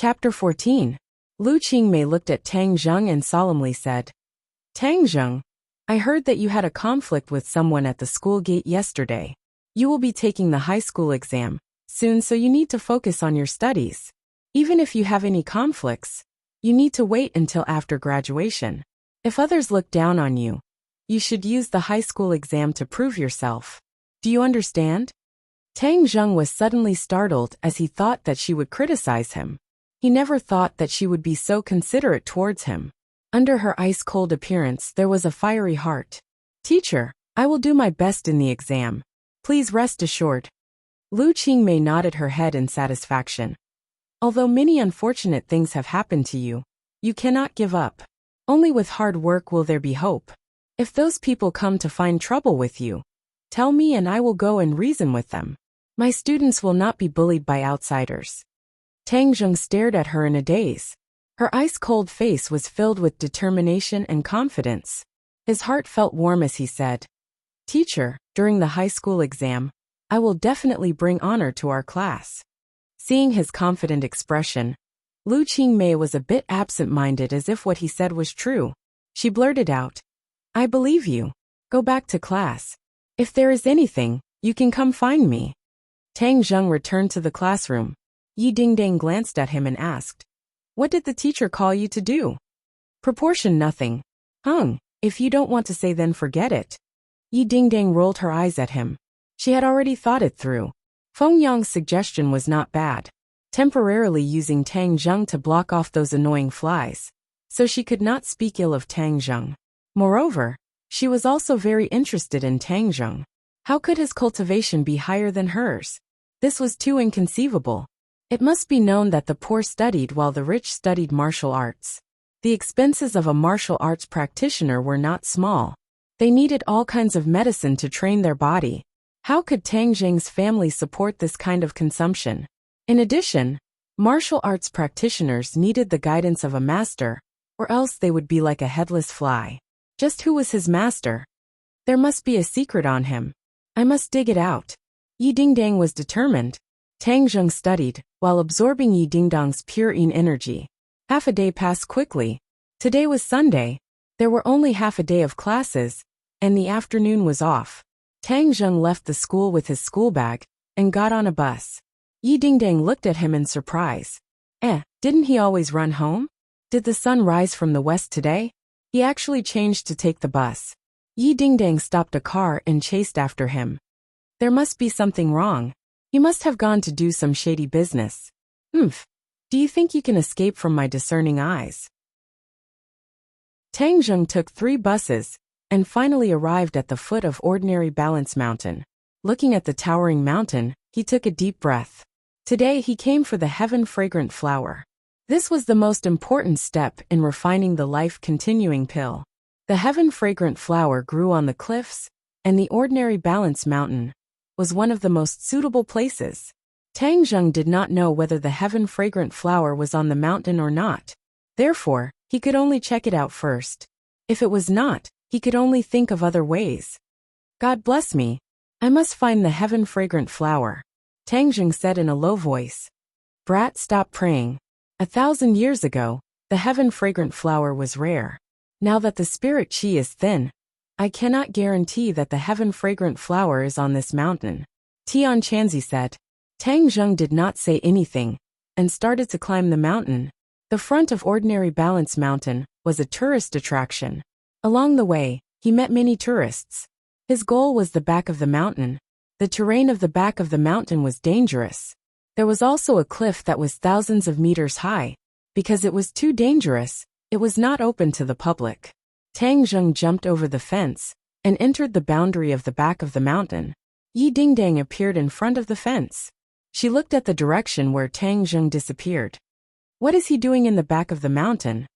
Chapter 14. Lu Qingmei looked at Tang Zheng and solemnly said, Tang Zheng, I heard that you had a conflict with someone at the school gate yesterday. You will be taking the high school exam soon, so you need to focus on your studies. Even if you have any conflicts, you need to wait until after graduation. If others look down on you, you should use the high school exam to prove yourself. Do you understand? Tang Zheng was suddenly startled as he thought that she would criticize him. He never thought that she would be so considerate towards him. Under her ice-cold appearance there was a fiery heart. Teacher, I will do my best in the exam. Please rest assured. Lu Qingmei nodded her head in satisfaction. Although many unfortunate things have happened to you, you cannot give up. Only with hard work will there be hope. If those people come to find trouble with you, tell me and I will go and reason with them. My students will not be bullied by outsiders. Tang Zheng stared at her in a daze. Her ice-cold face was filled with determination and confidence. His heart felt warm as he said, Teacher, during the high school exam, I will definitely bring honor to our class. Seeing his confident expression, Lu Qingmei was a bit absent-minded, as if what he said was true. She blurted out, I believe you. Go back to class. If there is anything, you can come find me. Tang Zheng returned to the classroom. Yi Dingdang glanced at him and asked, What did the teacher call you to do? Proportion nothing. If you don't want to say, then forget it. Yi Dingdang rolled her eyes at him. She had already thought it through. Feng Yang's suggestion was not bad, temporarily using Tang Zheng to block off those annoying flies, so she could not speak ill of Tang Zheng. Moreover, she was also very interested in Tang Zheng. How could his cultivation be higher than hers? This was too inconceivable. It must be known that the poor studied while the rich studied martial arts. The expenses of a martial arts practitioner were not small. They needed all kinds of medicine to train their body. How could Tang Zheng's family support this kind of consumption? In addition, martial arts practitioners needed the guidance of a master, or else they would be like a headless fly. Just who was his master? There must be a secret on him. I must dig it out. Yi Dingdang was determined. Tang Zheng studied, while absorbing Yi Dingdang's pure yin energy. Half a day passed quickly. Today was Sunday. There were only half a day of classes, and the afternoon was off. Tang Zheng left the school with his school bag, and got on a bus. Yi Dingdang looked at him in surprise. Didn't he always run home? Did the sun rise from the west today? He actually changed to take the bus. Yi Dingdang stopped a car and chased after him. There must be something wrong. He must have gone to do some shady business. Do you think you can escape from my discerning eyes? Tang Zheng took 3 buses, and finally arrived at the foot of Ordinary Balance Mountain. Looking at the towering mountain, he took a deep breath. Today he came for the heaven-fragrant flower. This was the most important step in refining the life-continuing pill. The heaven-fragrant flower grew on the cliffs, and the Ordinary Balance Mountain was one of the most suitable places. Tang Zheng did not know whether the heaven-fragrant flower was on the mountain or not. Therefore, he could only check it out first. If it was not, he could only think of other ways. God bless me. I must find the heaven-fragrant flower, Tang Zheng said in a low voice. Brat, stop praying. 1,000 years ago, the heaven-fragrant flower was rare. Now that the spirit qi is thin, I cannot guarantee that the heaven-fragrant flower is on this mountain. Tian Chanzi said. Tang Zheng did not say anything, and started to climb the mountain. The front of Ordinary Balance Mountain was a tourist attraction. Along the way, he met many tourists. His goal was the back of the mountain. The terrain of the back of the mountain was dangerous. There was also a cliff that was thousands of meters high. Because it was too dangerous, it was not open to the public. Tang Zheng jumped over the fence, and entered the boundary of the back of the mountain. Yi Dingdang appeared in front of the fence. She looked at the direction where Tang Zheng disappeared. What is he doing in the back of the mountain?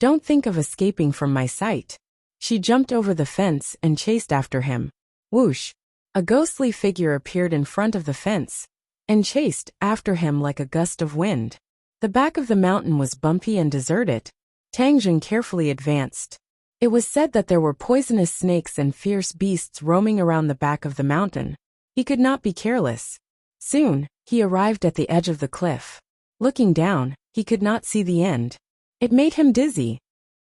Don't think of escaping from my sight. She jumped over the fence and chased after him. Whoosh! A ghostly figure appeared in front of the fence, and chased after him like a gust of wind. The back of the mountain was bumpy and deserted. Tang Zheng carefully advanced. It was said that there were poisonous snakes and fierce beasts roaming around the back of the mountain. He could not be careless. Soon, he arrived at the edge of the cliff. Looking down, he could not see the end. It made him dizzy.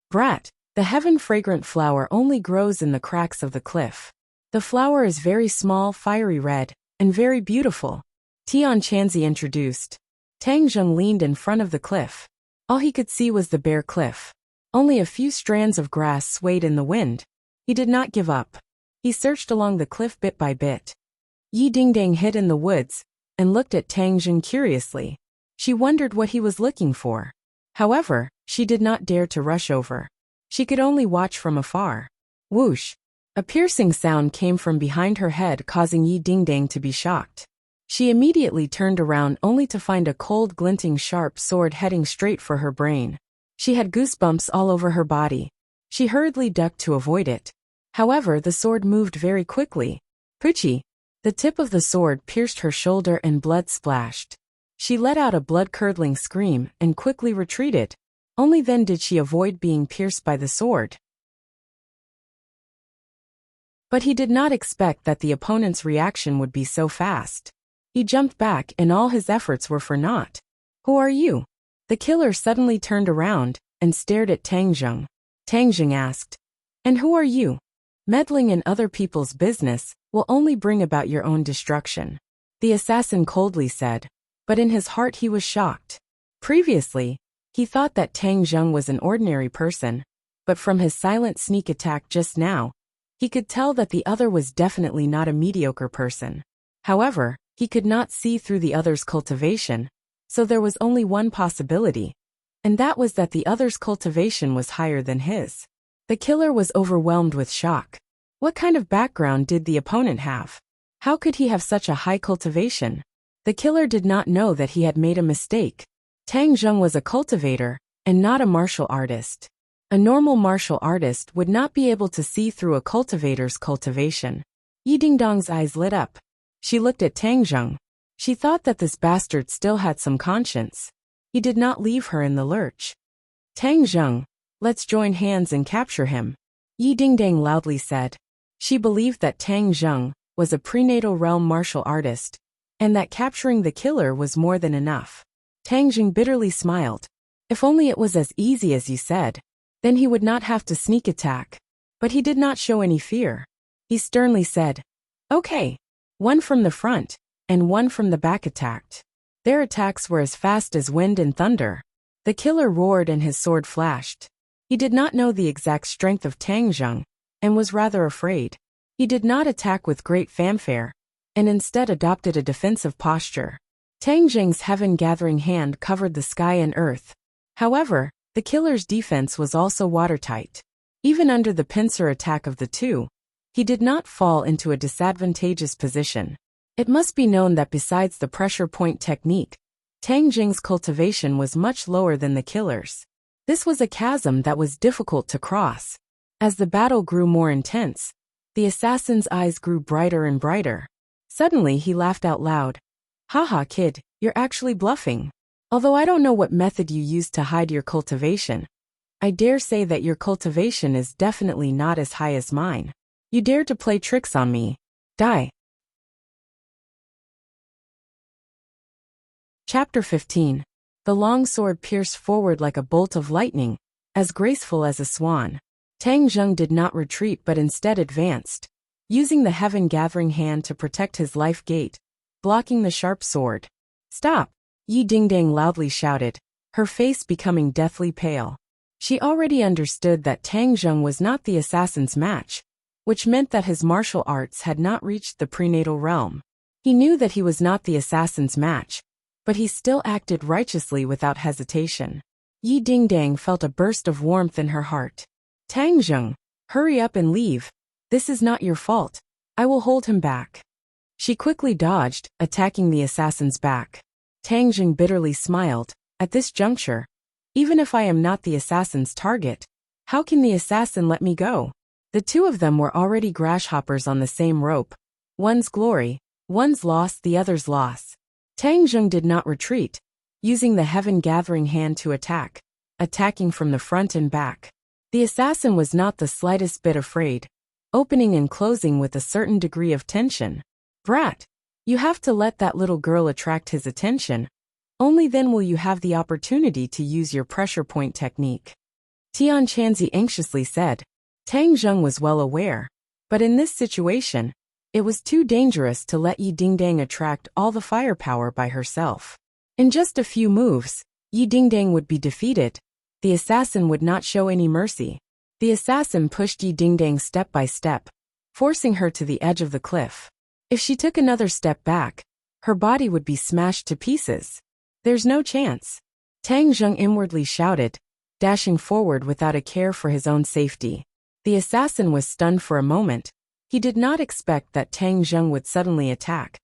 Brat, the heaven-fragrant flower only grows in the cracks of the cliff. The flower is very small, fiery red, and very beautiful. Tian Chanzi introduced. Tang Zheng leaned in front of the cliff. All he could see was the bare cliff. Only a few strands of grass swayed in the wind. He did not give up. He searched along the cliff bit by bit. Yi Dingdang hid in the woods and looked at Tang Zheng curiously. She wondered what he was looking for. However, she did not dare to rush over. She could only watch from afar. Whoosh! A piercing sound came from behind her head, causing Yi Dingdang to be shocked. She immediately turned around only to find a cold, glinting sharp sword heading straight for her brain. She had goosebumps all over her body. She hurriedly ducked to avoid it. However, the sword moved very quickly. Poochie! The tip of the sword pierced her shoulder and blood splashed. She let out a blood-curdling scream and quickly retreated. Only then did she avoid being pierced by the sword. But he did not expect that the opponent's reaction would be so fast. He jumped back and all his efforts were for naught. Who are you? The killer suddenly turned around and stared at Tang Zheng. Tang Zheng asked, "And who are you? Meddling in other people's business will only bring about your own destruction," the assassin coldly said, but in his heart he was shocked. Previously, he thought that Tang Zheng was an ordinary person, but from his silent sneak attack just now, he could tell that the other was definitely not a mediocre person. However, he could not see through the other's cultivation, so there was only one possibility, and that was that the other's cultivation was higher than his. The killer was overwhelmed with shock. What kind of background did the opponent have? How could he have such a high cultivation? The killer did not know that he had made a mistake. Tang Zheng was a cultivator, and not a martial artist. A normal martial artist would not be able to see through a cultivator's cultivation. Yi Dingdong's eyes lit up. She looked at Tang Zheng. She thought that this bastard still had some conscience. He did not leave her in the lurch. Tang Zheng, let's join hands and capture him, Yi Dingdang loudly said. She believed that Tang Zheng was a prenatal realm martial artist, and that capturing the killer was more than enough. Tang Zheng bitterly smiled. If only it was as easy as you said, then he would not have to sneak attack. But he did not show any fear. He sternly said, "Okay. One from the front, and one from the back attacked." Their attacks were as fast as wind and thunder. The killer roared and his sword flashed. He did not know the exact strength of Tang Zheng, and was rather afraid. He did not attack with great fanfare, and instead adopted a defensive posture. Tang Zheng's heaven-gathering hand covered the sky and earth. However, the killer's defense was also watertight. Even under the pincer attack of the two, he did not fall into a disadvantageous position. It must be known that besides the pressure point technique, Tang Zheng's cultivation was much lower than the killer's. This was a chasm that was difficult to cross. As the battle grew more intense, the assassin's eyes grew brighter and brighter. Suddenly he laughed out loud. "Haha, kid, you're actually bluffing. Although I don't know what method you used to hide your cultivation, I dare say that your cultivation is definitely not as high as mine. You dare to play tricks on me. Die." Chapter 15. The long sword pierced forward like a bolt of lightning, as graceful as a swan. Tang Zheng did not retreat but instead advanced, using the heaven-gathering hand to protect his life gate, blocking the sharp sword. "Stop!" Yi Dingdang loudly shouted, her face becoming deathly pale. She already understood that Tang Zheng was not the assassin's match, which meant that his martial arts had not reached the prenatal realm. He knew that he was not the assassin's match, but he still acted righteously without hesitation. Yi Dingdang felt a burst of warmth in her heart. "Tang Zheng, hurry up and leave. This is not your fault. I will hold him back." She quickly dodged, attacking the assassin's back. Tang Zheng bitterly smiled. At this juncture, even if I am not the assassin's target, how can the assassin let me go? The two of them were already grasshoppers on the same rope. One's glory, one's loss, the other's loss. Tang Zheng did not retreat, using the heaven-gathering hand to attack, attacking from the front and back. The assassin was not the slightest bit afraid, opening and closing with a certain degree of tension. "Brat, you have to let that little girl attract his attention. Only then will you have the opportunity to use your pressure point technique. Tian Chanzi anxiously said. Tang Zheng was well aware. But in this situation, it was too dangerous to let Yi Dingdang attract all the firepower by herself. In just a few moves, Yi Dingdang would be defeated. The assassin would not show any mercy. The assassin pushed Yi Dingdang step by step, forcing her to the edge of the cliff. If she took another step back, her body would be smashed to pieces. There's no chance. Tang Zheng inwardly shouted, dashing forward without a care for his own safety. The assassin was stunned for a moment. He did not expect that Tang Zheng would suddenly attack.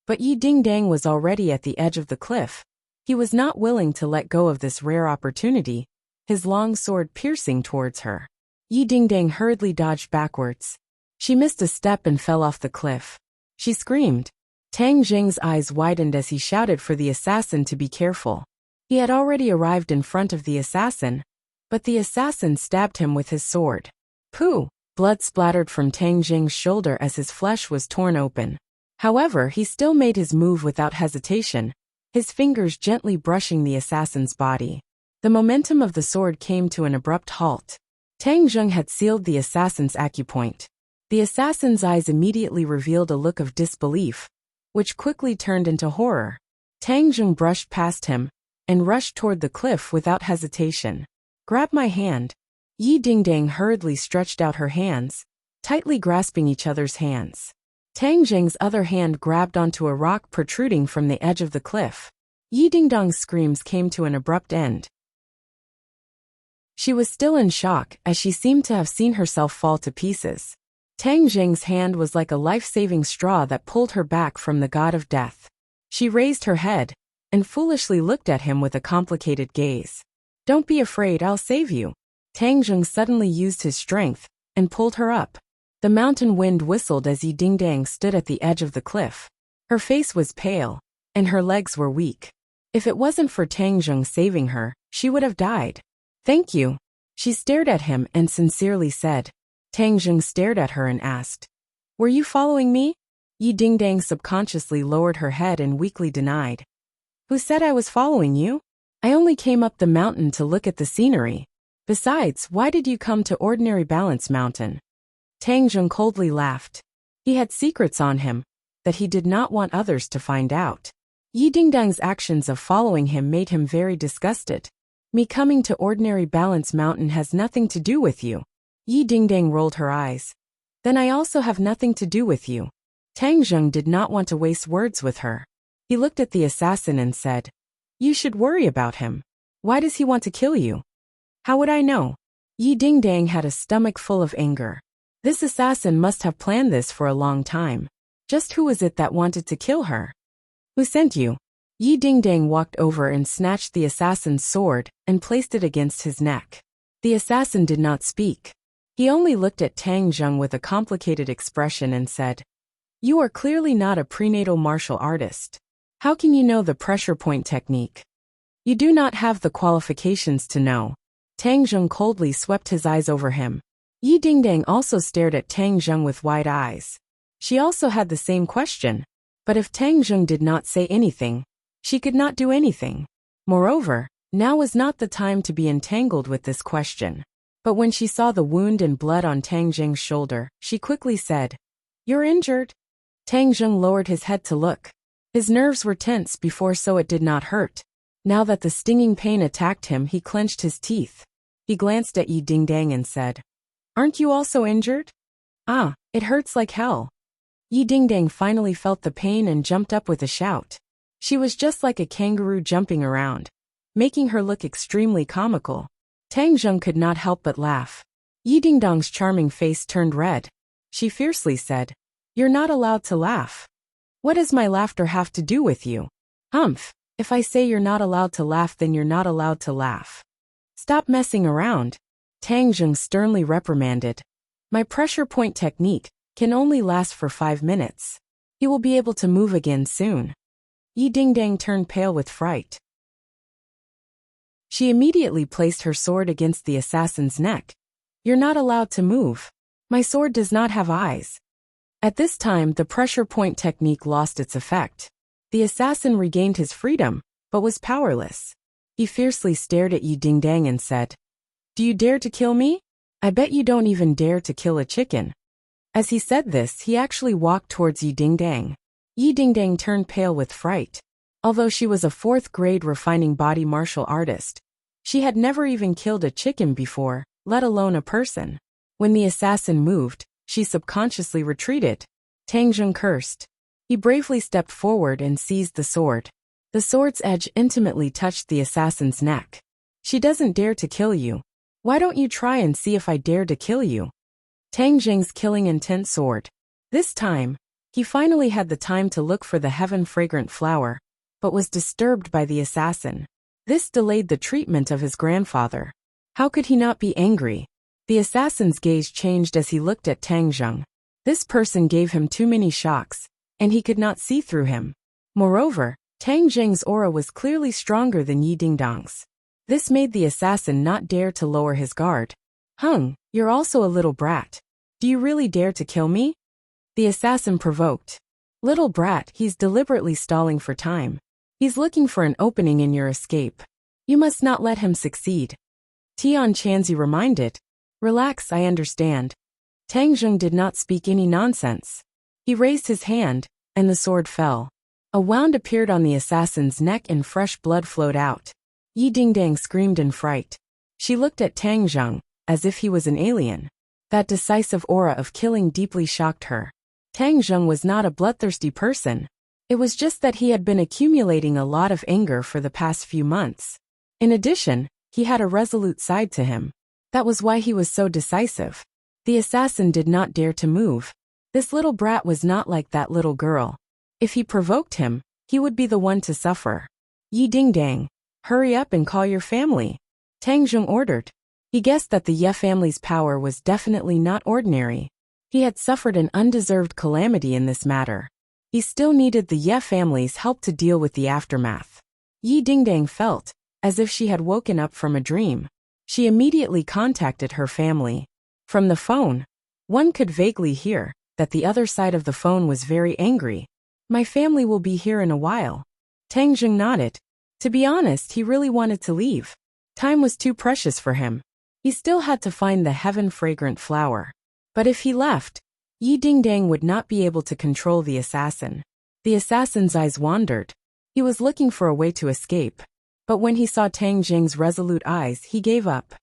But Yi Dingdang was already at the edge of the cliff. He was not willing to let go of this rare opportunity, his long sword piercing towards her. Yi Dingdang hurriedly dodged backwards. She missed a step and fell off the cliff. She screamed. Tang Zheng's eyes widened as he shouted for the assassin to be careful. He had already arrived in front of the assassin, but the assassin stabbed him with his sword. Pooh! Blood splattered from Tang Zheng's shoulder as his flesh was torn open. However, he still made his move without hesitation, his fingers gently brushing the assassin's body. The momentum of the sword came to an abrupt halt. Tang Zheng had sealed the assassin's acupoint. The assassin's eyes immediately revealed a look of disbelief, which quickly turned into horror. Tang Zheng brushed past him and rushed toward the cliff without hesitation. Grab my hand. Yi Dingdang hurriedly stretched out her hands, tightly grasping each other's hands. Tang Zheng's other hand grabbed onto a rock protruding from the edge of the cliff. Yi Dingdang's screams came to an abrupt end. She was still in shock as she seemed to have seen herself fall to pieces. Tang Zheng's hand was like a life-saving straw that pulled her back from the god of death. She raised her head and foolishly looked at him with a complicated gaze. Don't be afraid, I'll save you. Tang Zheng suddenly used his strength and pulled her up. The mountain wind whistled as Yi Dingdang stood at the edge of the cliff. Her face was pale, and her legs were weak. If it wasn't for Tang Zheng saving her, she would have died. Thank you. She stared at him and sincerely said. Tang Zheng stared at her and asked, Were you following me? Yi Dingdang subconsciously lowered her head and weakly denied. Who said I was following you? I only came up the mountain to look at the scenery. Besides, why did you come to Ordinary Balance Mountain? Tang Zheng coldly laughed. He had secrets on him that he did not want others to find out. Yi Dingdang's actions of following him made him very disgusted. Me coming to Ordinary Balance Mountain has nothing to do with you. Yi Dingdang rolled her eyes. Then I also have nothing to do with you. Tang Zheng did not want to waste words with her. He looked at the assassin and said, You should worry about him. Why does he want to kill you? How would I know? Yi Dingdang had a stomach full of anger. This assassin must have planned this for a long time. Just who was it that wanted to kill her? Who sent you? Yi Dingdang walked over and snatched the assassin's sword and placed it against his neck. The assassin did not speak. He only looked at Tang Zheng with a complicated expression and said, You are clearly not a prenatal martial artist. How can you know the pressure point technique? You do not have the qualifications to know. Tang Zheng coldly swept his eyes over him. Yi Dingdang also stared at Tang Zheng with wide eyes. She also had the same question. But if Tang Zheng did not say anything, she could not do anything. Moreover, now was not the time to be entangled with this question. But when she saw the wound and blood on Tang Zheng's shoulder, she quickly said, You're injured. Tang Zheng lowered his head to look. His nerves were tense before, so it did not hurt. Now that the stinging pain attacked him, he clenched his teeth. He glanced at Yi Dingdang and said, Aren't you also injured? Ah, it hurts like hell. Yi Dingdang finally felt the pain and jumped up with a shout. She was just like a kangaroo jumping around, making her look extremely comical. Tang Zheng could not help but laugh. Yi Dingdang's charming face turned red. She fiercely said, You're not allowed to laugh. What does my laughter have to do with you? Humph, if I say you're not allowed to laugh, then you're not allowed to laugh. Stop messing around. Tang Zheng sternly reprimanded. My pressure point technique can only last for 5 minutes. He will be able to move again soon. Yi Dingdang turned pale with fright. She immediately placed her sword against the assassin's neck. You're not allowed to move. My sword does not have eyes. At this time, the pressure point technique lost its effect. The assassin regained his freedom, but was powerless. He fiercely stared at Yi Dingdang and said, "Do you dare to kill me? I bet you don't even dare to kill a chicken." As he said this, he actually walked towards Yi Dingdang. Yi Dingdang turned pale with fright. Although she was a 4th-grade refining body martial artist, she had never even killed a chicken before, let alone a person. When the assassin moved, she subconsciously retreated. Tang Zheng cursed. He bravely stepped forward and seized the sword. The sword's edge intimately touched the assassin's neck. "She doesn't dare to kill you. Why don't you try and see if I dare to kill you?" Tang Zheng's killing intent soared. This time, he finally had the time to look for the heaven-fragrant flower, but was disturbed by the assassin. This delayed the treatment of his grandfather. How could he not be angry? The assassin's gaze changed as he looked at Tang Zheng. This person gave him too many shocks, and he could not see through him. Moreover, Tang Zheng's aura was clearly stronger than Yi Dingdang's. This made the assassin not dare to lower his guard. "Hung, you're also a little brat. Do you really dare to kill me?" The assassin provoked. "Little brat, he's deliberately stalling for time. He's looking for an opening in your escape. You must not let him succeed." Tian Chanzi reminded. "Relax, I understand." Tang Zheng did not speak any nonsense. He raised his hand, and the sword fell. A wound appeared on the assassin's neck and fresh blood flowed out. Yi Dingdang screamed in fright. She looked at Tang Zheng, as if he was an alien. That decisive aura of killing deeply shocked her. Tang Zheng was not a bloodthirsty person. It was just that he had been accumulating a lot of anger for the past few months. In addition, he had a resolute side to him. That was why he was so decisive. The assassin did not dare to move. This little brat was not like that little girl. If he provoked him, he would be the one to suffer. "Yi Dingdang, hurry up and call your family," Tang Zheng ordered. He guessed that the Ye family's power was definitely not ordinary. He had suffered an undeserved calamity in this matter. He still needed the Ye family's help to deal with the aftermath. Yi Dingdang felt as if she had woken up from a dream. She immediately contacted her family. From the phone, one could vaguely hear that the other side of the phone was very angry. "My family will be here in a while." Tang Zheng nodded. To be honest, he really wanted to leave. Time was too precious for him. He still had to find the heaven-fragrant flower. But if he left, Yi Dingdang would not be able to control the assassin. The assassin's eyes wandered. He was looking for a way to escape. But when he saw Tang Zheng's resolute eyes, he gave up.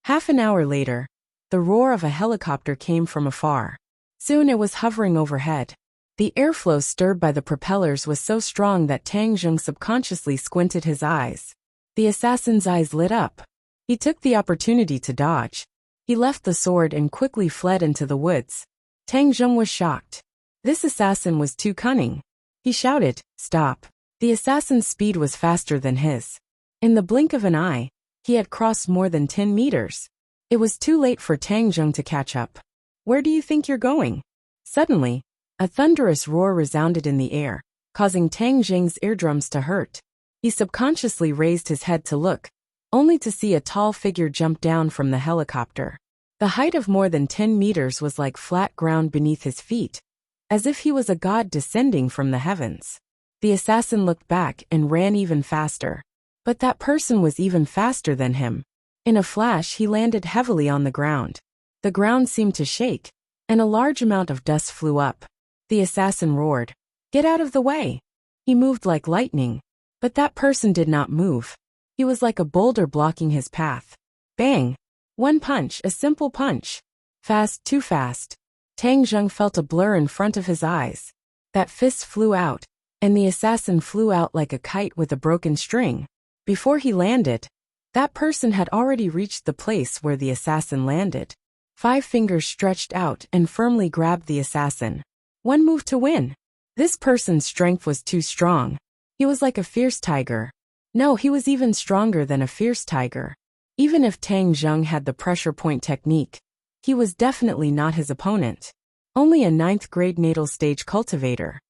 Half an hour later, the roar of a helicopter came from afar. Soon it was hovering overhead. The airflow stirred by the propellers was so strong that Tang Zheng subconsciously squinted his eyes. The assassin's eyes lit up. He took the opportunity to dodge. He left the sword and quickly fled into the woods. Tang Zheng was shocked. This assassin was too cunning. He shouted, "Stop." The assassin's speed was faster than his. In the blink of an eye, he had crossed more than 10 meters. It was too late for Tang Zheng to catch up. "Where do you think you're going?" Suddenly, a thunderous roar resounded in the air, causing Tang Zheng's eardrums to hurt. He subconsciously raised his head to look, only to see a tall figure jump down from the helicopter. The height of more than 10 meters was like flat ground beneath his feet, as if he was a god descending from the heavens. The assassin looked back and ran even faster. But that person was even faster than him. In a flash, he landed heavily on the ground. The ground seemed to shake, and a large amount of dust flew up. The assassin roared, "Get out of the way!" He moved like lightning, but that person did not move. He was like a boulder blocking his path. Bang! One punch, a simple punch. Fast, too fast. Tang Zheng felt a blur in front of his eyes. That fist flew out, and the assassin flew out like a kite with a broken string. Before he landed, that person had already reached the place where the assassin landed. 5 fingers stretched out and firmly grabbed the assassin. One move to win. This person's strength was too strong. He was like a fierce tiger. No, he was even stronger than a fierce tiger. Even if Tang Zheng had the pressure point technique, he was definitely not his opponent. Only a 9th grade natal stage cultivator.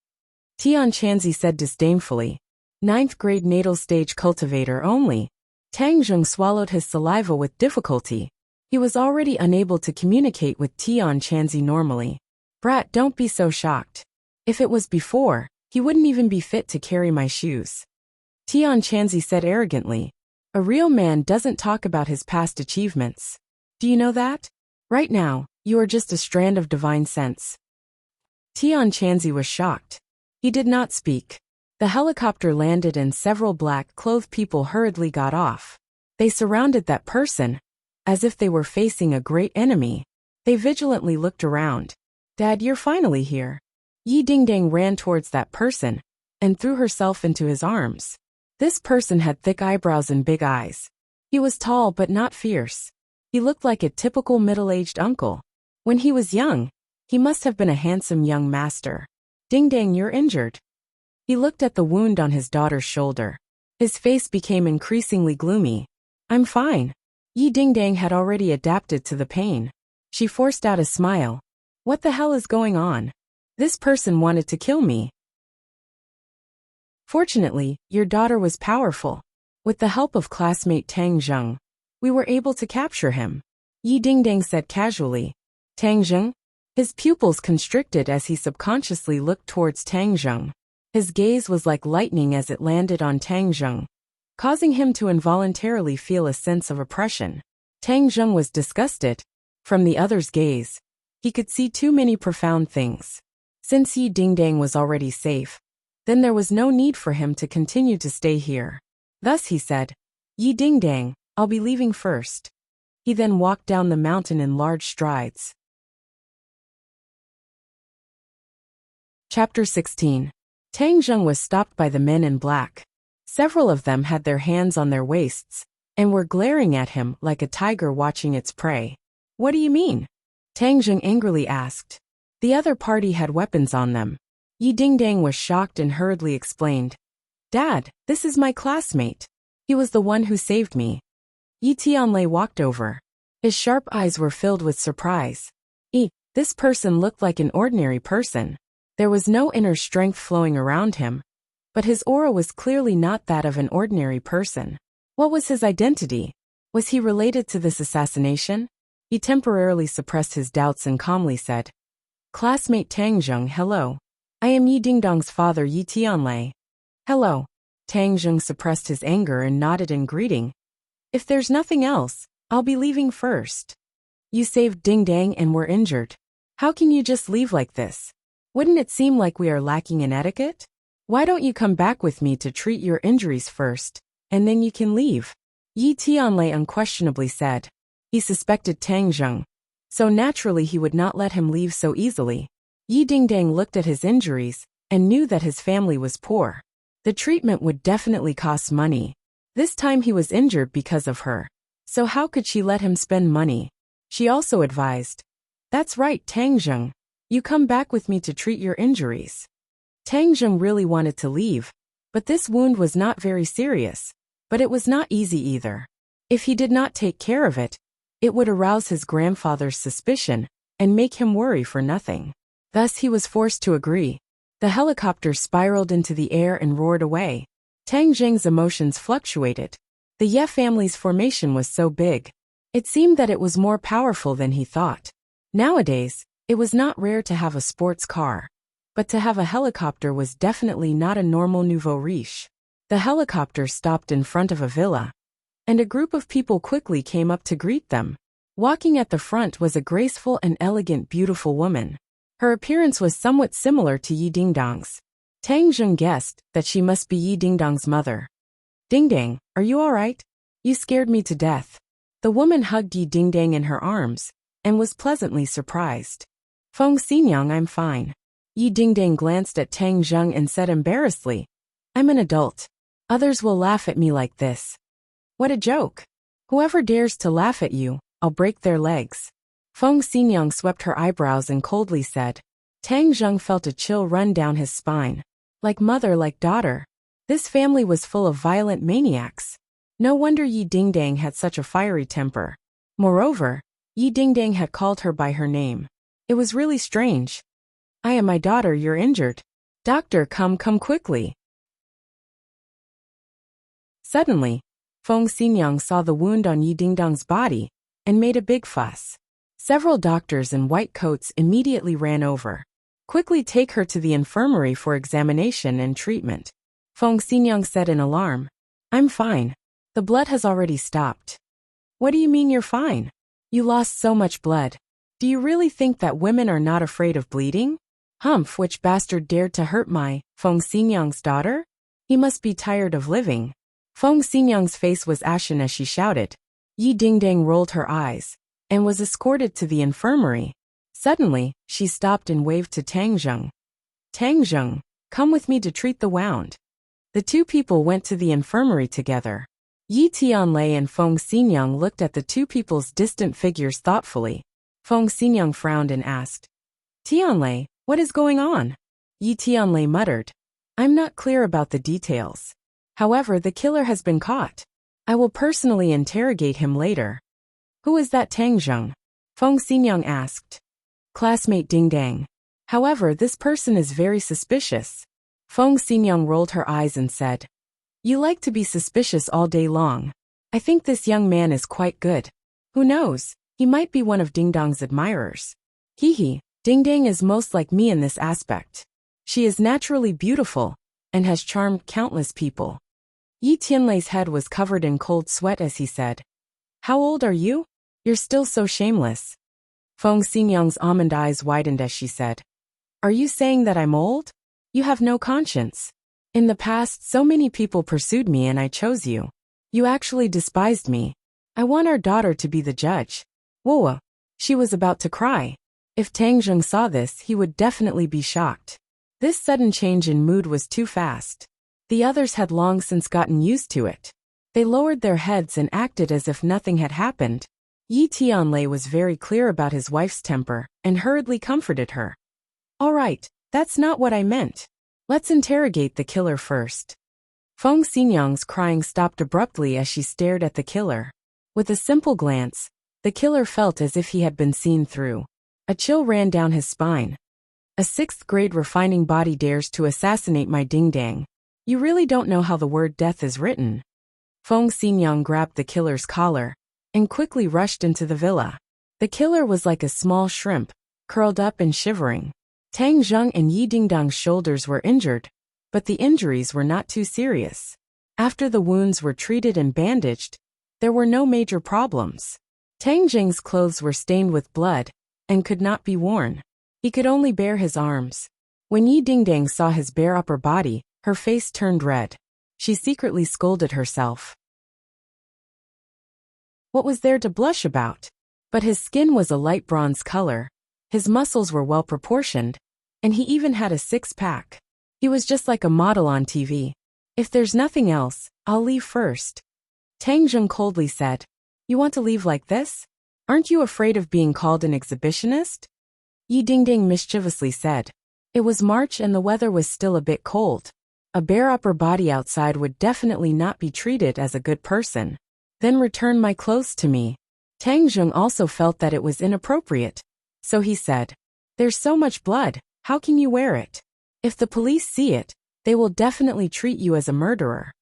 Tian Chanzi said disdainfully. 9th grade natal stage cultivator only. Tang Zheng swallowed his saliva with difficulty. He was already unable to communicate with Tian Chanzi normally. "Brat, don't be so shocked. If it was before, He wouldn't even be fit to carry my shoes. Tian Chanzi said arrogantly. A real man doesn't talk about his past achievements. Do you know that? Right now, you are just a strand of divine sense. Tian Chanzi was shocked. He did not speak. The helicopter landed and several black-clothed people hurriedly got off. They surrounded that person, as if they were facing a great enemy. They vigilantly looked around. Dad, you're finally here. Yi Dingdang ran towards that person and threw herself into his arms. This person had thick eyebrows and big eyes. He was tall but not fierce. He looked like a typical middle-aged uncle. When he was young, he must have been a handsome young master. Dingdang, you're injured. He looked at the wound on his daughter's shoulder. His face became increasingly gloomy. I'm fine. Yi Dingdang had already adapted to the pain. She forced out a smile. What the hell is going on? This person wanted to kill me. Fortunately, your daughter was powerful. With the help of classmate Tang Zheng, we were able to capture him. Yi Dingdang said casually. Tang Zheng? His pupils constricted as he subconsciously looked towards Tang Zheng. His gaze was like lightning as it landed on Tang Zheng, causing him to involuntarily feel a sense of oppression. Tang Zheng was disgusted. From the other's gaze, he could see too many profound things. Since Yi Dingdang was already safe, then there was no need for him to continue to stay here. Thus he said, Yi Dingdang, I'll be leaving first. He then walked down the mountain in large strides. Chapter 16. Tang Zheng was stopped by the men in black. Several of them had their hands on their waists and were glaring at him like a tiger watching its prey. What do you mean? Tang Zheng angrily asked. The other party had weapons on them. Yi Dingdang was shocked and hurriedly explained. Dad, this is my classmate. He was the one who saved me. Yi Tianlei walked over. His sharp eyes were filled with surprise. This person looked like an ordinary person. There was no inner strength flowing around him, but his aura was clearly not that of an ordinary person. What was his identity? Was he related to this assassination? He temporarily suppressed his doubts and calmly said, Classmate Tang Zheng, hello. I am Yi Dingdang's father Yi Tianlei. Hello. Tang Zheng suppressed his anger and nodded in greeting. If there's nothing else, I'll be leaving first. You saved Dingdang and were injured. How can you just leave like this? Wouldn't it seem like we are lacking in etiquette? Why don't you come back with me to treat your injuries first, and then you can leave? Yi Tianlei unquestionably said. He suspected Tang Zheng, so naturally he would not let him leave so easily. Yi Dingdang looked at his injuries and knew that his family was poor. The treatment would definitely cost money. This time he was injured because of her. So how could she let him spend money? She also advised. That's right, Tang Zheng. You come back with me to treat your injuries. Tang Zheng really wanted to leave, but this wound was not very serious. But it was not easy either. If he did not take care of it, it would arouse his grandfather's suspicion and make him worry for nothing. Thus he was forced to agree. The helicopter spiraled into the air and roared away. Tang Zheng's emotions fluctuated. The Ye family's formation was so big. It seemed that it was more powerful than he thought. Nowadays, it was not rare to have a sports car. But to have a helicopter was definitely not a normal nouveau riche. The helicopter stopped in front of a villa, and a group of people quickly came up to greet them. Walking at the front was a graceful and elegant beautiful woman. Her appearance was somewhat similar to Yi Dingdang's. Tang Zheng guessed that she must be Yi Dingdang's mother. Dingdang, are you all right? You scared me to death. The woman hugged Yi Dingdang in her arms and was pleasantly surprised. Feng Xinyang, I'm fine. Yi Dingdang glanced at Tang Zheng and said embarrassedly, I'm an adult. Others will laugh at me like this. What a joke. Whoever dares to laugh at you, I'll break their legs. Feng Xinyang swept her eyebrows and coldly said. Tang Zheng felt a chill run down his spine. Like mother, like daughter. This family was full of violent maniacs. No wonder Yi Dingdang had such a fiery temper. Moreover, Yi Dingdang had called her by her name. It was really strange. I am my daughter, you're injured. Doctor, come quickly. Suddenly, Feng Xinyang saw the wound on Yi Dingdang's body and made a big fuss. Several doctors in white coats immediately ran over. Quickly take her to the infirmary for examination and treatment. Feng Xingyang said in alarm. I'm fine. The blood has already stopped. What do you mean you're fine? You lost so much blood. Do you really think that women are not afraid of bleeding? Humph, which bastard dared to hurt my Feng Xingyang's daughter? He must be tired of living. Feng Xingyang's face was ashen as she shouted. Yi Dingdang rolled her eyes and was escorted to the infirmary. Suddenly, she stopped and waved to Tang Zheng. Tang Zheng, come with me to treat the wound. The two people went to the infirmary together. Yi Tianlei and Feng Xingyang looked at the two people's distant figures thoughtfully. Feng Xingyang frowned and asked, Tianlei, what is going on? Yi Tianlei muttered, I'm not clear about the details. However, the killer has been caught. I will personally interrogate him later. Who is that Tang Zheng? Feng Xingyang asked. Classmate Ding Dang. However, this person is very suspicious. Feng Xingyang rolled her eyes and said, You like to be suspicious all day long. I think this young man is quite good. Who knows, he might be one of Ding Dong's admirers. Hee, Ding Dang is most like me in this aspect. She is naturally beautiful and has charmed countless people. Yi Tianlei's head was covered in cold sweat as he said, How old are you? You're still so shameless. Feng Xingyang's almond eyes widened as she said, Are you saying that I'm old? You have no conscience. In the past, so many people pursued me and I chose you. You actually despised me. I want our daughter to be the judge. Whoa. She was about to cry. If Tang Zheng saw this, he would definitely be shocked. This sudden change in mood was too fast. The others had long since gotten used to it. They lowered their heads and acted as if nothing had happened. Yi Tianlei was very clear about his wife's temper and hurriedly comforted her. All right, that's not what I meant. Let's interrogate the killer first. Feng Xingyang's crying stopped abruptly as she stared at the killer. With a simple glance, the killer felt as if he had been seen through. A chill ran down his spine. A 6th-grade refining body dares to assassinate my Ding Dang. You really don't know how the word death is written. Feng Xingyang grabbed the killer's collar and quickly rushed into the villa. The killer was like a small shrimp, curled up and shivering. Tang Zheng and Yi Dingdang's shoulders were injured, but the injuries were not too serious. After the wounds were treated and bandaged, there were no major problems. Tang Zheng's clothes were stained with blood and could not be worn. He could only bare his arms. When Yi Dingdang saw his bare upper body, her face turned red. She secretly scolded herself. What was there to blush about? But his skin was a light bronze color, his muscles were well proportioned, and he even had a 6-pack. He was just like a model on TV. If there's nothing else, I'll leave first. Tang Zheng coldly said, You want to leave like this? Aren't you afraid of being called an exhibitionist? Yi Dingdang mischievously said. It was March and the weather was still a bit cold. A bare upper body outside would definitely not be treated as a good person. Then return my clothes to me. Tang Zheng also felt that it was inappropriate. So he said, There's so much blood, how can you wear it? If the police see it, they will definitely treat you as a murderer.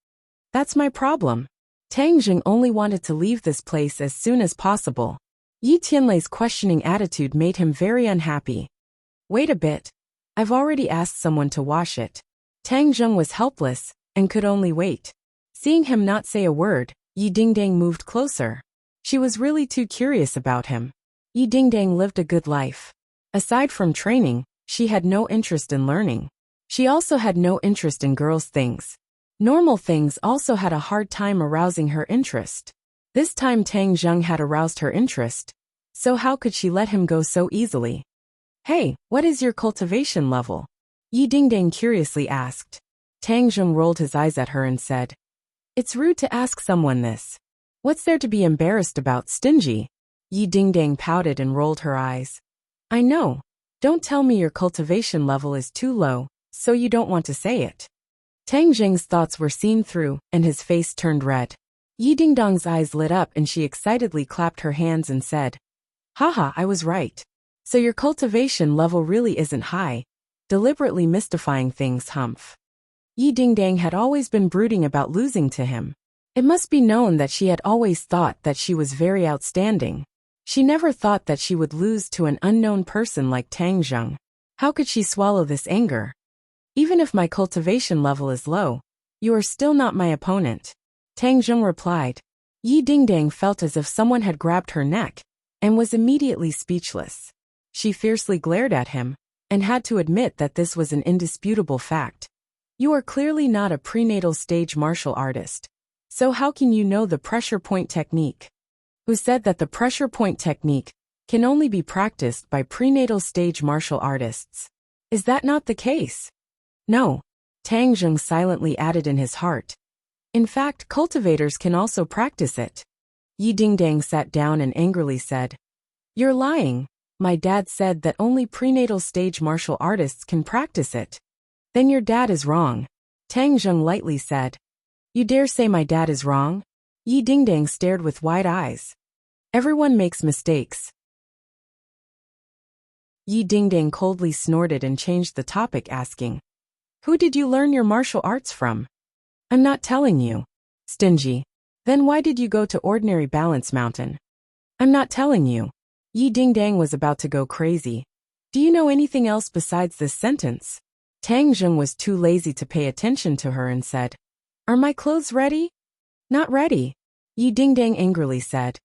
That's my problem. Tang Zheng only wanted to leave this place as soon as possible. Yi Tianlei's questioning attitude made him very unhappy. Wait a bit. I've already asked someone to wash it. Tang Zheng was helpless and could only wait. Seeing him not say a word, Yi Dingdang moved closer. She was really too curious about him. Yi Dingdang lived a good life. Aside from training, she had no interest in learning. She also had no interest in girls' things. Normal things also had a hard time arousing her interest. This time Tang Zheng had aroused her interest. So how could she let him go so easily? Hey, what is your cultivation level? Yi Dingdang curiously asked. Tang Zheng rolled his eyes at her and said, It's rude to ask someone this. What's there to be embarrassed about, stingy? Yi Dingdang pouted and rolled her eyes. I know. Don't tell me your cultivation level is too low, so you don't want to say it. Tang Zheng's thoughts were seen through, and his face turned red. Yi Dingdang's eyes lit up and she excitedly clapped her hands and said, Haha, I was right. So your cultivation level really isn't high. Deliberately mystifying things, humph. Yi Dingdang had always been brooding about losing to him. It must be known that she had always thought that she was very outstanding. She never thought that she would lose to an unknown person like Tang Zheng. How could she swallow this anger? Even if my cultivation level is low, you are still not my opponent. Tang Zheng replied. Yi Dingdang felt as if someone had grabbed her neck, and was immediately speechless. She fiercely glared at him, and had to admit that this was an indisputable fact. You are clearly not a prenatal stage martial artist. So how can you know the pressure point technique? Who said that the pressure point technique can only be practiced by prenatal stage martial artists? Is that not the case? No. Tang Zheng silently added in his heart. In fact, cultivators can also practice it. Yi Dingdang sat down and angrily said, You're lying. My dad said that only prenatal stage martial artists can practice it. Then your dad is wrong. Tang Zheng lightly said. You dare say my dad is wrong? Yi Dingdang stared with wide eyes. Everyone makes mistakes. Yi Dingdang coldly snorted and changed the topic, asking, Who did you learn your martial arts from? I'm not telling you. Stingy. Then why did you go to ordinary balance mountain? I'm not telling you. Yi Dingdang was about to go crazy. Do you know anything else besides this sentence? Tang Zheng was too lazy to pay attention to her and said, Are my clothes ready? Not ready. Yi Dingdang angrily said.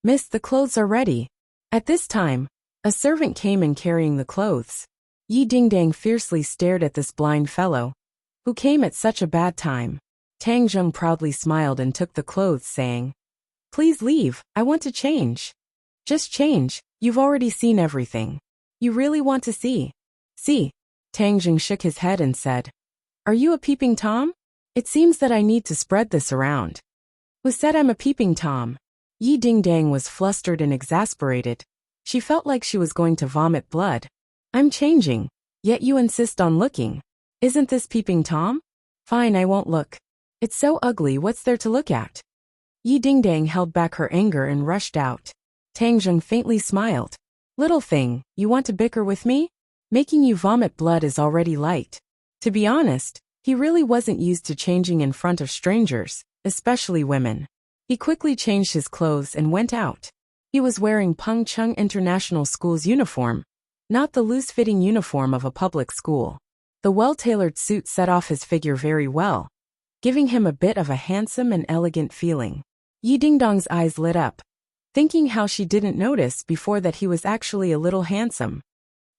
Miss, the clothes are ready. At this time, a servant came in carrying the clothes. Yi Dingdang fiercely stared at this blind fellow, who came at such a bad time. Tang Zheng proudly smiled and took the clothes, saying, Please leave, I want to change. Just change, you've already seen everything. You really want to see? See. Tang Zheng shook his head and said, Are you a peeping Tom? It seems that I need to spread this around. Who said I'm a peeping Tom? Yi Dingdang was flustered and exasperated. She felt like she was going to vomit blood. I'm changing, yet you insist on looking. Isn't this peeping Tom? Fine, I won't look. It's so ugly, what's there to look at? Yi Dingdang held back her anger and rushed out. Tang Zheng faintly smiled. Little thing, you want to bicker with me? Making you vomit blood is already light. To be honest, he really wasn't used to changing in front of strangers, especially women. He quickly changed his clothes and went out. He was wearing Peng Chung International School's uniform, not the loose-fitting uniform of a public school. The well-tailored suit set off his figure very well, giving him a bit of a handsome and elegant feeling. Yi Dingdang's eyes lit up, thinking how she didn't notice before that he was actually a little handsome.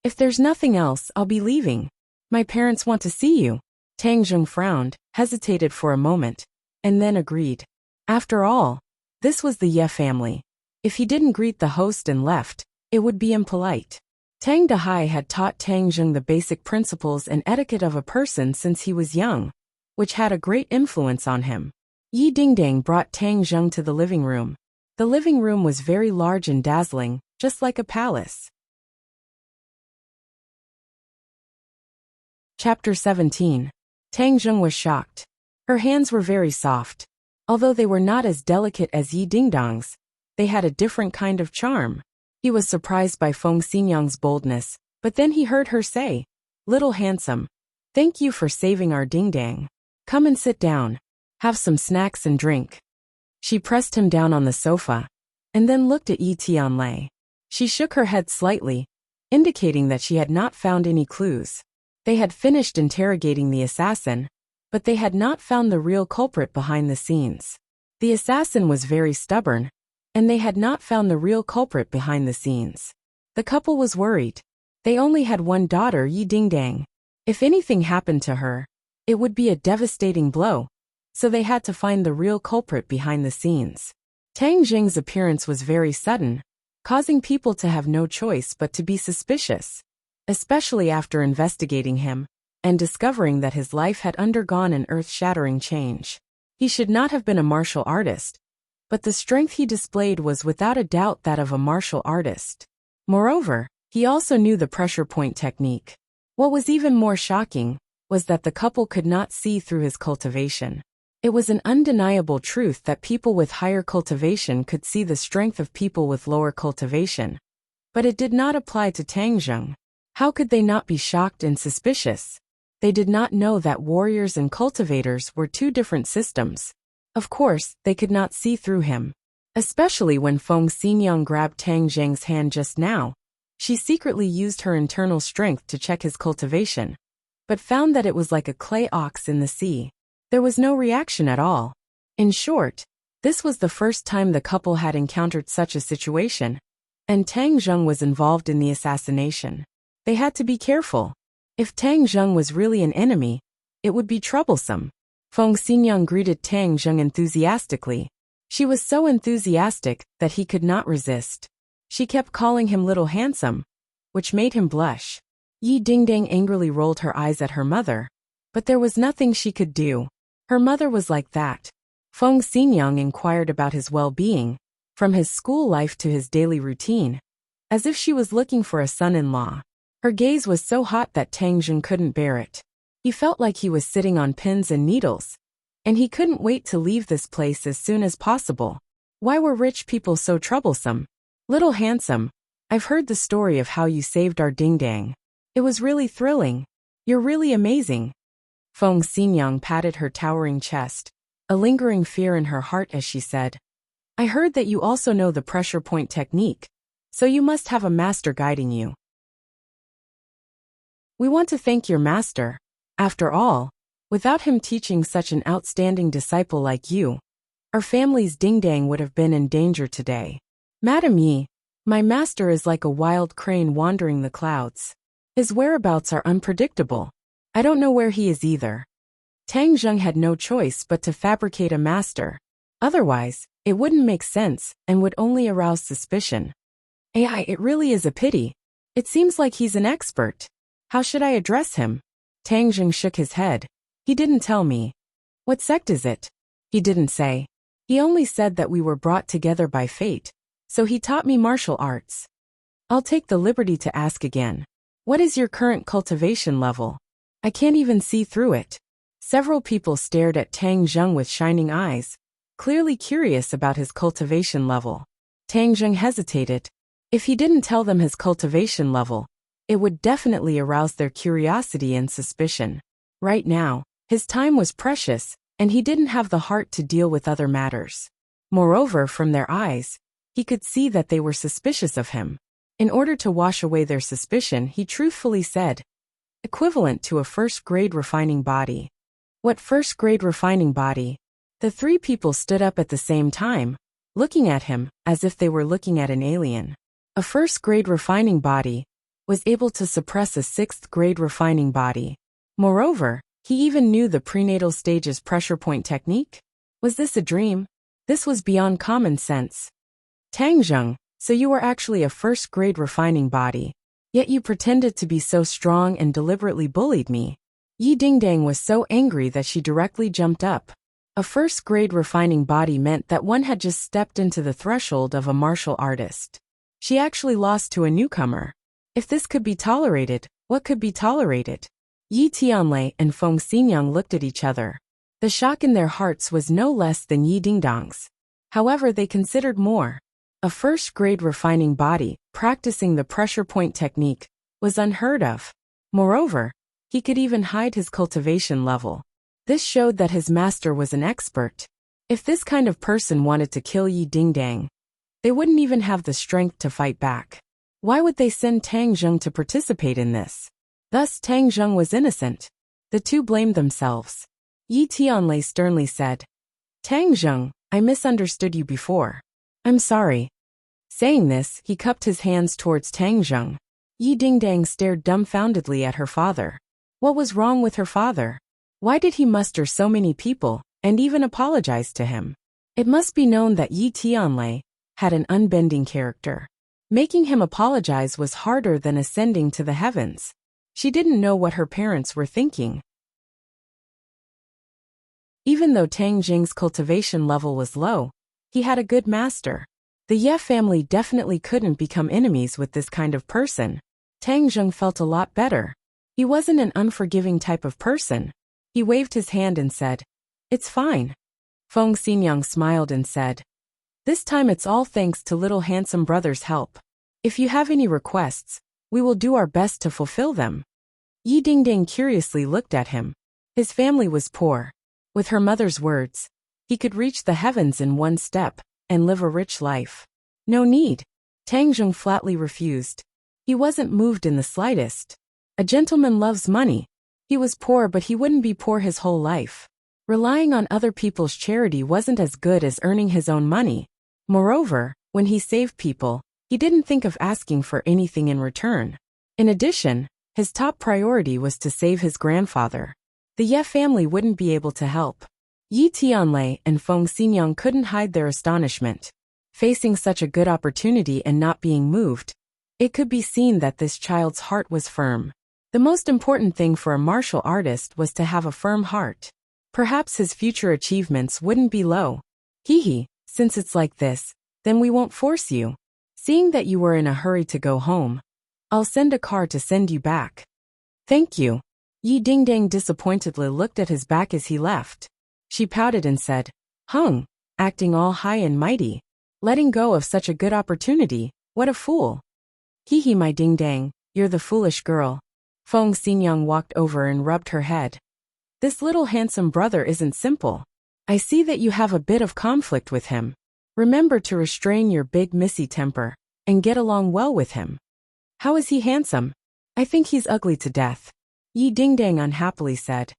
If there's nothing else, I'll be leaving. My parents want to see you. Tang Zheng frowned, hesitated for a moment, and then agreed. After all, this was the Ye family. If he didn't greet the host and left, it would be impolite. Tang Dahai had taught Tang Zheng the basic principles and etiquette of a person since he was young, which had a great influence on him. Yi Dingdang brought Tang Zheng to the living room. The living room was very large and dazzling, just like a palace. Chapter 17. Tang Zheng was shocked. Her hands were very soft. Although they were not as delicate as Yi Dingdang's, they had a different kind of charm. He was surprised by Feng Xinyang's boldness, but then he heard her say, Little handsome, thank you for saving our Dingdang. Come and sit down. Have some snacks and drink. She pressed him down on the sofa, and then looked at Yi Tianlei. She shook her head slightly, indicating that she had not found any clues. They had finished interrogating the assassin, but they had not found the real culprit behind the scenes. The assassin was very stubborn, and they had not found the real culprit behind the scenes. The couple was worried. They only had one daughter, Yi Dingdang. If anything happened to her, it would be a devastating blow, so they had to find the real culprit behind the scenes. Tang Zheng's appearance was very sudden, causing people to have no choice but to be suspicious, especially after investigating him and discovering that his life had undergone an earth-shattering change. He should not have been a martial artist, but the strength he displayed was without a doubt that of a martial artist. Moreover, he also knew the pressure point technique. What was even more shocking was that the couple could not see through his cultivation. It was an undeniable truth that people with higher cultivation could see the strength of people with lower cultivation. But it did not apply to Tang Zheng. How could they not be shocked and suspicious? They did not know that warriors and cultivators were two different systems. Of course, they could not see through him. Especially when Feng Xinyang grabbed Tang Zheng's hand just now, She secretly used her internal strength to check his cultivation, but found that it was like a clay ox in the sea. There was no reaction at all. In short, this was the first time the couple had encountered such a situation, and Tang Zheng was involved in the assassination. They had to be careful. If Tang Zheng was really an enemy, it would be troublesome. Feng Xinyang greeted Tang Zheng enthusiastically. She was so enthusiastic that he could not resist. She kept calling him Little Handsome, which made him blush. Yi Dingdang angrily rolled her eyes at her mother, but there was nothing she could do. Her mother was like that. Feng Xinyang inquired about his well-being, from his school life to his daily routine, as if she was looking for a son-in-law. Her gaze was so hot that Tang Zheng couldn't bear it. He felt like he was sitting on pins and needles, and he couldn't wait to leave this place as soon as possible. Why were rich people so troublesome? Little Handsome, I've heard the story of how you saved our Dingdang. It was really thrilling. You're really amazing. Feng Xinyang patted her towering chest, a lingering fear in her heart as she said, I heard that you also know the pressure point technique, so you must have a master guiding you. We want to thank your master. After all, without him teaching such an outstanding disciple like you, our family's Dingdang would have been in danger today. Madam Yi, my master is like a wild crane wandering the clouds. His whereabouts are unpredictable. I don't know where he is either. Tang Zheng had no choice but to fabricate a master. Otherwise, it wouldn't make sense and would only arouse suspicion. It really is a pity. It seems like he's an expert. How should I address him? Tang Zheng shook his head. He didn't tell me. What sect is it? He didn't say. He only said that we were brought together by fate, so he taught me martial arts. I'll take the liberty to ask again. What is your current cultivation level? I can't even see through it. Several people stared at Tang Zheng with shining eyes, clearly curious about his cultivation level. Tang Zheng hesitated. If he didn't tell them his cultivation level, it would definitely arouse their curiosity and suspicion. Right now, his time was precious, and he didn't have the heart to deal with other matters. Moreover, from their eyes, he could see that they were suspicious of him. In order to wash away their suspicion, he truthfully said, equivalent to a first-grade refining body. What first-grade refining body? The three people stood up at the same time, looking at him as if they were looking at an alien. A first-grade refining body was able to suppress a sixth-grade refining body. Moreover, he even knew the prenatal stage's pressure point technique. Was this a dream? This was beyond common sense. Tang Zheng, so you were actually a first-grade refining body. Yet you pretended to be so strong and deliberately bullied me. Yi Dingdang was so angry that she directly jumped up. A first-grade refining body meant that one had just stepped into the threshold of a martial artist. She actually lost to a newcomer. If this could be tolerated, what could be tolerated? Yi Tianlei and Feng Xinyang looked at each other. The shock in their hearts was no less than Yi Dingdang's. However, they considered more. A first-grade refining body, practicing the pressure point technique, was unheard of. Moreover, he could even hide his cultivation level. This showed that his master was an expert. If this kind of person wanted to kill Yi Dingdang, they wouldn't even have the strength to fight back. Why would they send Tang Zheng to participate in this? Thus Tang Zheng was innocent. The two blamed themselves. Yi Tianlei sternly said, Tang Zheng, I misunderstood you before. I'm sorry. Saying this, he cupped his hands towards Tang Zheng. Yi Dingdang stared dumbfoundedly at her father. What was wrong with her father? Why did he muster so many people, and even apologize to him? It must be known that Yi Tianlei had an unbending character. Making him apologize was harder than ascending to the heavens. She didn't know what her parents were thinking. Even though Tang Zheng's cultivation level was low, he had a good master. The Ye family definitely couldn't become enemies with this kind of person. Tang Zheng felt a lot better. He wasn't an unforgiving type of person. He waved his hand and said, It's fine. Feng Xinyang smiled and said, This time it's all thanks to Little Handsome Brother's help. If you have any requests, we will do our best to fulfill them. Yi Dingdang curiously looked at him. His family was poor. With her mother's words, he could reach the heavens in one step and live a rich life. No need. Tang Zheng flatly refused. He wasn't moved in the slightest. A gentleman loves money. He was poor, but he wouldn't be poor his whole life. Relying on other people's charity wasn't as good as earning his own money. Moreover, when he saved people, he didn't think of asking for anything in return. In addition, his top priority was to save his grandfather. The Ye family wouldn't be able to help. Yi Tianlei and Feng Xinyang couldn't hide their astonishment. Facing such a good opportunity and not being moved, it could be seen that this child's heart was firm. The most important thing for a martial artist was to have a firm heart. Perhaps his future achievements wouldn't be low. Hee, since it's like this, then we won't force you. Seeing that you were in a hurry to go home, I'll send a car to send you back. Thank you. Yi Dingdang disappointedly looked at his back as he left. She pouted and said, Hung, acting all high and mighty. Letting go of such a good opportunity, what a fool. Hee, my Dingdang, you're the foolish girl. Feng Xinyang walked over and rubbed her head. This little handsome brother isn't simple. I see that you have a bit of conflict with him. Remember to restrain your big missy temper, and get along well with him. How is he handsome? I think he's ugly to death. Yi Dingdang unhappily said.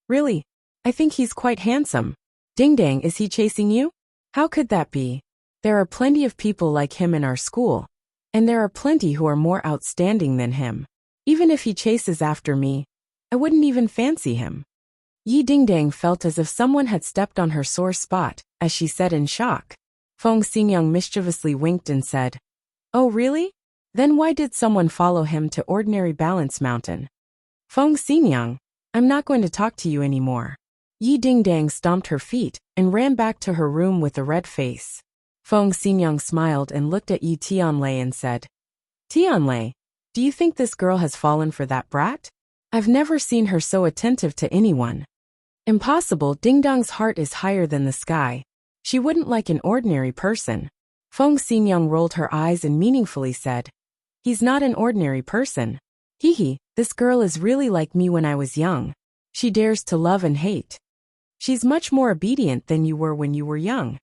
Really? I think he's quite handsome. Dingdang, is he chasing you? How could that be? There are plenty of people like him in our school, and there are plenty who are more outstanding than him. Even if he chases after me, I wouldn't even fancy him. Yi Dingdang felt as if someone had stepped on her sore spot, as she said in shock. Feng Xinyang mischievously winked and said, Oh really? Then why did someone follow him to Ordinary Balance Mountain? Feng Xinyang, I'm not going to talk to you anymore. Yi Dingdang stomped her feet and ran back to her room with a red face. Feng Xinyang smiled and looked at Yi Tianlei and said, Tianlei, do you think this girl has fallen for that brat? I've never seen her so attentive to anyone. Impossible. Dingdang's heart is higher than the sky. She wouldn't like an ordinary person. Feng Xinyang rolled her eyes and meaningfully said, He's not an ordinary person. Hee, this girl is really like me when I was young. She dares to love and hate. She's much more obedient than you were when you were young.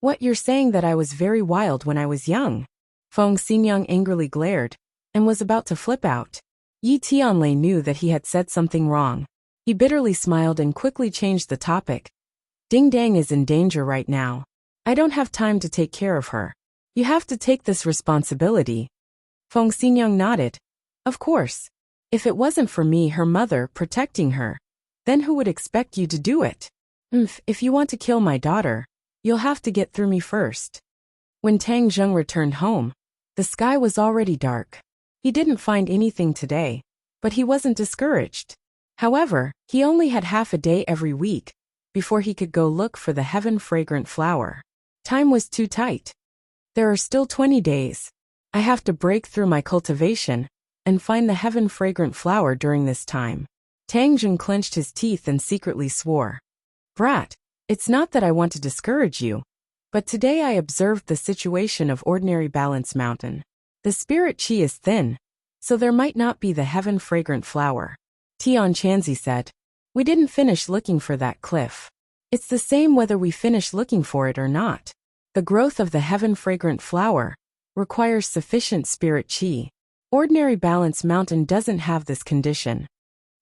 What, you're saying that I was very wild when I was young? Feng Xinyang angrily glared, and was about to flip out. Yi Tianlei knew that he had said something wrong. He bitterly smiled and quickly changed the topic. Dingdang is in danger right now. I don't have time to take care of her. You have to take this responsibility. Feng Xinyang nodded. Of course. If it wasn't for me, her mother, protecting her, then who would expect you to do it? If you want to kill my daughter, you'll have to get through me first. When Tang Zheng returned home, the sky was already dark. He didn't find anything today, but he wasn't discouraged. However, he only had half a day every week before he could go look for the heaven-fragrant flower. Time was too tight. There are still 20 days. I have to break through my cultivation and find the heaven-fragrant flower during this time. Tang Zheng clenched his teeth and secretly swore. Brat, it's not that I want to discourage you, but today I observed the situation of Ordinary Balance Mountain. The spirit chi is thin, so there might not be the heaven-fragrant flower. Tian Chanzi said. We didn't finish looking for that cliff. It's the same whether we finish looking for it or not. The growth of the heaven-fragrant flower requires sufficient spirit chi. Ordinary Balance Mountain doesn't have this condition.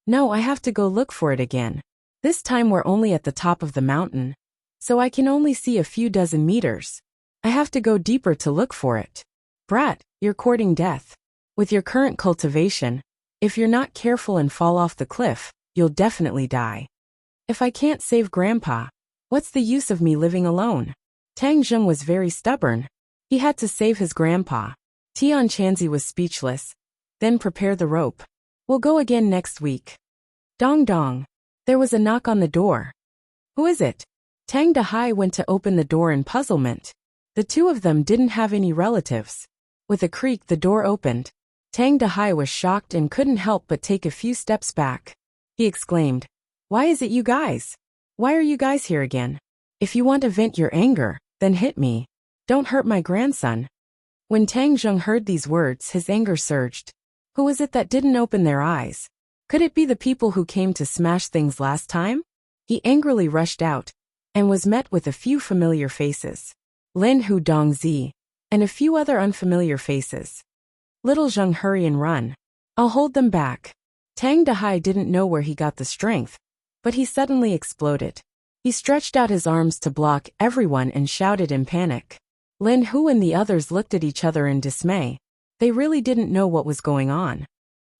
No, I have to go look for it again. This time we're only at the top of the mountain, so I can only see a few dozen meters. I have to go deeper to look for it. Brat, you're courting death. With your current cultivation, if you're not careful and fall off the cliff, you'll definitely die. If I can't save Grandpa, what's the use of me living alone? Tang Zheng was very stubborn. He had to save his grandpa. Tian Chanzi was speechless. Then prepare the rope. We'll go again next week. Dong dong. There was a knock on the door. Who is it? Tang Dahai went to open the door in puzzlement. The two of them didn't have any relatives. With a creak, the door opened. Tang Dahai was shocked and couldn't help but take a few steps back. He exclaimed, Why is it you guys? Why are you guys here again? If you want to vent your anger, then hit me. Don't hurt my grandson. When Tang Zheng heard these words, his anger surged. Who was it that didn't open their eyes? Could it be the people who came to smash things last time? He angrily rushed out, and was met with a few familiar faces. Lin Hu Dongzi, and a few other unfamiliar faces. Little Zheng, hurry and run. I'll hold them back. Tang Dahai didn't know where he got the strength, but he suddenly exploded. He stretched out his arms to block everyone and shouted in panic. Lin Hu and the others looked at each other in dismay. They really didn't know what was going on.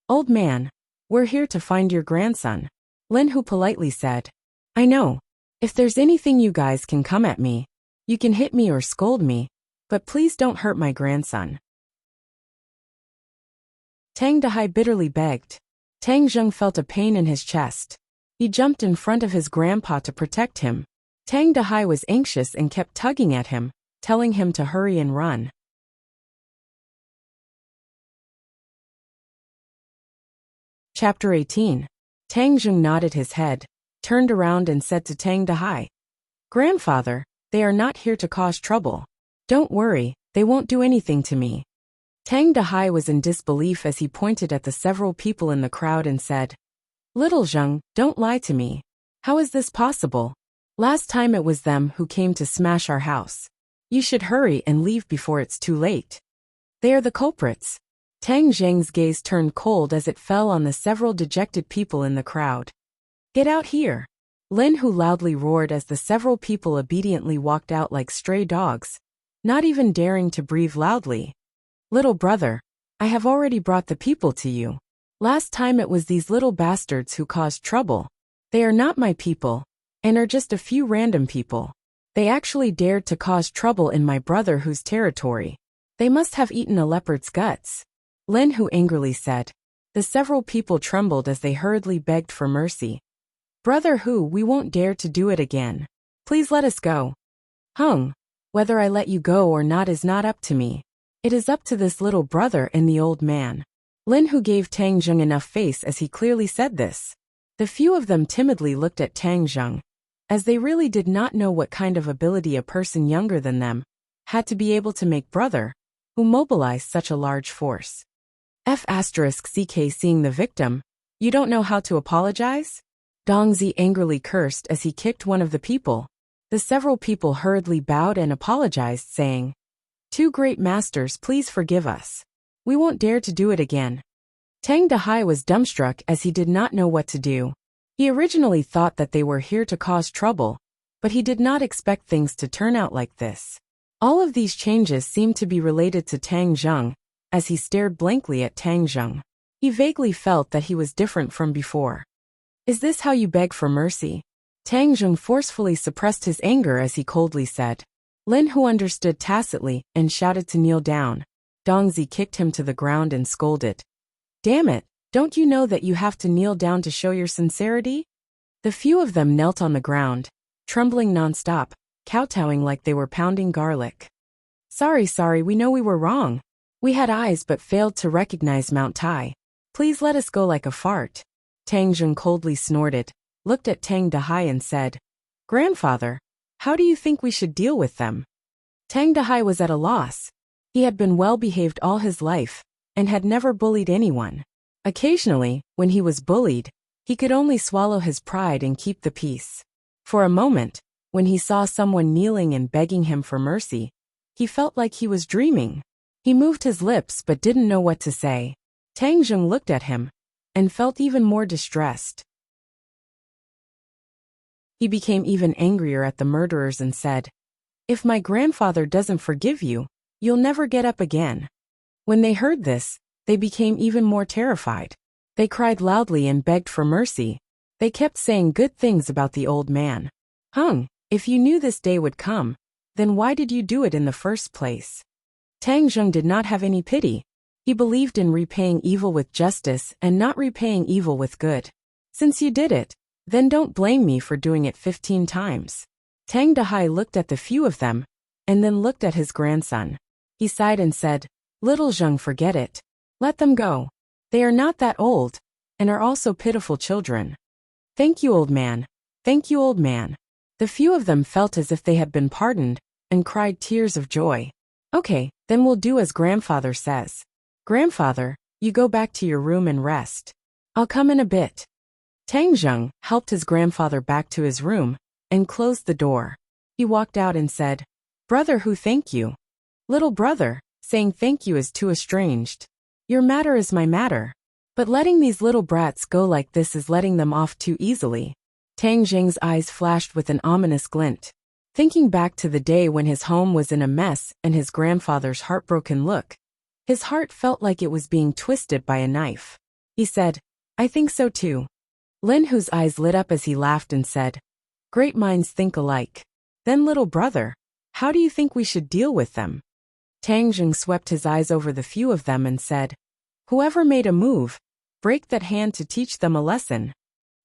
Old man, we're here to find your grandson, Lin Hu politely said. I know. If there's anything you guys can come at me. You can hit me or scold me, but please don't hurt my grandson. Tang Dahai bitterly begged. Tang Zheng felt a pain in his chest. He jumped in front of his grandpa to protect him. Tang Dahai was anxious and kept tugging at him, telling him to hurry and run. Chapter 18. Tang Zheng nodded his head, turned around and said to Tang Dahai, Grandfather, they are not here to cause trouble. Don't worry, they won't do anything to me. Tang Dahai was in disbelief as he pointed at the several people in the crowd and said, Little Zheng, don't lie to me. How is this possible? Last time it was them who came to smash our house. You should hurry and leave before it's too late. They are the culprits. Tang Zheng's gaze turned cold as it fell on the several dejected people in the crowd. Get out here! Lin Hu loudly roared as the several people obediently walked out like stray dogs, not even daring to breathe loudly. Little brother, I have already brought the people to you. Last time it was these little bastards who caused trouble. They are not my people, and are just a few random people. They actually dared to cause trouble in my brother Hu's territory. They must have eaten a leopard's guts. Lin Hu angrily said. The several people trembled as they hurriedly begged for mercy. Brother Hu, we won't dare to do it again. Please let us go. Hung, whether I let you go or not is not up to me. It is up to this little brother and the old man. Lin Hu gave Tang Zheng enough face as he clearly said this. The few of them timidly looked at Tang Zheng, as they really did not know what kind of ability a person younger than them had to be able to make brother, who mobilized such a large force. F***CK seeing the victim, you don't know how to apologize? Dongzi angrily cursed as he kicked one of the people. The several people hurriedly bowed and apologized, saying, Two great masters, please forgive us. We won't dare to do it again. Tang Dahai was dumbstruck as he did not know what to do. He originally thought that they were here to cause trouble, but he did not expect things to turn out like this. All of these changes seemed to be related to Tang Zheng. As he stared blankly at Tang Zheng, he vaguely felt that he was different from before. Is this how you beg for mercy? Tang Zheng forcefully suppressed his anger as he coldly said. Lin Hu understood tacitly and shouted to kneel down. Dongzi kicked him to the ground and scolded. Damn it, don't you know that you have to kneel down to show your sincerity? The few of them knelt on the ground, trembling nonstop, kowtowing like they were pounding garlic. Sorry, we know we were wrong. We had eyes but failed to recognize Mount Tai. Please let us go like a fart. Tang Zheng coldly snorted, looked at Tang Dahai and said, Grandfather, how do you think we should deal with them? Tang Dahai was at a loss. He had been well behaved all his life, and had never bullied anyone. Occasionally, when he was bullied, he could only swallow his pride and keep the peace. For a moment, when he saw someone kneeling and begging him for mercy, he felt like he was dreaming. He moved his lips but didn't know what to say. Tang Zheng looked at him, and felt even more distressed. He became even angrier at the murderers and said, If my grandfather doesn't forgive you, you'll never get up again. When they heard this, they became even more terrified. They cried loudly and begged for mercy. They kept saying good things about the old man. Hung, if you knew this day would come, then why did you do it in the first place? Tang Zheng did not have any pity. He believed in repaying evil with justice and not repaying evil with good. Since you did it, then don't blame me for doing it 15 times. Tang Dahai looked at the few of them, and then looked at his grandson. He sighed and said, Little Zheng, forget it. Let them go. They are not that old, and are also pitiful children. Thank you, old man. Thank you, old man. The few of them felt as if they had been pardoned, and cried tears of joy. Okay, then we'll do as grandfather says. Grandfather, you go back to your room and rest. I'll come in a bit. Tang Zheng helped his grandfather back to his room, and closed the door. He walked out and said, Brother Hu, thank you. Little brother, saying thank you is too estranged. Your matter is my matter. But letting these little brats go like this is letting them off too easily. Tang Jing's eyes flashed with an ominous glint. Thinking back to the day when his home was in a mess and his grandfather's heartbroken look, his heart felt like it was being twisted by a knife. He said, I think so too. Lin Hu's eyes lit up as he laughed and said, Great minds think alike. Then little brother, how do you think we should deal with them? Tang Jing swept his eyes over the few of them and said, Whoever made a move, break that hand to teach them a lesson.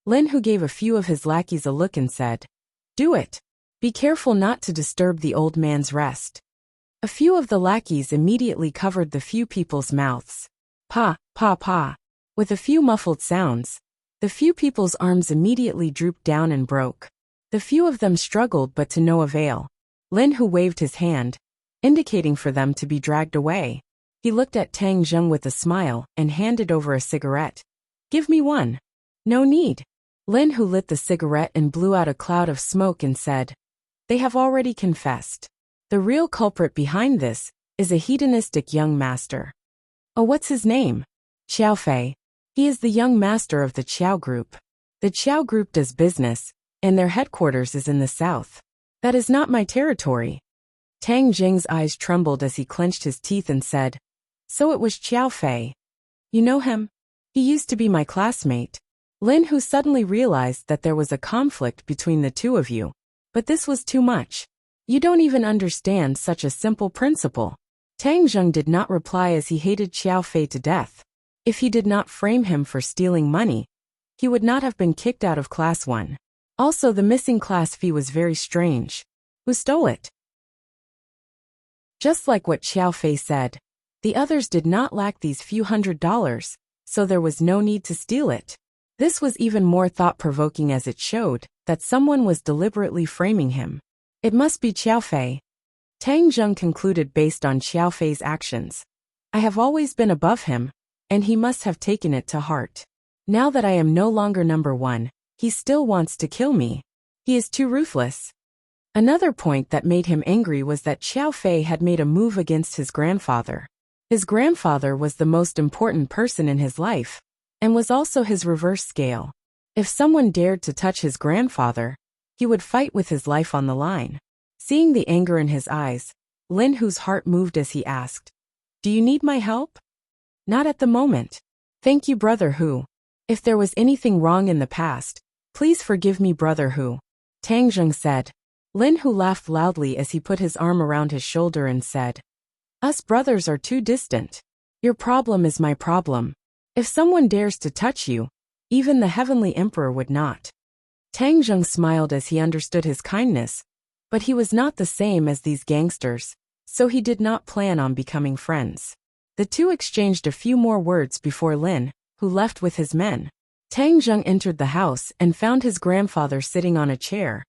Lin Hu gave a few of his lackeys a look and said, Do it. Be careful not to disturb the old man's rest. A few of the lackeys immediately covered the few people's mouths. Pa, pa, pa. With a few muffled sounds, the few people's arms immediately drooped down and broke. The few of them struggled but to no avail. Lin Hu waved his hand, indicating for them to be dragged away. He looked at Tang Zheng with a smile and handed over a cigarette. Give me one. No need. Lin Hu lit the cigarette and blew out a cloud of smoke and said, They have already confessed. The real culprit behind this is a hedonistic young master. Oh, what's his name? Qiao Fei. He is the young master of the Qiao Group. The Qiao Group does business, and their headquarters is in the south. That is not my territory. Tang Jing's eyes trembled as he clenched his teeth and said, So it was Qiao Fei. You know him? He used to be my classmate. Lin Hu suddenly realized that there was a conflict between the two of you. But this was too much. You don't even understand such a simple principle. Tang Zheng did not reply as he hated Qiao Fei to death. If he did not frame him for stealing money, he would not have been kicked out of class 1. Also, the missing class fee was very strange. Who stole it? Just like what Qiao Fei said, the others did not lack these few $100s, so there was no need to steal it. This was even more thought-provoking as it showed that someone was deliberately framing him. It must be Qiao Fei. Tang Zheng concluded based on Qiao Fei's actions. I have always been above him, and he must have taken it to heart. Now that I am no longer number 1, he still wants to kill me. He is too ruthless. Another point that made him angry was that Qiao Fei had made a move against his grandfather. His grandfather was the most important person in his life, and was also his reverse scale. If someone dared to touch his grandfather, he would fight with his life on the line. Seeing the anger in his eyes, Lin Hu's heart moved as he asked, Do you need my help? Not at the moment. Thank you, Brother Hu. If there was anything wrong in the past, please forgive me, Brother Hu. Tang Zheng said. Lin Hu laughed loudly as he put his arm around his shoulder and said, Us brothers are too distant. Your problem is my problem. If someone dares to touch you, even the heavenly emperor would not. Tang Zheng smiled as he understood his kindness, but he was not the same as these gangsters, so he did not plan on becoming friends. The two exchanged a few more words before Lin, who left with his men. Tang Zheng entered the house and found his grandfather sitting on a chair,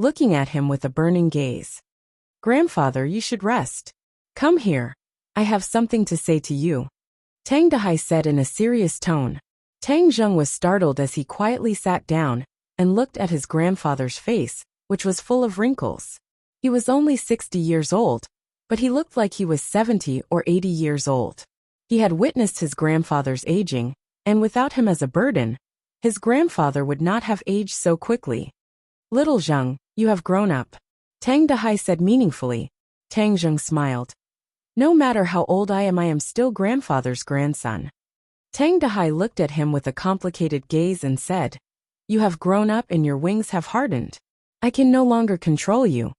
looking at him with a burning gaze. Grandfather, you should rest. Come here. I have something to say to you. Tang Dahai said in a serious tone. Tang Zheng was startled as he quietly sat down and looked at his grandfather's face, which was full of wrinkles. He was only 60 years old, but he looked like he was 70 or 80 years old. He had witnessed his grandfather's aging, and without him as a burden, his grandfather would not have aged so quickly. Little Zheng, you have grown up. Tang Dahai said meaningfully. Tang Zheng smiled. No matter how old I am still grandfather's grandson. Tang Dahai looked at him with a complicated gaze and said, You have grown up and your wings have hardened. I can no longer control you.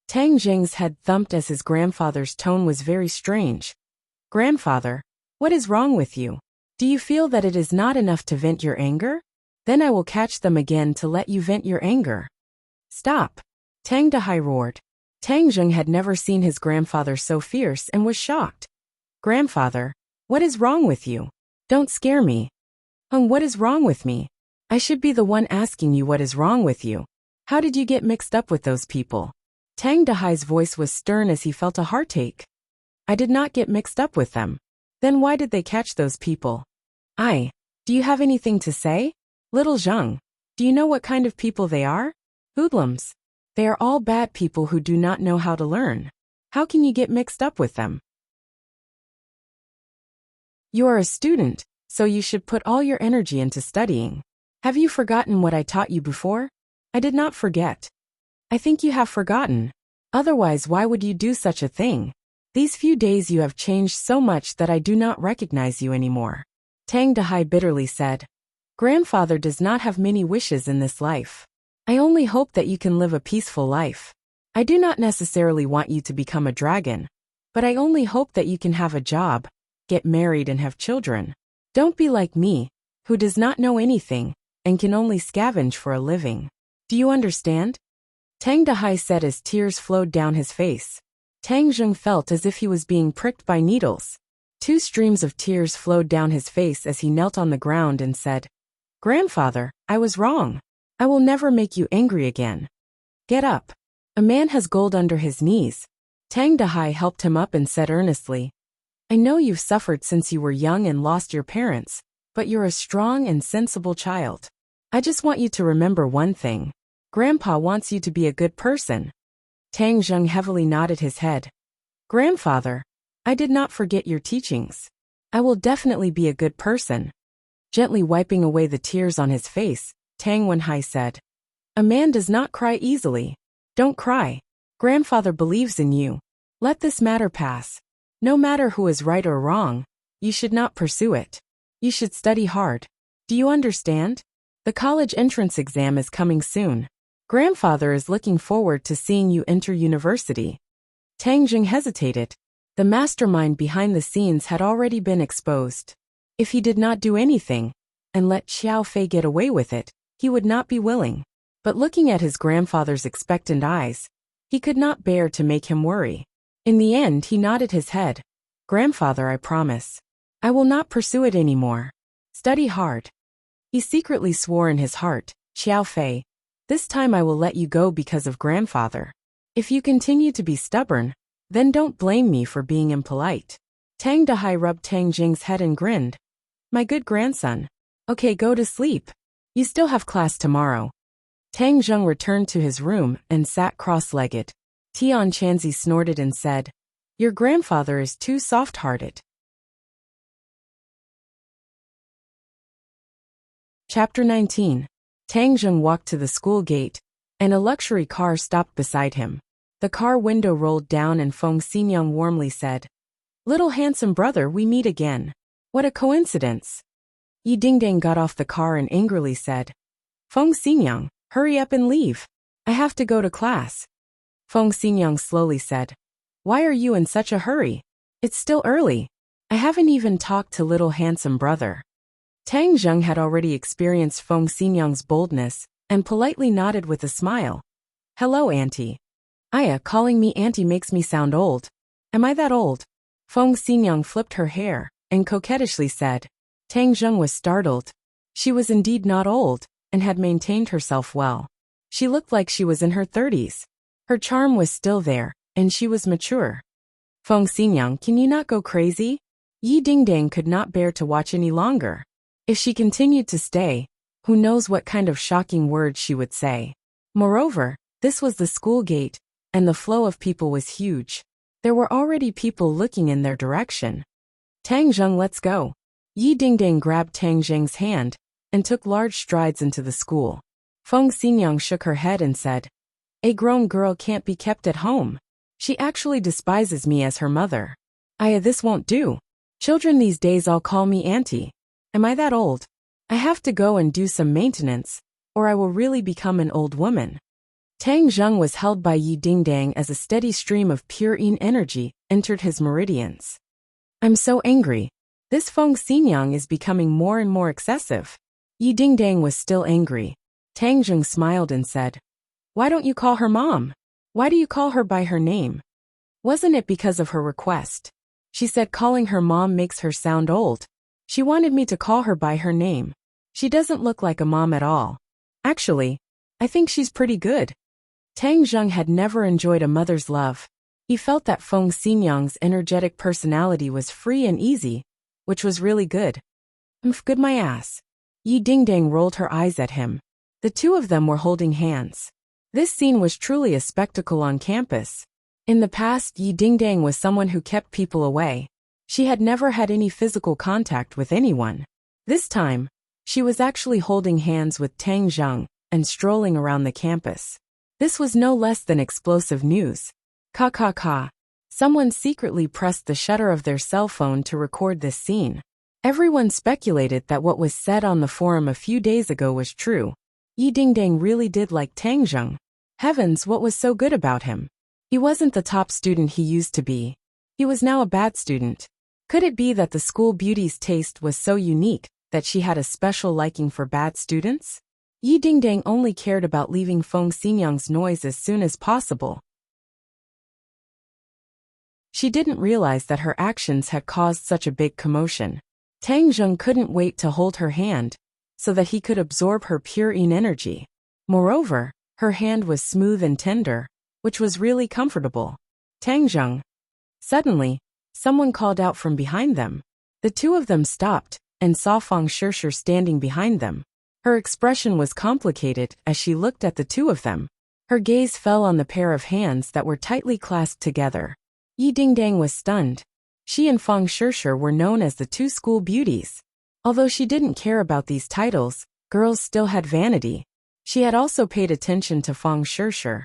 Tang Zheng's head thumped as his grandfather's tone was very strange. Grandfather, what is wrong with you? Do you feel that it is not enough to vent your anger? Then I will catch them again to let you vent your anger. Stop! Tang Dahai roared. Tang Zheng had never seen his grandfather so fierce and was shocked. Grandfather, what is wrong with you? Don't scare me. What is wrong with me? I should be the one asking you what is wrong with you. How did you get mixed up with those people? Tang Dahai's voice was stern as he felt a heartache. I did not get mixed up with them. Then why did they catch those people? Do you have anything to say? Little Zheng, do you know what kind of people they are? Hoodlums. They are all bad people who do not know how to learn. How can you get mixed up with them? You are a student, so you should put all your energy into studying. Have you forgotten what I taught you before? I did not forget. I think you have forgotten. Otherwise, why would you do such a thing? These few days you have changed so much that I do not recognize you anymore. Tang Dahai bitterly said. Grandfather does not have many wishes in this life. I only hope that you can live a peaceful life. I do not necessarily want you to become a dragon, but I only hope that you can have a job, get married and have children. Don't be like me, who does not know anything, and can only scavenge for a living. Do you understand? Tang Dahai said as tears flowed down his face. Tang Zheng felt as if he was being pricked by needles. 2 streams of tears flowed down his face as he knelt on the ground and said, Grandfather, I was wrong. I will never make you angry again. Get up. A man has gold under his knees. Tang Dahai helped him up and said earnestly, I know you've suffered since you were young and lost your parents, but you're a strong and sensible child. I just want you to remember one thing. Grandpa wants you to be a good person. Tang Zheng heavily nodded his head. Grandfather, I did not forget your teachings. I will definitely be a good person. Gently wiping away the tears on his face, Tang Wenhai said, A man does not cry easily. Don't cry. Grandfather believes in you. Let this matter pass. No matter who is right or wrong, you should not pursue it. You should study hard. Do you understand? The college entrance exam is coming soon. Grandfather is looking forward to seeing you enter university. Tang Jing hesitated. The mastermind behind the scenes had already been exposed. If he did not do anything, and let Xiao Fei get away with it, he would not be willing. But looking at his grandfather's expectant eyes, he could not bear to make him worry. In the end, he nodded his head. Grandfather, I promise. I will not pursue it anymore. Study hard. He secretly swore in his heart, Xiao Fei, this time I will let you go because of grandfather. If you continue to be stubborn, then don't blame me for being impolite. Tang Dahai rubbed Tang Jing's head and grinned. My good grandson. Okay, go to sleep. You still have class tomorrow. Tang Zheng returned to his room and sat cross-legged. Tian Chanzi snorted and said, Your grandfather is too soft-hearted. Chapter 19. Tang Zheng walked to the school gate, and a luxury car stopped beside him. The car window rolled down and Feng Xinyang warmly said, Little handsome brother, we meet again. What a coincidence. Yi Dingdang got off the car and angrily said, Feng Xinyang, hurry up and leave. I have to go to class. Feng Xinyang slowly said, Why are you in such a hurry? It's still early. I haven't even talked to little handsome brother. Tang Zheng had already experienced Feng Xinyang's boldness and politely nodded with a smile. Hello, Auntie. Aya, calling me Auntie makes me sound old. Am I that old? Feng Xinyang flipped her hair and coquettishly said. Tang Zheng was startled. She was indeed not old and had maintained herself well. She looked like she was in her 30s. Her charm was still there, and she was mature. Feng Xinyang, can you not go crazy? Yi Dingdang could not bear to watch any longer. If she continued to stay, who knows what kind of shocking words she would say. Moreover, this was the school gate, and the flow of people was huge. There were already people looking in their direction. Tang Zheng, let's go. Yi Dingdang grabbed Tang Zheng's hand and took large strides into the school. Feng Xinyang shook her head and said, A grown girl can't be kept at home. She actually despises me as her mother. Aya, this won't do. Children these days all call me auntie. Am I that old? I have to go and do some maintenance, or I will really become an old woman. Tang Zheng was held by Yi Dingdang as a steady stream of pure yin energy entered his meridians. I'm so angry. This Feng Xinyang is becoming more and more excessive. Yi Dingdang was still angry. Tang Zheng smiled and said, Why don't you call her mom? Why do you call her by her name? Wasn't it because of her request? She said calling her mom makes her sound old. She wanted me to call her by her name. She doesn't look like a mom at all. Actually, I think she's pretty good. Tang Zheng had never enjoyed a mother's love. He felt that Feng Xinyang's energetic personality was free and easy, which was really good. Good my ass. Yi Dingdang rolled her eyes at him. The two of them were holding hands. This scene was truly a spectacle on campus. In the past, Yi Dingdang was someone who kept people away. She had never had any physical contact with anyone. This time, she was actually holding hands with Tang Zheng and strolling around the campus. This was no less than explosive news. Ka. Someone secretly pressed the shutter of their cell phone to record this scene. Everyone speculated that what was said on the forum a few days ago was true. Yi Dingdang really did like Tang Zheng. Heavens, what was so good about him? He wasn't the top student he used to be. He was now a bad student. Could it be that the school beauty's taste was so unique that she had a special liking for bad students? Yi Dingdang only cared about leaving Feng Xinyang's noise as soon as possible. She didn't realize that her actions had caused such a big commotion. Tang Zheng couldn't wait to hold her hand so that he could absorb her pure yin energy. Moreover, her hand was smooth and tender, which was really comfortable. Tang Zheng. Suddenly, someone called out from behind them. The two of them stopped and saw Feng Shishir standing behind them. Her expression was complicated as she looked at the two of them. Her gaze fell on the pair of hands that were tightly clasped together. Yi Dingdang was stunned. She and Feng Shishir were known as the two school beauties. Although she didn't care about these titles, girls still had vanity. She had also paid attention to Feng Shishir,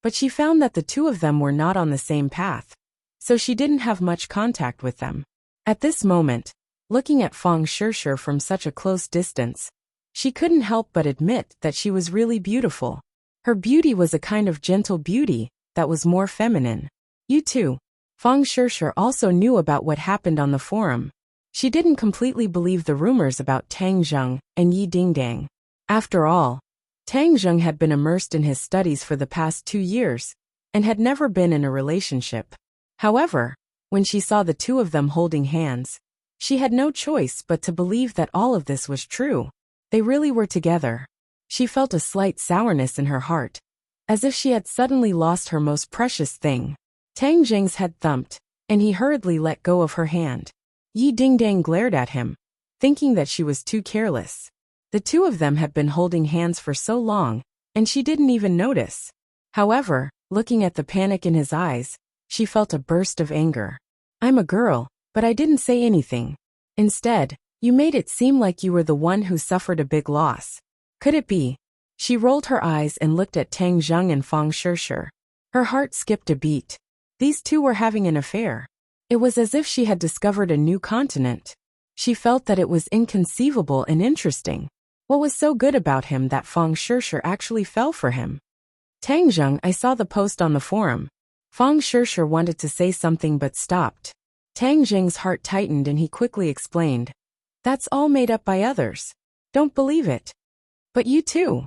but she found that the two of them were not on the same path, so she didn't have much contact with them. At this moment, looking at Feng Shishir from such a close distance, she couldn't help but admit that she was really beautiful. Her beauty was a kind of gentle beauty that was more feminine. You too. Feng Shishir also knew about what happened on the forum. She didn't completely believe the rumors about Tang Zheng and Yi Dingdang. After all, Tang Zheng had been immersed in his studies for the past 2 years and had never been in a relationship. However, when she saw the two of them holding hands, she had no choice but to believe that all of this was true. They really were together. She felt a slight sourness in her heart, as if she had suddenly lost her most precious thing. Tang Zheng's head thumped, and he hurriedly let go of her hand. Yi Dingdang glared at him, thinking that she was too careless. The two of them had been holding hands for so long, and she didn't even notice. However, looking at the panic in his eyes, she felt a burst of anger. I'm a girl, but I didn't say anything. Instead, you made it seem like you were the one who suffered a big loss. Could it be? She rolled her eyes and looked at Tang Zheng and Feng Shishir. Her heart skipped a beat. These two were having an affair. It was as if she had discovered a new continent. She felt that it was inconceivable and interesting. What was so good about him that Feng Shishir actually fell for him? Tang Zheng, I saw the post on the forum. Feng Shishir wanted to say something but stopped. Tang Zheng's heart tightened and he quickly explained. That's all made up by others. Don't believe it. But you too.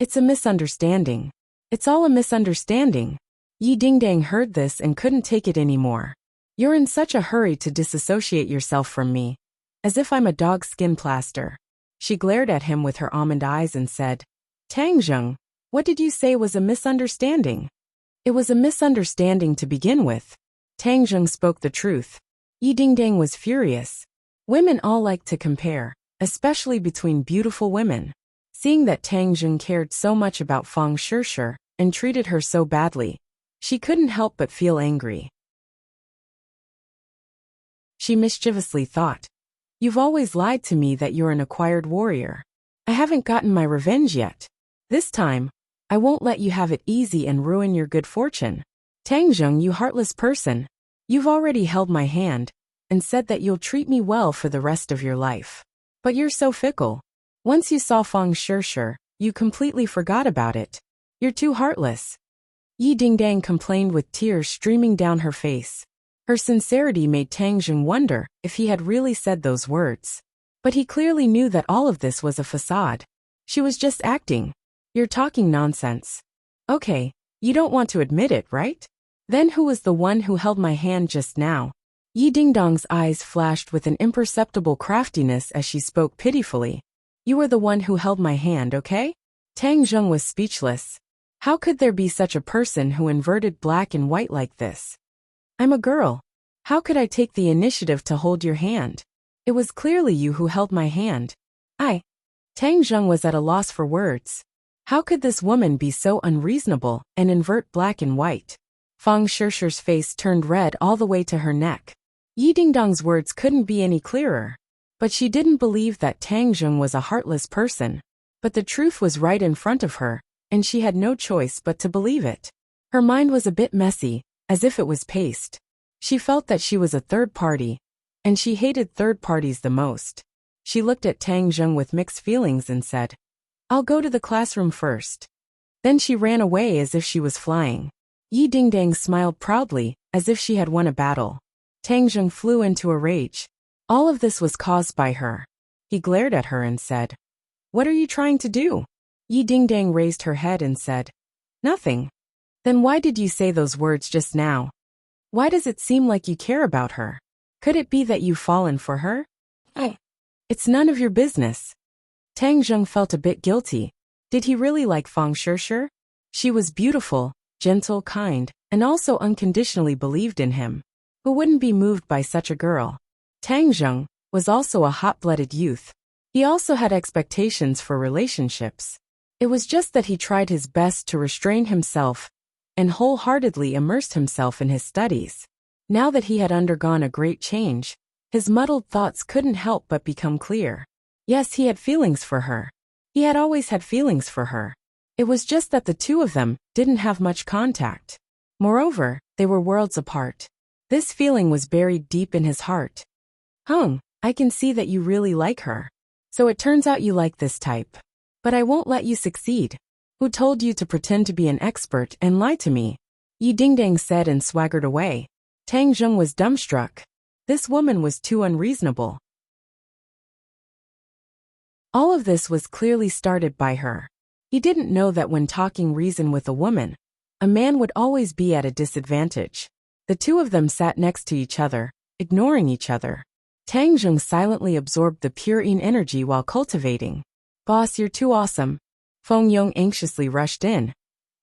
It's a misunderstanding. It's all a misunderstanding. Yi Dingdang heard this and couldn't take it anymore. You're in such a hurry to disassociate yourself from me. As if I'm a dog's skin plaster. She glared at him with her almond eyes and said, Tang Zheng, what did you say was a misunderstanding? It was a misunderstanding to begin with. Tang Zheng spoke the truth. Yi Dingdang was furious. Women all like to compare, especially between beautiful women. Seeing that Tang Zheng cared so much about Feng Shishir and treated her so badly, she couldn't help but feel angry. She mischievously thought, You've always lied to me that you're an acquired warrior. I haven't gotten my revenge yet. This time, I won't let you have it easy and ruin your good fortune. Tang Zheng, you heartless person. You've already held my hand and said that you'll treat me well for the rest of your life. But you're so fickle. Once you saw Feng Shishir, you completely forgot about it. You're too heartless. Yi Dingdang complained with tears streaming down her face. Her sincerity made Tang Zheng wonder if he had really said those words. But he clearly knew that all of this was a facade. She was just acting. You're talking nonsense. Okay, you don't want to admit it, right? Then who was the one who held my hand just now? Yi Dingdang's eyes flashed with an imperceptible craftiness as she spoke pitifully. You were the one who held my hand, okay? Tang Zheng was speechless. How could there be such a person who inverted black and white like this? I'm a girl. How could I take the initiative to hold your hand? It was clearly you who held my hand. Tang Zheng was at a loss for words. How could this woman be so unreasonable and invert black and white? Feng Shishi's face turned red all the way to her neck. Yi Dingdong's words couldn't be any clearer. But she didn't believe that Tang Zheng was a heartless person. But the truth was right in front of her, and she had no choice but to believe it. Her mind was a bit messy, as if it was paste. She felt that she was a third party, and she hated third parties the most. She looked at Tang Zheng with mixed feelings and said, "I'll go to the classroom first." Then she ran away as if she was flying. Yi Dingdang smiled proudly, as if she had won a battle. Tang Zheng flew into a rage. All of this was caused by her. He glared at her and said, "What are you trying to do?" Yi Dingdang raised her head and said, "Nothing." "Then why did you say those words just now? Why does it seem like you care about her? Could it be that you've fallen for her?" "It's none of your business." Tang Zheng felt a bit guilty. Did he really like Feng Shishi? She was beautiful, gentle, kind, and also unconditionally believed in him. Who wouldn't be moved by such a girl? Tang Zheng was also a hot-blooded youth. He also had expectations for relationships. It was just that he tried his best to restrain himself and wholeheartedly immersed himself in his studies. Now that he had undergone a great change, his muddled thoughts couldn't help but become clear. Yes, he had feelings for her. He had always had feelings for her. It was just that the two of them didn't have much contact. Moreover, they were worlds apart. This feeling was buried deep in his heart. I can see that you really like her. So it turns out you like this type. But I won't let you succeed. Who told you to pretend to be an expert and lie to me?" Yi Dingdang said and swaggered away. Tang Zheng was dumbstruck. This woman was too unreasonable. All of this was clearly started by her. He didn't know that when talking reason with a woman, a man would always be at a disadvantage. The two of them sat next to each other, ignoring each other. Tang Zheng silently absorbed the pure yin energy while cultivating. "Boss, you're too awesome." Feng Yong anxiously rushed in.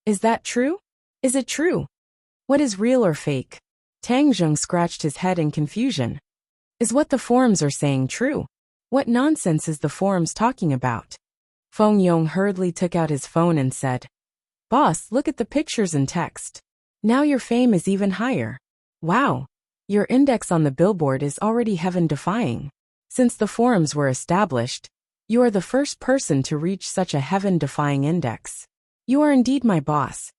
"Is that true? Is it true? What is real or fake?" Tang Zheng scratched his head in confusion. "Is what the forums are saying true? What nonsense is the forums talking about?" Feng Yong hurriedly took out his phone and said, "Boss, look at the pictures and text. Now your fame is even higher. Wow. Your index on the billboard is already heaven-defying. Since the forums were established, you are the first person to reach such a heaven-defying index. You are indeed my boss."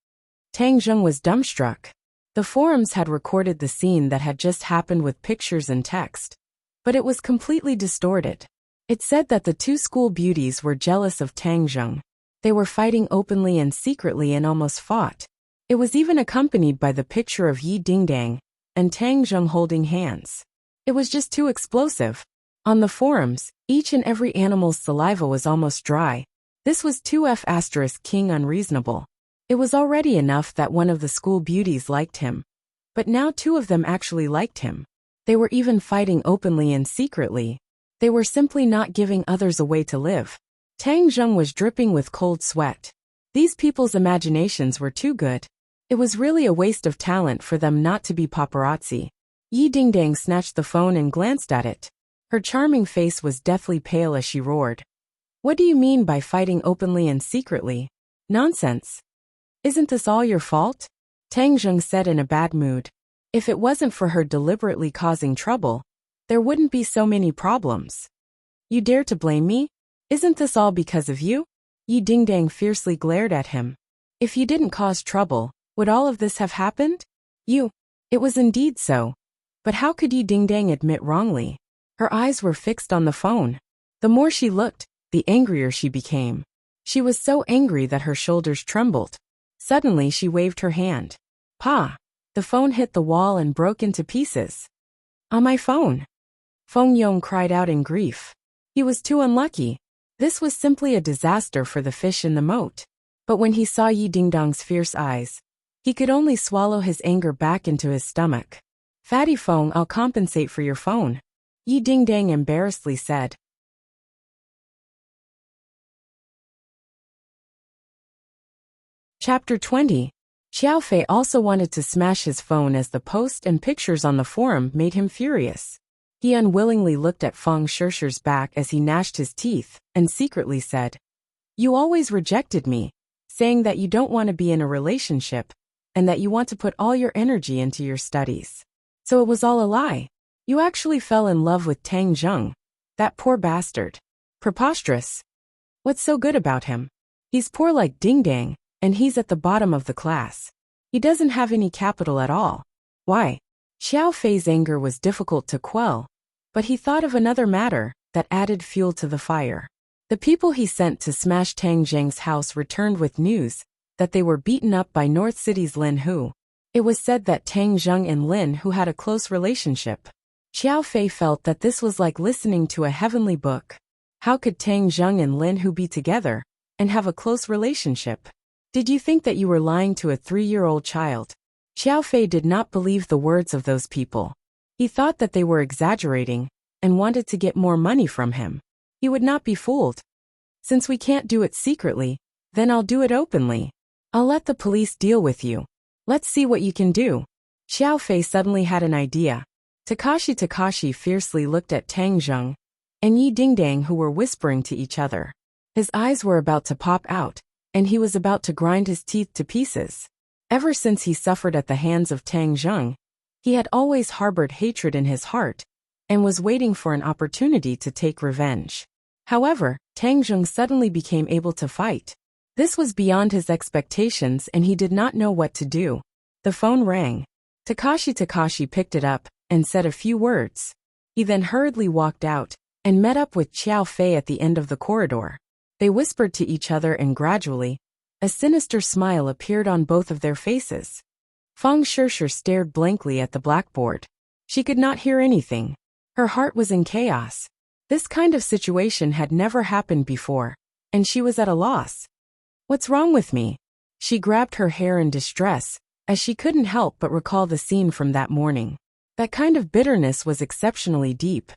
Tang Zheng was dumbstruck. The forums had recorded the scene that had just happened with pictures and text, but it was completely distorted. It said that the two school beauties were jealous of Tang Zheng. They were fighting openly and secretly and almost fought. It was even accompanied by the picture of Yi Dingdang and Tang Zheng holding hands. It was just too explosive. On the forums, each and every animal's saliva was almost dry. This was 2F** king unreasonable. It was already enough that one of the school beauties liked him. But now two of them actually liked him. They were even fighting openly and secretly. They were simply not giving others a way to live. Tang Zheng was dripping with cold sweat. These people's imaginations were too good. It was really a waste of talent for them not to be paparazzi. Yi Dingdang snatched the phone and glanced at it. Her charming face was deathly pale as she roared. "What do you mean by fighting openly and secretly? Nonsense. Isn't this all your fault?" Tang Zheng said in a bad mood. If it wasn't for her deliberately causing trouble, there wouldn't be so many problems. "You dare to blame me? Isn't this all because of you?" Yi Dingdang fiercely glared at him. "If you didn't cause trouble, would all of this have happened? You." It was indeed so. But how could Yi Dingdang admit wrongly? Her eyes were fixed on the phone. The more she looked, the angrier she became. She was so angry that her shoulders trembled. Suddenly she waved her hand. "Pa!" The phone hit the wall and broke into pieces. "On my phone!" Feng Yong cried out in grief. He was too unlucky. This was simply a disaster for the fish in the moat. But when he saw Yi Dingdang's fierce eyes, he could only swallow his anger back into his stomach. "Fatty Feng, I'll compensate for your phone," Yi Dingdang embarrassedly said. Chapter 20. Xiaofei also wanted to smash his phone as the post and pictures on the forum made him furious. He unwillingly looked at Feng Shishi's back as he gnashed his teeth and secretly said, "You always rejected me, saying that you don't want to be in a relationship, and that you want to put all your energy into your studies. So it was all a lie. You actually fell in love with Tang Zheng. That poor bastard. Preposterous. What's so good about him? He's poor like Ding Dang, and he's at the bottom of the class. He doesn't have any capital at all. Why? Xiao Fei's anger was difficult to quell, but he thought of another matter that added fuel to the fire. The people he sent to smash Tang Zheng's house returned with news that they were beaten up by North City's Lin Hu. It was said that Tang Zheng and Lin Hu had a close relationship. Xiao Fei felt that this was like listening to a heavenly book. How could Tang Zheng and Lin Hu be together and have a close relationship? Did you think that you were lying to a 3-year-old child? Xiao Fei did not believe the words of those people. He thought that they were exaggerating and wanted to get more money from him. He would not be fooled. Since we can't do it secretly, then I'll do it openly. I'll let the police deal with you. Let's see what you can do. Xiao Fei suddenly had an idea. Takashi fiercely looked at Tang Zheng and Yi Dingdang, who were whispering to each other. His eyes were about to pop out, and he was about to grind his teeth to pieces. Ever since he suffered at the hands of Tang Zheng, he had always harbored hatred in his heart and was waiting for an opportunity to take revenge. However, Tang Zheng suddenly became able to fight. This was beyond his expectations and he did not know what to do. The phone rang. Takashi picked it up and said a few words. He then hurriedly walked out and met up with Xiao Fei at the end of the corridor. They whispered to each other and gradually, a sinister smile appeared on both of their faces. Feng Shishir stared blankly at the blackboard. She could not hear anything. Her heart was in chaos. This kind of situation had never happened before, and she was at a loss. What's wrong with me? She grabbed her hair in distress, as she couldn't help but recall the scene from that morning. That kind of bitterness was exceptionally deep.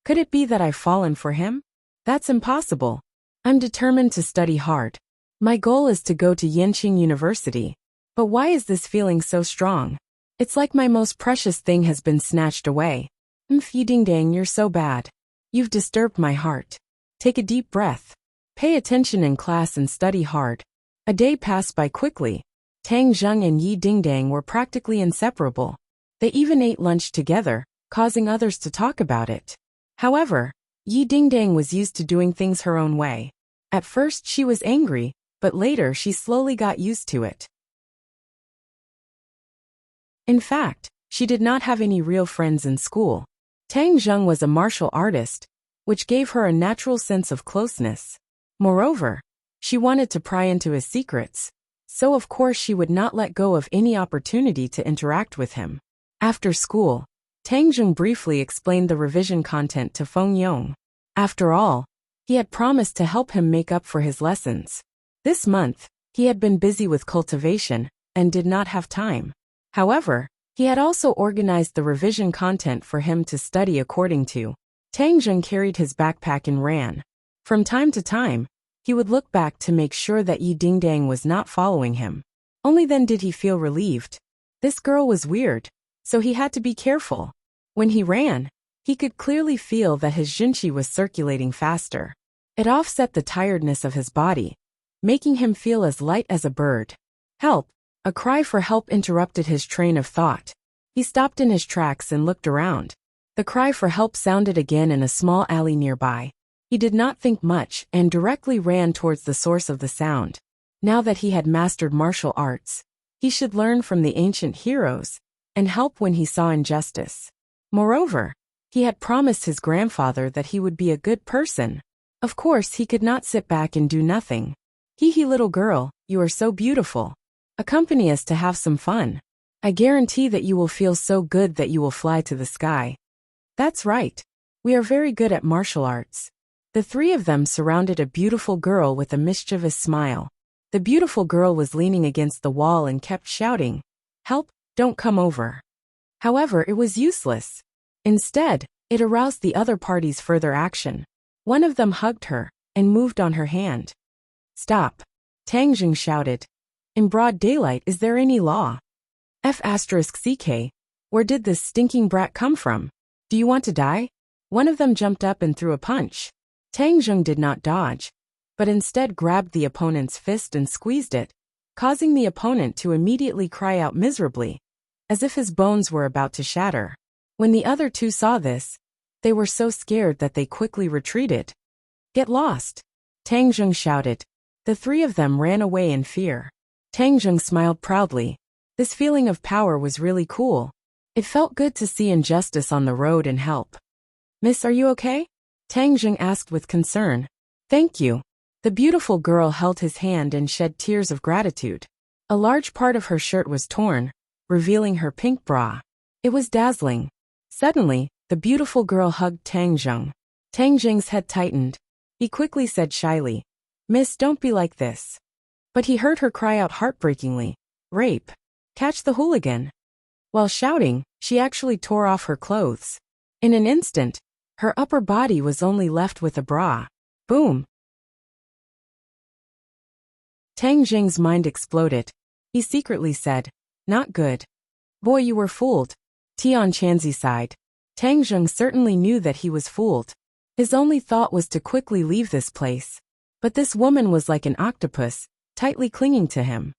Could it be that I've fallen for him? That's impossible. I'm determined to study hard. My goal is to go to Yenqing University. But why is this feeling so strong? It's like my most precious thing has been snatched away. Yi Dingdang, you're so bad. You've disturbed my heart. Take a deep breath. Pay attention in class and study hard. A day passed by quickly. Tang Zheng and Yi Dingdang were practically inseparable. They even ate lunch together, causing others to talk about it. However, Yi Dingdang was used to doing things her own way. At first she was angry, but later she slowly got used to it. In fact, she did not have any real friends in school. Tang Zheng was a martial artist, which gave her a natural sense of closeness. Moreover, she wanted to pry into his secrets, so of course she would not let go of any opportunity to interact with him. After school, Tang Zheng briefly explained the revision content to Feng Yong. After all, he had promised to help him make up for his lessons. This month, he had been busy with cultivation and did not have time. However, he had also organized the revision content for him to study according to. Tang Zheng carried his backpack and ran. From time to time, he would look back to make sure that Yi Dingdang was not following him. Only then did he feel relieved. This girl was weird, so he had to be careful. When he ran, he could clearly feel that his jinqi was circulating faster. It offset the tiredness of his body, making him feel as light as a bird. Help! A cry for help interrupted his train of thought. He stopped in his tracks and looked around. The cry for help sounded again in a small alley nearby. He did not think much and directly ran towards the source of the sound. Now that he had mastered martial arts, he should learn from the ancient heroes and help when he saw injustice. Moreover, he had promised his grandfather that he would be a good person. Of course, he could not sit back and do nothing. Hee little girl, you are so beautiful. Accompany us to have some fun. I guarantee that you will feel so good that you will fly to the sky. That's right. We are very good at martial arts. The three of them surrounded a beautiful girl with a mischievous smile. The beautiful girl was leaning against the wall and kept shouting, "Help, don't come over." However, it was useless. Instead, it aroused the other party's further action. One of them hugged her and moved on her hand. Stop! Tang Zheng shouted. In broad daylight, is there any law? F***ck, where did this stinking brat come from? Do you want to die? One of them jumped up and threw a punch. Tang Zheng did not dodge, but instead grabbed the opponent's fist and squeezed it, causing the opponent to immediately cry out miserably, as if his bones were about to shatter. When the other two saw this, they were so scared that they quickly retreated. "Get lost!" Tang Zheng shouted. The three of them ran away in fear. Tang Zheng smiled proudly. This feeling of power was really cool. It felt good to see injustice on the road and help. "Miss, are you okay?" Tang Zheng asked with concern. "Thank you." The beautiful girl held his hand and shed tears of gratitude. A large part of her shirt was torn, revealing her pink bra. It was dazzling. Suddenly, the beautiful girl hugged Tang Zheng. Tang Zheng's head tightened. He quickly said shyly, "Miss, don't be like this." But he heard her cry out heartbreakingly, "Rape! Catch the hooligan!" While shouting, she actually tore off her clothes. In an instant, her upper body was only left with a bra. Boom! Tang Zheng's mind exploded. He secretly said, "Not good. Boy, you were fooled." Tian Chanzi sighed. Tang Zheng certainly knew that he was fooled. His only thought was to quickly leave this place. But this woman was like an octopus, tightly clinging to him.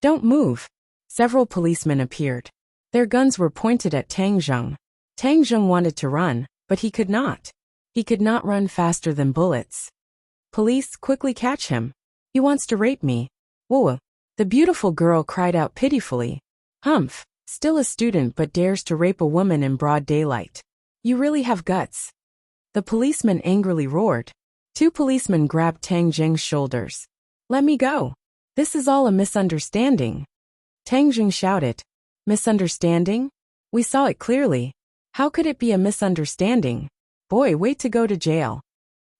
"Don't move." Several policemen appeared. Their guns were pointed at Tang Zheng. Tang Zheng wanted to run, but he could not. He could not run faster than bullets. "Police, quickly catch him. He wants to rape me." "Whoa." The beautiful girl cried out pitifully. "Humph, still a student but dares to rape a woman in broad daylight. You really have guts." The policeman angrily roared. Two policemen grabbed Tang Zheng's shoulders. "Let me go. This is all a misunderstanding." Tang Zheng shouted. "Misunderstanding? We saw it clearly. How could it be a misunderstanding? Boy, wait to go to jail."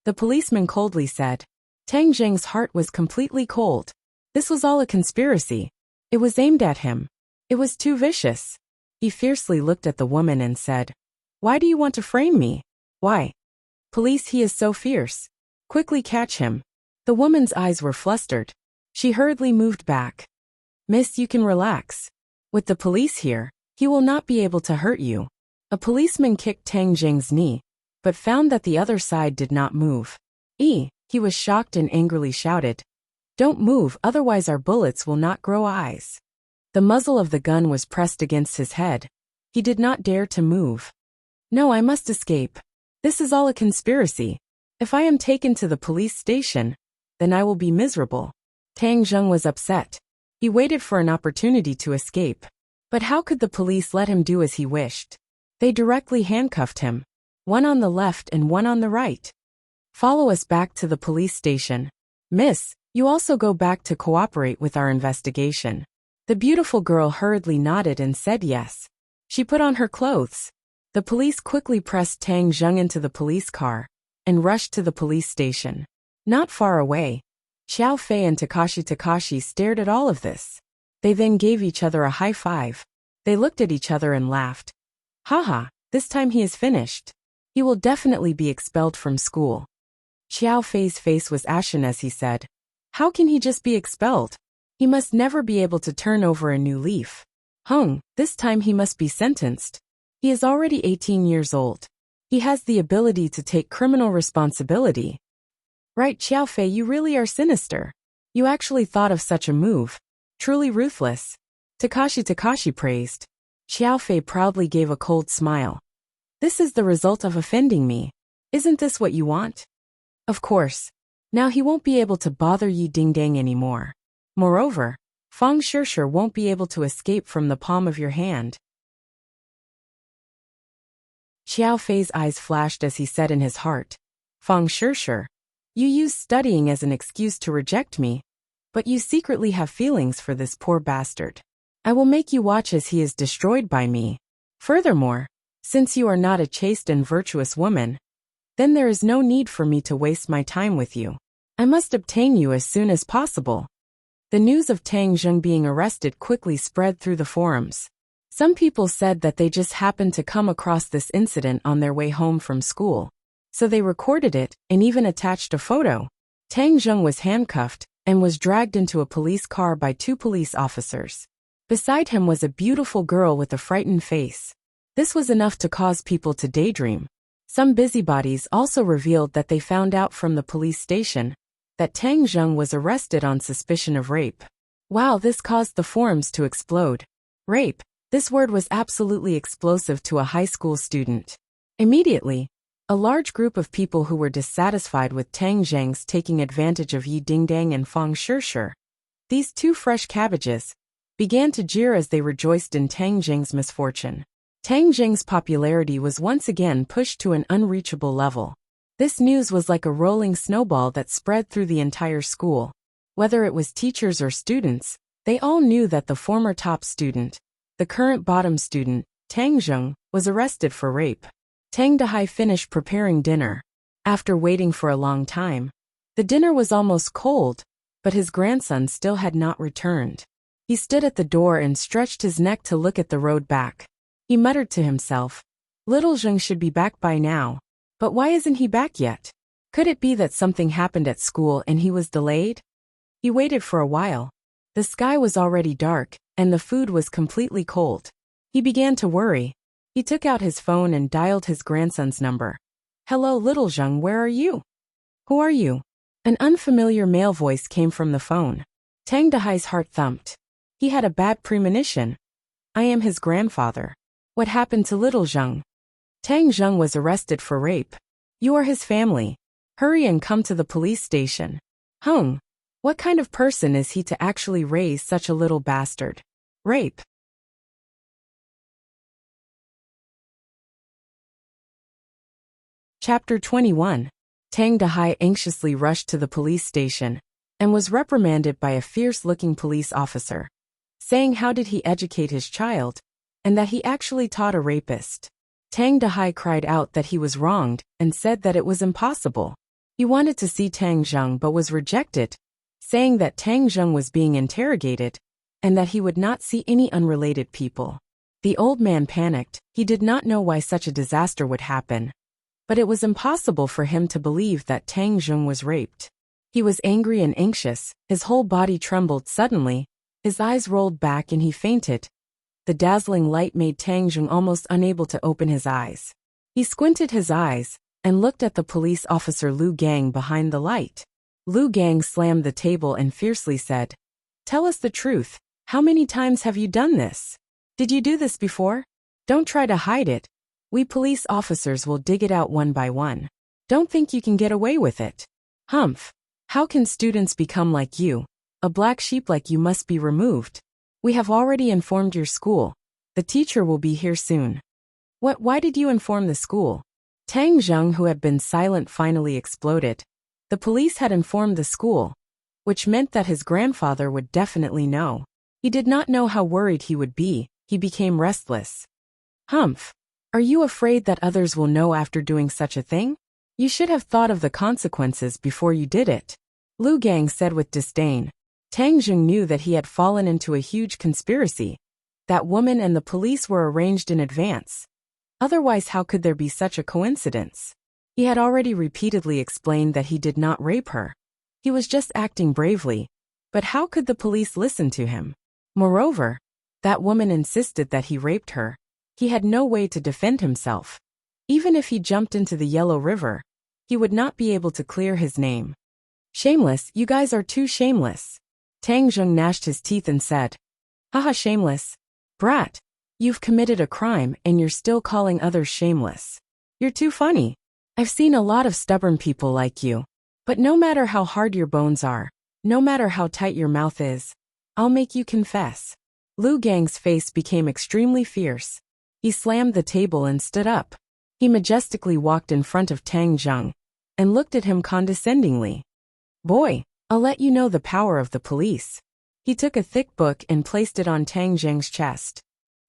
The policeman coldly said. Tang Zheng's heart was completely cold. This was all a conspiracy. It was aimed at him. It was too vicious. He fiercely looked at the woman and said, "Why do you want to frame me? Why?" "Police, he is so fierce. Quickly catch him." The woman's eyes were flustered. She hurriedly moved back. "Miss, you can relax. With the police here, he will not be able to hurt you." A policeman kicked Tang Zheng's knee, but found that the other side did not move. He was shocked and angrily shouted, "Don't move, otherwise our bullets will not grow eyes." The muzzle of the gun was pressed against his head. He did not dare to move. "No, I must escape. This is all a conspiracy. If I am taken to the police station, then I will be miserable." Tang Zheng was upset. He waited for an opportunity to escape. But how could the police let him do as he wished? They directly handcuffed him. One on the left and one on the right. "Follow us back to the police station. Miss, you also go back to cooperate with our investigation." The beautiful girl hurriedly nodded and said yes. She put on her clothes. The police quickly pressed Tang Zheng into the police car and rushed to the police station. Not far away, Xiao Fei and Takashi stared at all of this. They then gave each other a high five. They looked at each other and laughed. "Haha, this time he is finished. He will definitely be expelled from school." Xiao Fei's face was ashen as he said, "How can he just be expelled? He must never be able to turn over a new leaf. This time he must be sentenced. He is already 18 years old. He has the ability to take criminal responsibility." "Right, Xiao Fei, you really are sinister. You actually thought of such a move. Truly ruthless." Takashi praised. Xiao Fei proudly gave a cold smile. "This is the result of offending me. Isn't this what you want?" "Of course. Now he won't be able to bother Yi Dingdang anymore. Moreover, Fang Shishir won't be able to escape from the palm of your hand." Xiao Fei's eyes flashed as he said in his heart, "Fang Shishir, you use studying as an excuse to reject me, but you secretly have feelings for this poor bastard. I will make you watch as he is destroyed by me. Furthermore, since you are not a chaste and virtuous woman, then there is no need for me to waste my time with you. I must obtain you as soon as possible." The news of Tang Zheng being arrested quickly spread through the forums. Some people said that they just happened to come across this incident on their way home from school. So they recorded it and even attached a photo. Tang Zheng was handcuffed and was dragged into a police car by two police officers. Beside him was a beautiful girl with a frightened face. This was enough to cause people to daydream. Some busybodies also revealed that they found out from the police station that Tang Zheng was arrested on suspicion of rape. Wow, this caused the forums to explode. Rape. This word was absolutely explosive to a high school student. Immediately, a large group of people who were dissatisfied with Tang Zhang's taking advantage of Yi Dingdang and Fang Shishir, these two fresh cabbages, began to jeer as they rejoiced in Tang Zhang's misfortune. Tang Zhang's popularity was once again pushed to an unreachable level. This news was like a rolling snowball that spread through the entire school. Whether it was teachers or students, they all knew that the former top student, the current bottom student, Tang Zheng, was arrested for rape. Tang Dehai finished preparing dinner. After waiting for a long time, the dinner was almost cold, but his grandson still had not returned. He stood at the door and stretched his neck to look at the road back. He muttered to himself, "Little Zheng should be back by now. But why isn't he back yet? Could it be that something happened at school and he was delayed?" He waited for a while. The sky was already dark, and the food was completely cold. He began to worry. He took out his phone and dialed his grandson's number. "Hello, little Zheng, where are you?" "Who are you?" An unfamiliar male voice came from the phone. Tang Dehai's heart thumped. He had a bad premonition. "I am his grandfather. What happened to little Zheng?" "Tang Zheng was arrested for rape. You are his family. Hurry and come to the police station." "Hung. What kind of person is he to actually raise such a little bastard? Rape." Chapter 21. Tang Dehai anxiously rushed to the police station and was reprimanded by a fierce-looking police officer, saying how did he educate his child, and that he actually taught a rapist. Tang Dehai cried out that he was wronged and said that it was impossible. He wanted to see Tang Zheng but was rejected, saying that Tang Zheng was being interrogated and that he would not see any unrelated people. The old man panicked. He did not know why such a disaster would happen, but it was impossible for him to believe that Tang Zheng was raped. He was angry and anxious. His whole body trembled suddenly. His eyes rolled back and he fainted. The dazzling light made Tang Zheng almost unable to open his eyes. He squinted his eyes and looked at the police officer Lu Gang behind the light. Lu Gang slammed the table and fiercely said, "Tell us the truth. How many times have you done this? Did you do this before? Don't try to hide it. We police officers will dig it out one by one. Don't think you can get away with it. Humph. How can students become like you? A black sheep like you must be removed. We have already informed your school. The teacher will be here soon." Why did you inform the school?" Tang Zheng, who had been silent, finally exploded. The police had informed the school, which meant that his grandfather would definitely know. He did not know how worried he would be. He became restless. "Humph. Are you afraid that others will know after doing such a thing? You should have thought of the consequences before you did it," Lu Gang said with disdain. Tang Zheng knew that he had fallen into a huge conspiracy. That woman and the police were arranged in advance. Otherwise, how could there be such a coincidence? He had already repeatedly explained that he did not rape her. He was just acting bravely. But how could the police listen to him? Moreover, that woman insisted that he raped her. He had no way to defend himself. Even if he jumped into the Yellow River, he would not be able to clear his name. "Shameless, you guys are too shameless." Tang Zheng gnashed his teeth and said, "Haha, shameless. Brat, you've committed a crime and you're still calling others shameless. You're too funny. I've seen a lot of stubborn people like you. But no matter how hard your bones are, no matter how tight your mouth is, I'll make you confess." Lu Gang's face became extremely fierce. He slammed the table and stood up. He majestically walked in front of Tang Zheng and looked at him condescendingly. "Boy, I'll let you know the power of the police." He took a thick book and placed it on Tang Zheng's chest.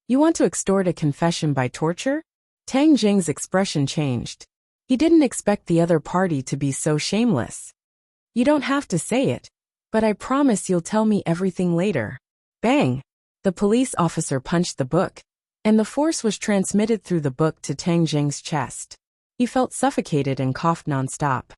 "You want to extort a confession by torture?" Tang Zheng's expression changed. He didn't expect the other party to be so shameless. "You don't have to say it, but I promise you'll tell me everything later." Bang! The police officer punched the book, and the force was transmitted through the book to Tang Zheng's chest. He felt suffocated and coughed nonstop.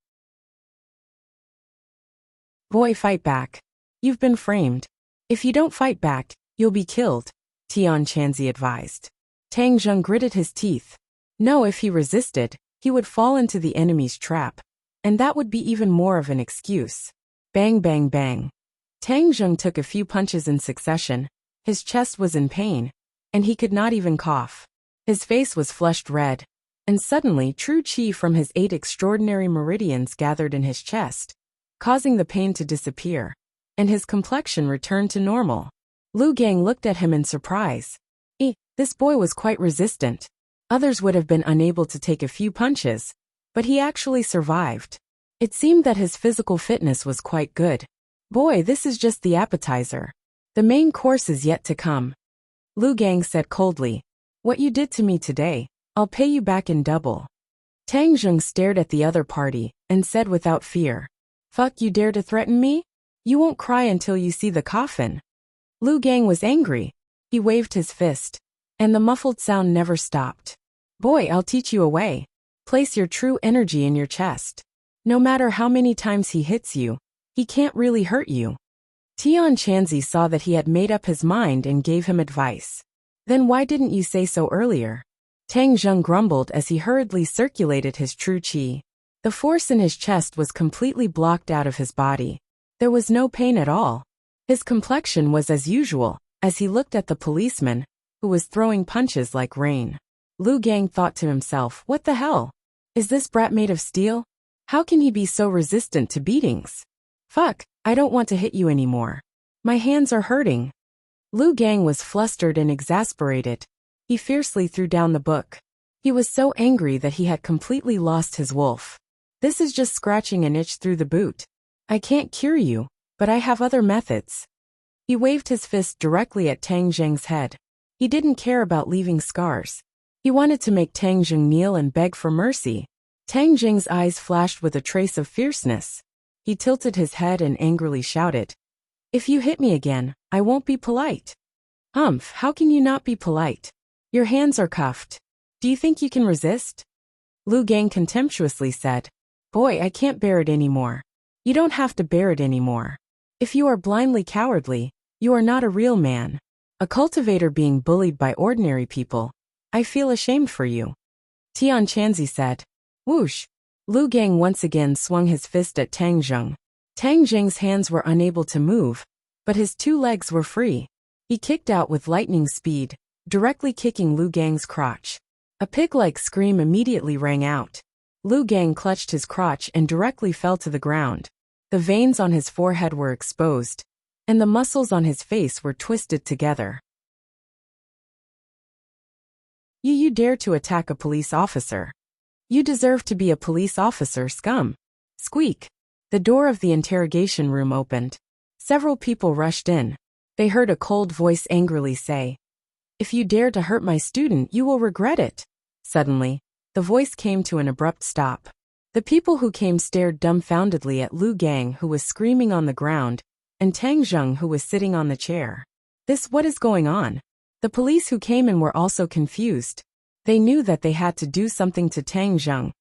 "Boy, fight back. You've been framed. If you don't fight back, you'll be killed," Tian Chanzi advised. Tang Zheng gritted his teeth. No, if he resisted, he would fall into the enemy's trap, and that would be even more of an excuse. Bang, bang, bang. Tang Zheng took a few punches in succession. His chest was in pain, and he could not even cough. His face was flushed red, and suddenly true qi from his 8 extraordinary meridians gathered in his chest, causing the pain to disappear, and his complexion returned to normal. Lu Gang looked at him in surprise. This boy was quite resistant. Others would have been unable to take a few punches, but he actually survived. It seemed that his physical fitness was quite good. Boy, this is just the appetizer. The main course is yet to come. Lu Gang said coldly. What you did to me today, I'll pay you back in double. Tang Zheng stared at the other party and said without fear. Fuck, you dare to threaten me? You won't cry until you see the coffin. Lu Gang was angry. He waved his fist, and the muffled sound never stopped. Boy, I'll teach you a way. Place your true energy in your chest. No matter how many times he hits you, he can't really hurt you. Tian Chanzi saw that he had made up his mind and gave him advice. Then why didn't you say so earlier? Tang Zheng grumbled as he hurriedly circulated his true qi. The force in his chest was completely blocked out of his body. There was no pain at all. His complexion was as usual, as he looked at the policeman, who was throwing punches like rain. Lu Gang thought to himself, what the hell? Is this brat made of steel? How can he be so resistant to beatings? Fuck, I don't want to hit you anymore. My hands are hurting. Lu Gang was flustered and exasperated. He fiercely threw down the book. He was so angry that he had completely lost his wolf. This is just scratching an itch through the boot. I can't cure you, but I have other methods. He waved his fist directly at Tang Zheng's head. He didn't care about leaving scars. He wanted to make Tang Zheng kneel and beg for mercy. Tang Zheng's eyes flashed with a trace of fierceness. He tilted his head and angrily shouted, If you hit me again, I won't be polite. Humph, how can you not be polite? Your hands are cuffed. Do you think you can resist? Lu Gang contemptuously said, Boy, I can't bear it anymore. You don't have to bear it anymore. If you are blindly cowardly, you are not a real man. A cultivator being bullied by ordinary people. I feel ashamed for you. Tian Chanzi said. Whoosh. Lu Gang once again swung his fist at Tang Zheng. Tang Zheng's hands were unable to move, but his 2 legs were free. He kicked out with lightning speed, directly kicking Lu Gang's crotch. A pig-like scream immediately rang out. Lu Gang clutched his crotch and directly fell to the ground. The veins on his forehead were exposed, and the muscles on his face were twisted together. You dare to attack a police officer. You deserve to be a police officer, scum. Squeak. The door of the interrogation room opened. Several people rushed in. They heard a cold voice angrily say, If you dare to hurt my student, you will regret it. Suddenly, the voice came to an abrupt stop. The people who came stared dumbfoundedly at Lu Gang, who was screaming on the ground, and Tang Zheng, who was sitting on the chair. What is going on? The police who came in were also confused. They knew that they had to do something to Tang Zheng,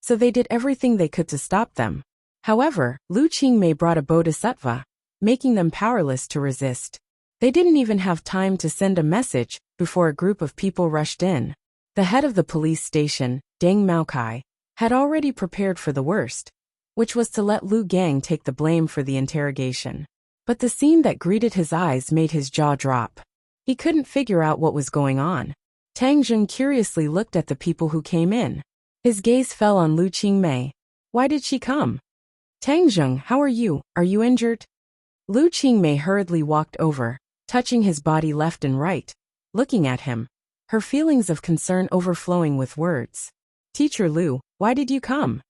so they did everything they could to stop them. However, Lu Qingmei brought a bodhisattva, making them powerless to resist. They didn't even have time to send a message before a group of people rushed in. The head of the police station, Deng Maokai, had already prepared for the worst, which was to let Lu Gang take the blame for the interrogation. But the scene that greeted his eyes made his jaw drop. He couldn't figure out what was going on. Tang Zheng curiously looked at the people who came in. His gaze fell on Lu Qingmei. Why did she come? Tang Zheng, how are you? Are you injured? Lu Qingmei hurriedly walked over, touching his body left and right, looking at him, her feelings of concern overflowing with words. Teacher Lu, why did you come?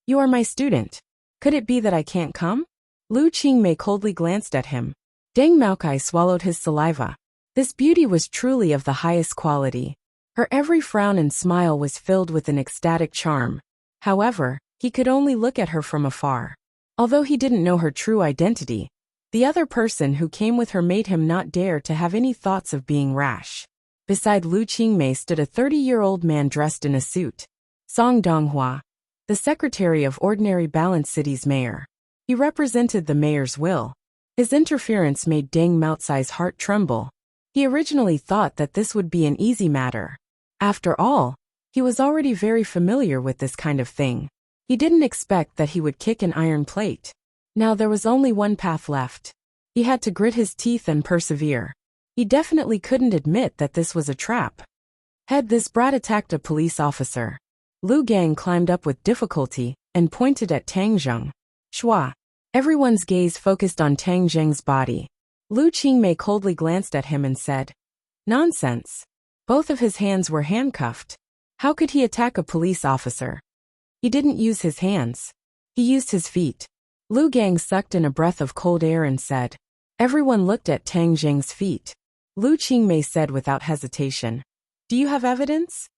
You are my student. Could it be that I can't come? Lu Qingmei coldly glanced at him. Deng Maokai swallowed his saliva. This beauty was truly of the highest quality. Her every frown and smile was filled with an ecstatic charm. However, he could only look at her from afar. Although he didn't know her true identity, the other person who came with her made him not dare to have any thoughts of being rash. Beside Lu Qingmei stood a 30-year-old man dressed in a suit. Song Donghua, the secretary of Ordinary Balance City's mayor. He represented the mayor's will. His interference made Deng Maotsai's heart tremble. He originally thought that this would be an easy matter. After all, he was already very familiar with this kind of thing. He didn't expect that he would kick an iron plate. Now there was only one path left. He had to grit his teeth and persevere. He definitely couldn't admit that this was a trap. Had this brat attacked a police officer? Lu Gang climbed up with difficulty and pointed at Tang Zheng. Shua. Everyone's gaze focused on Tang Zheng's body. Lu Qingmei coldly glanced at him and said, "Nonsense. Both of his hands were handcuffed. How could he attack a police officer? He didn't use his hands. He used his feet." Lu Gang sucked in a breath of cold air and said. Everyone looked at Tang Zheng's feet. Lu Qingmei said without hesitation, "Do you have evidence?"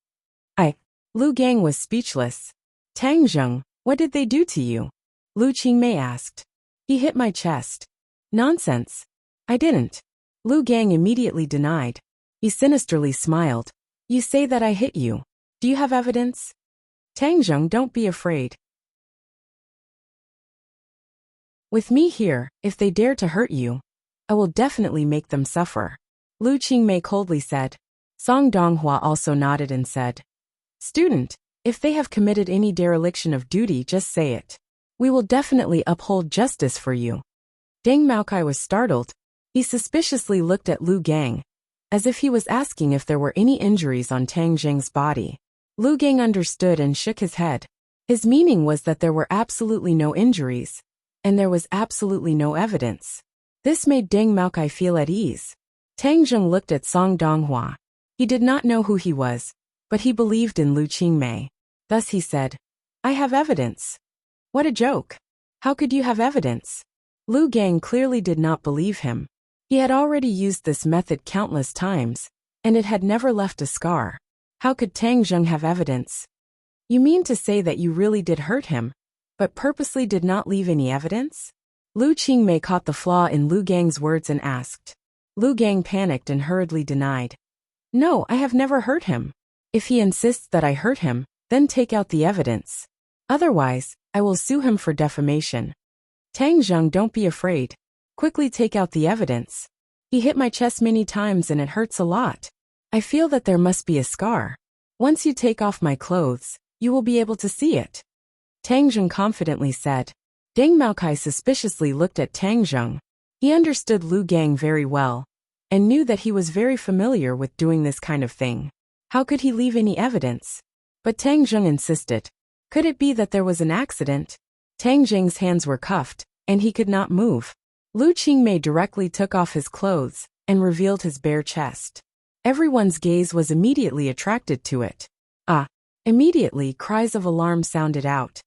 Lu Gang was speechless. "Tang Zheng, what did they do to you?" Lu Qingmei asked. "He hit my chest." "Nonsense. I didn't." Lu Gang immediately denied. He sinisterly smiled. "You say that I hit you. Do you have evidence?" "Tang Zheng, don't be afraid. With me here, if they dare to hurt you, I will definitely make them suffer." Lu Qingmei coldly said. Song Donghua also nodded and said, "Student, if they have committed any dereliction of duty, just say it. We will definitely uphold justice for you." Deng Maokai was startled. He suspiciously looked at Lu Gang, as if he was asking if there were any injuries on Tang Zheng's body. Lu Gang understood and shook his head. His meaning was that there were absolutely no injuries, and there was absolutely no evidence. This made Deng Maokai feel at ease. Tang Zheng looked at Song Donghua. He did not know who he was, but he believed in Lu Qingmei. Thus he said, "I have evidence." "What a joke. How could you have evidence?" Lu Gang clearly did not believe him. He had already used this method countless times, and it had never left a scar. How could Tang Zheng have evidence? "You mean to say that you really did hurt him, but purposely did not leave any evidence?" Lu Qingmei caught the flaw in Lu Gang's words and asked. Lu Gang panicked and hurriedly denied. "No, I have never hurt him. If he insists that I hurt him, then take out the evidence. Otherwise, I will sue him for defamation." "Tang Zheng, don't be afraid. Quickly take out the evidence. He hit my chest many times and it hurts a lot. I feel that there must be a scar. Once you take off my clothes, you will be able to see it." Tang Zheng confidently said. Deng Maokai suspiciously looked at Tang Zheng. He understood Lu Gang very well, and knew that he was very familiar with doing this kind of thing. How could he leave any evidence? But Tang Zheng insisted. Could it be that there was an accident? Tang Zheng's hands were cuffed, and he could not move. Lu Qingmei directly took off his clothes and revealed his bare chest. Everyone's gaze was immediately attracted to it. Immediately cries of alarm sounded out.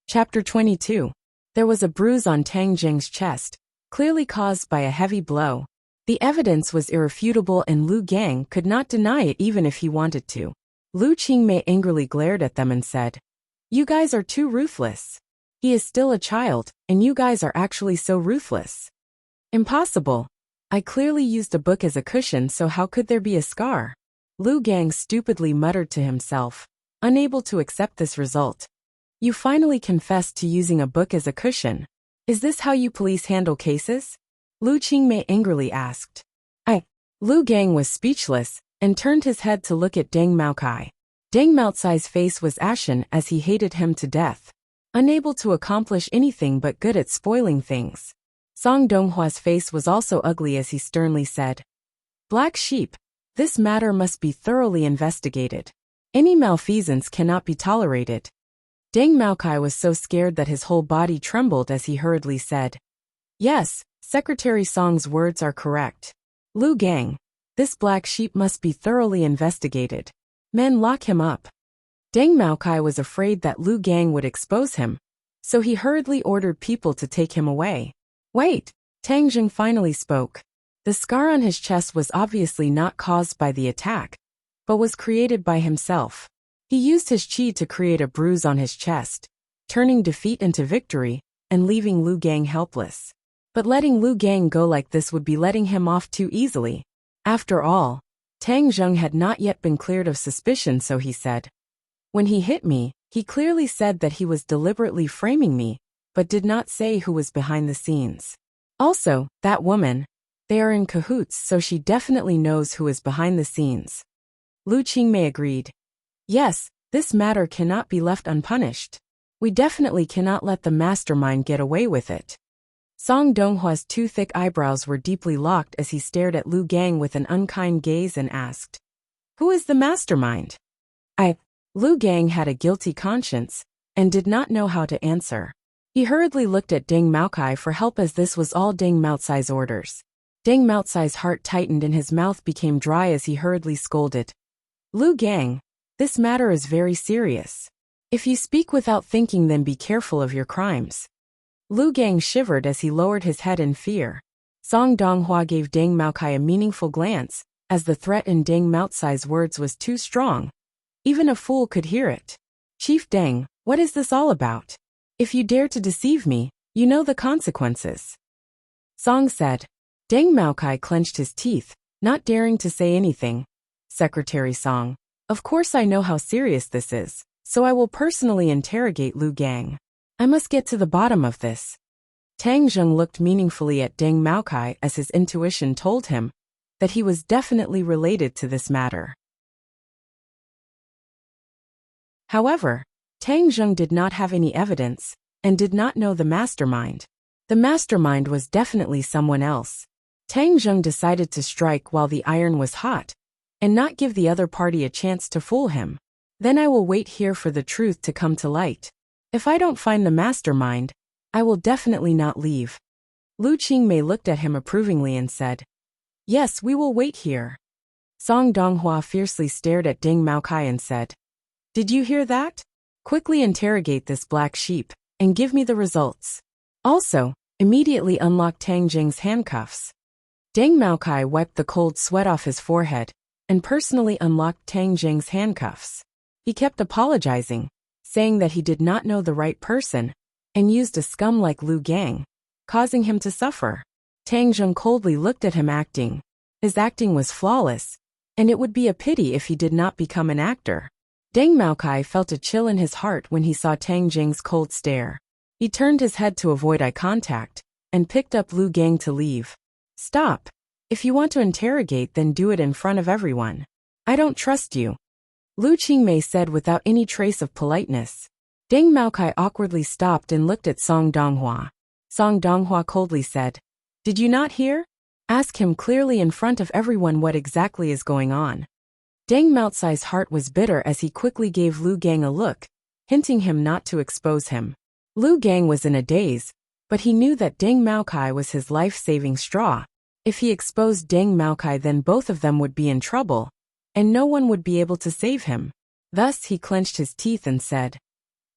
Chapter 22. There was a bruise on Tang Zheng's chest, clearly caused by a heavy blow. The evidence was irrefutable and Lu Gang could not deny it even if he wanted to. Lu Qingmei angrily glared at them and said, "You guys are too ruthless. He is still a child, and you guys are actually so ruthless. Impossible. I clearly used a book as a cushion, so how could there be a scar?" Lu Gang stupidly muttered to himself, unable to accept this result. "You finally confessed to using a book as a cushion. Is this how you police handle cases?" Lu Qingmei angrily asked. Lu Gang was speechless and turned his head to look at Deng Maokai. Deng Maokai's face was ashen as he hated him to death, unable to accomplish anything but good at spoiling things. Song Donghua's face was also ugly as he sternly said, "Black sheep, this matter must be thoroughly investigated. Any malfeasance cannot be tolerated." Deng Maokai was so scared that his whole body trembled as he hurriedly said, "Yes, Secretary Song's words are correct. Lu Gang, this black sheep must be thoroughly investigated. Men, lock him up." Deng Maokai was afraid that Lu Gang would expose him, so he hurriedly ordered people to take him away. "Wait," Tang Zheng finally spoke. The scar on his chest was obviously not caused by the attack, but was created by himself. He used his qi to create a bruise on his chest, turning defeat into victory and leaving Lu Gang helpless. But letting Lu Gang go like this would be letting him off too easily. After all, Tang Zheng had not yet been cleared of suspicion, so he said, "When he hit me, he clearly said that he was deliberately framing me, but did not say who was behind the scenes. Also, that woman, they are in cahoots, so she definitely knows who is behind the scenes." Lu Qingmei agreed. "Yes, This matter cannot be left unpunished. We definitely cannot let the mastermind get away with it. Song Donghua's two thick eyebrows were deeply locked as he stared at Lu Gang with an unkind gaze and asked, "Who is the mastermind?" Lu Gang had a guilty conscience and did not know how to answer. He hurriedly looked at Deng Maokai for help as this was all Deng Maocai's orders. Deng Maocai's heart tightened and his mouth became dry as he hurriedly scolded. "Lu Gang, this matter is very serious. If you speak without thinking, then be careful of your crimes." Lu Gang shivered as he lowered his head in fear. Song Donghua gave Deng Maokai a meaningful glance, as the threat in Deng Maocai's words was too strong. Even a fool could hear it. "Chief Deng, what is this all about? If you dare to deceive me, you know the consequences." Song said. Deng Maokai clenched his teeth, not daring to say anything. "Secretary Song, of course I know how serious this is, so I will personally interrogate Lu Gang. I must get to the bottom of this." Tang Zheng looked meaningfully at Deng Maokai as his intuition told him that he was definitely related to this matter. However, Tang Zheng did not have any evidence and did not know the mastermind. The mastermind was definitely someone else. Tang Zheng decided to strike while the iron was hot and not give the other party a chance to fool him. "Then I will wait here for the truth to come to light. If I don't find the mastermind, I will definitely not leave." Lu Qingmei looked at him approvingly and said, "Yes, we will wait here." Song Donghua fiercely stared at Deng Maokai and said, "Did you hear that? Quickly interrogate this black sheep and give me the results. Also, immediately unlock Tang Jing's handcuffs." Deng Maokai wiped the cold sweat off his forehead and personally unlocked Tang Jing's handcuffs. He kept apologizing, saying that he did not know the right person and used a scum like Lu Gang, causing him to suffer. Tang Jing coldly looked at him acting. His acting was flawless, and it would be a pity if he did not become an actor. Deng Maokai felt a chill in his heart when he saw Tang Jing's cold stare. He turned his head to avoid eye contact and picked up Lu Gang to leave. "Stop. If you want to interrogate, then do it in front of everyone. I don't trust you," Lu Qingmei said without any trace of politeness. Deng Maokai awkwardly stopped and looked at Song Donghua. Song Donghua coldly said, "Did you not hear? Ask him clearly in front of everyone what exactly is going on." Deng Maocai's heart was bitter as he quickly gave Lu Gang a look, hinting him not to expose him. Lu Gang was in a daze, but he knew that Deng Maokai was his life-saving straw. If he exposed Deng Maokai, then both of them would be in trouble, and no one would be able to save him. Thus he clenched his teeth and said,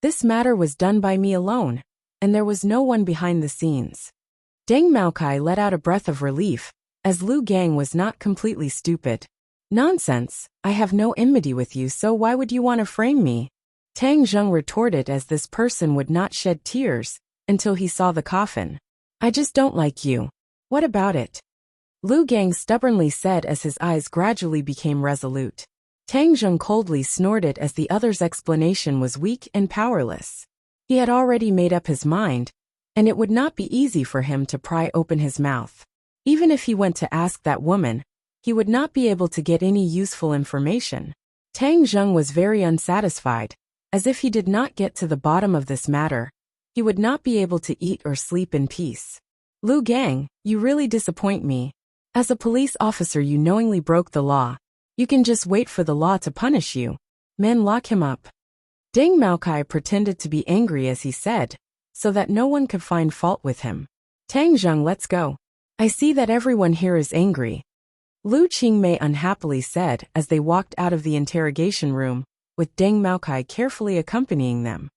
"This matter was done by me alone, and there was no one behind the scenes." Deng Maokai let out a breath of relief, as Lu Gang was not completely stupid. "Nonsense, I have no enmity with you, so why would you want to frame me?" Tang Zheng retorted, as this person would not shed tears until he saw the coffin. "I just don't like you. What about it?" Lu Gang stubbornly said as his eyes gradually became resolute. Tang Zheng coldly snorted as the other's explanation was weak and powerless. He had already made up his mind, and it would not be easy for him to pry open his mouth. Even if he went to ask that woman, he would not be able to get any useful information. Tang Zheng was very unsatisfied, as if he did not get to the bottom of this matter, he would not be able to eat or sleep in peace. "Lu Gang, you really disappoint me. As a police officer, you knowingly broke the law. You can just wait for the law to punish you. Men, lock him up." Deng Maokai pretended to be angry as he said, so that no one could find fault with him. "Tang Zheng, let's go. I see that everyone here is angry," Lu Qingmei unhappily said as they walked out of the interrogation room, with Deng Maokai carefully accompanying them.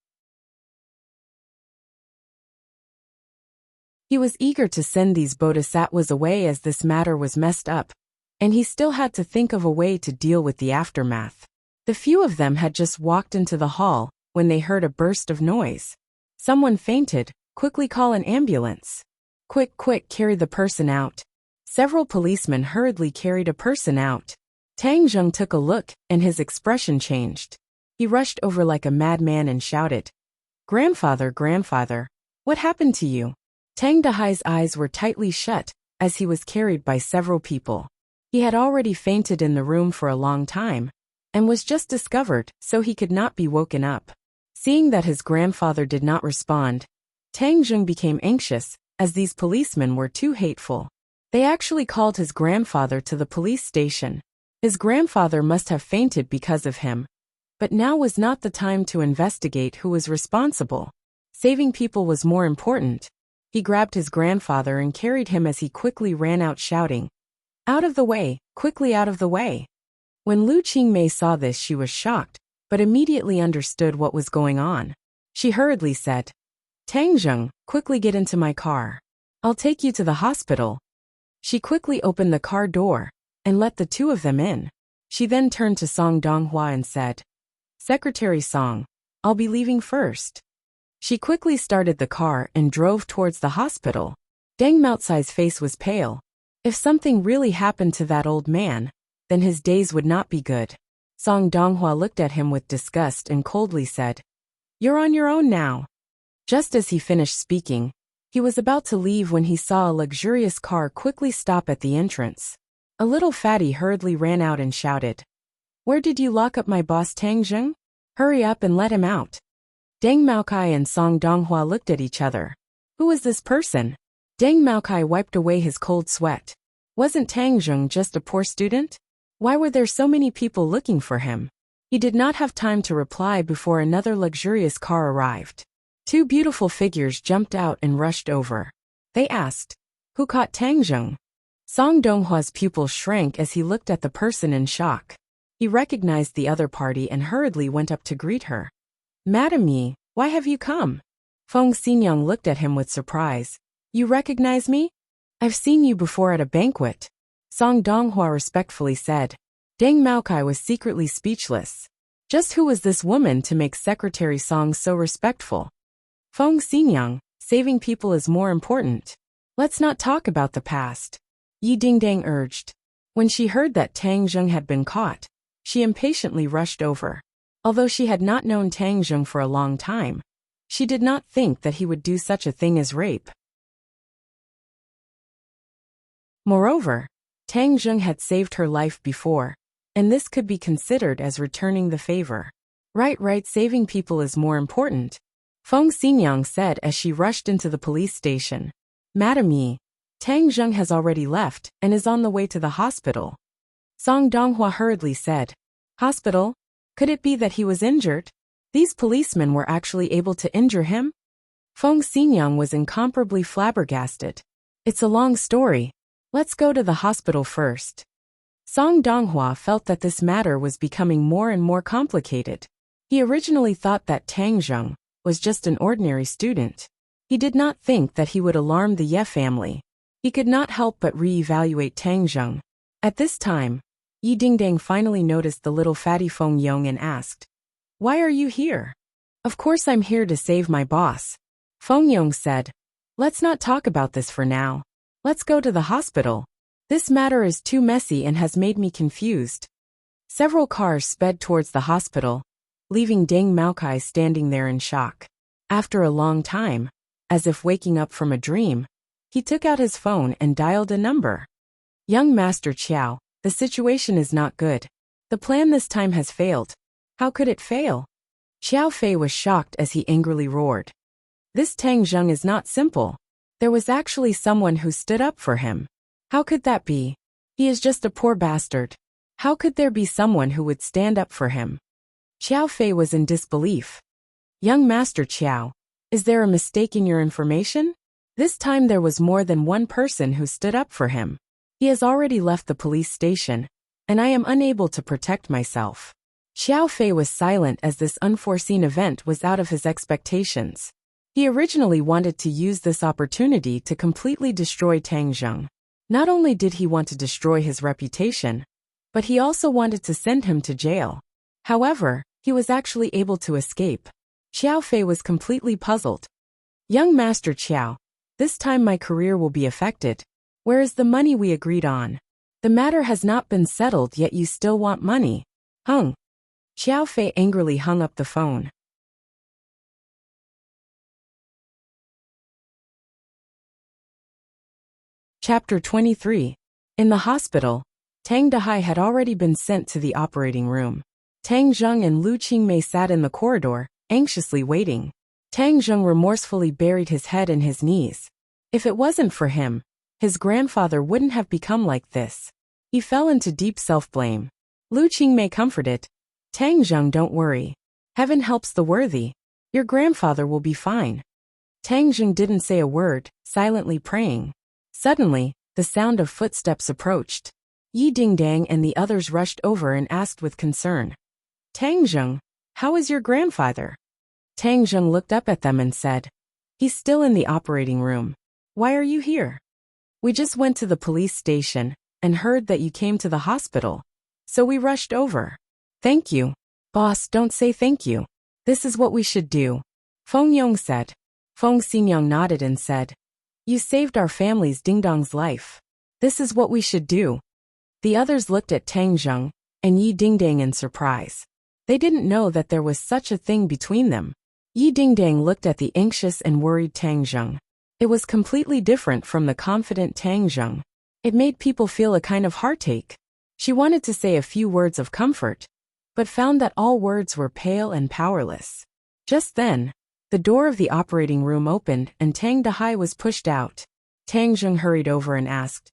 He was eager to send these bodhisattvas away as this matter was messed up, and he still had to think of a way to deal with the aftermath. The few of them had just walked into the hall when they heard a burst of noise. "Someone fainted, quickly call an ambulance. Quick, quick, carry the person out." Several policemen hurriedly carried a person out. Tang Zheng took a look, and his expression changed. He rushed over like a madman and shouted, "Grandfather, grandfather, what happened to you?" Tang Dahai's eyes were tightly shut as he was carried by several people. He had already fainted in the room for a long time, and was just discovered, so he could not be woken up. Seeing that his grandfather did not respond, Tang Jung became anxious, as these policemen were too hateful. They actually called his grandfather to the police station. His grandfather must have fainted because of him. But now was not the time to investigate who was responsible. Saving people was more important. He grabbed his grandfather and carried him as he quickly ran out shouting, "Out of the way, quickly out of the way." When Lu Qingmei saw this, she was shocked, but immediately understood what was going on. She hurriedly said, "Tang Zheng, quickly get into my car. I'll take you to the hospital." She quickly opened the car door and let the two of them in. She then turned to Song Donghua and said, "Secretary Song, I'll be leaving first." She quickly started the car and drove towards the hospital. Deng Maocai's face was pale. If something really happened to that old man, then his days would not be good. Song Donghua looked at him with disgust and coldly said, "You're on your own now." Just as he finished speaking, he was about to leave when he saw a luxurious car quickly stop at the entrance. A little fatty hurriedly ran out and shouted, "Where did you lock up my boss Tang Zheng? Hurry up and let him out." Deng Maocai and Song Donghua looked at each other. Who is this person? Deng Maocai wiped away his cold sweat. Wasn't Tang Zheng just a poor student? Why were there so many people looking for him? He did not have time to reply before another luxurious car arrived. Two beautiful figures jumped out and rushed over. They asked, "Who caught Tang Zheng?" Song Donghua's pupils shrank as he looked at the person in shock. He recognized the other party and hurriedly went up to greet her. "Madam Yi, why have you come?" Feng Xinyang looked at him with surprise. "You recognize me? I've seen you before at a banquet." Song Donghua respectfully said. Deng Maocai was secretly speechless. Just who was this woman to make Secretary Song so respectful? Feng Xinyang, saving people is more important. Let's not talk about the past, Yi Dingdang urged. When she heard that Tang Zheng had been caught, she impatiently rushed over. Although she had not known Tang Zheng for a long time, she did not think that he would do such a thing as rape. Moreover, Tang Zheng had saved her life before, and this could be considered as returning the favor. Right, saving people is more important, Feng Xinyang said as she rushed into the police station. "Madam Yi, Tang Zheng has already left and is on the way to the hospital." Song Donghua hurriedly said, "Hospital? Could it be that he was injured? These policemen were actually able to injure him?" Feng Xinyang was incomparably flabbergasted. "It's a long story. Let's go to the hospital first." Song Donghua felt that this matter was becoming more and more complicated. He originally thought that Tang Zheng was just an ordinary student. He did not think that he would alarm the Ye family. He could not help but re-evaluate Tang Zheng. At this time, Yi Dingdang finally noticed the little fatty Feng Yong and asked, "Why are you here?" "Of course I'm here to save my boss," Feng Yong said. "Let's not talk about this for now. Let's go to the hospital. This matter is too messy and has made me confused." Several cars sped towards the hospital, leaving Deng Maocai standing there in shock. After a long time, as if waking up from a dream, he took out his phone and dialed a number. "Young Master Qiao, the situation is not good. The plan this time has failed." "How could it fail?" Xiao Fei was shocked as he angrily roared. "This Tang Zheng is not simple. There was actually someone who stood up for him. How could that be? He is just a poor bastard. How could there be someone who would stand up for him?" Xiao Fei was in disbelief. "Young Master Qiao, is there a mistake in your information? This time there was more than one person who stood up for him. He has already left the police station, and I am unable to protect myself." Xiao Fei was silent as this unforeseen event was out of his expectations. He originally wanted to use this opportunity to completely destroy Tang Zheng. Not only did he want to destroy his reputation, but he also wanted to send him to jail. However, he was actually able to escape. Xiao Fei was completely puzzled. "Young Master Qiao, this time my career will be affected. Where is the money we agreed on? The matter has not been settled yet you still want money. Hung." Xiao Fei angrily hung up the phone. Chapter 23. In the hospital, Tang Dehai had already been sent to the operating room. Tang Zheng and Lu Qingmei sat in the corridor, anxiously waiting. Tang Zheng remorsefully buried his head in his knees. If it wasn't for him, his grandfather wouldn't have become like this. He fell into deep self-blame. Lu Qingmei comforted. Tang Zheng, don't worry. Heaven helps the worthy. Your grandfather will be fine. Tang Zheng didn't say a word, silently praying. Suddenly, the sound of footsteps approached. Yi Dingdang and the others rushed over and asked with concern. Tang Zheng, how is your grandfather? Tang Zheng looked up at them and said, he's still in the operating room. Why are you here? We just went to the police station and heard that you came to the hospital. So we rushed over. Thank you. Boss, don't say thank you. This is what we should do. Feng Yong said. Feng Xingyang nodded and said, you saved our family's Dingdong's life. This is what we should do. The others looked at Tang Zheng and Yi Dingdang in surprise. They didn't know that there was such a thing between them. Yi Dingdang looked at the anxious and worried Tang Zheng. It was completely different from the confident Tang Zheng. It made people feel a kind of heartache. She wanted to say a few words of comfort, but found that all words were pale and powerless. Just then, the door of the operating room opened and Tang Dahai was pushed out. Tang Zheng hurried over and asked,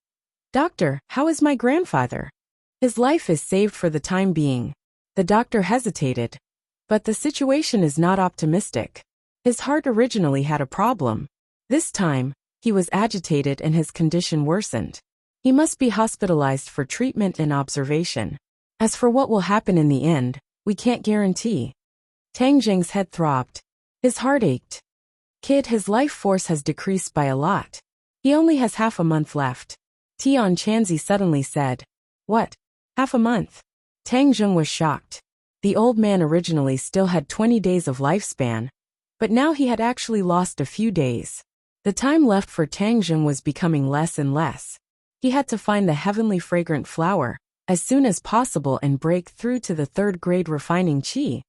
Doctor, how is my grandfather? His life is saved for the time being. The doctor hesitated. But the situation is not optimistic. His heart originally had a problem. This time, he was agitated and his condition worsened. He must be hospitalized for treatment and observation. As for what will happen in the end, we can't guarantee. Tang Zheng's head throbbed. His heart ached. Kid, his life force has decreased by a lot. He only has half a month left. Tian Chanzi suddenly said. What? Half a month? Tang Zheng was shocked. The old man originally still had 20 days of lifespan, but now he had actually lost a few days. The time left for Tang Zheng was becoming less and less. He had to find the heavenly fragrant flower as soon as possible and break through to the third-grade refining qi.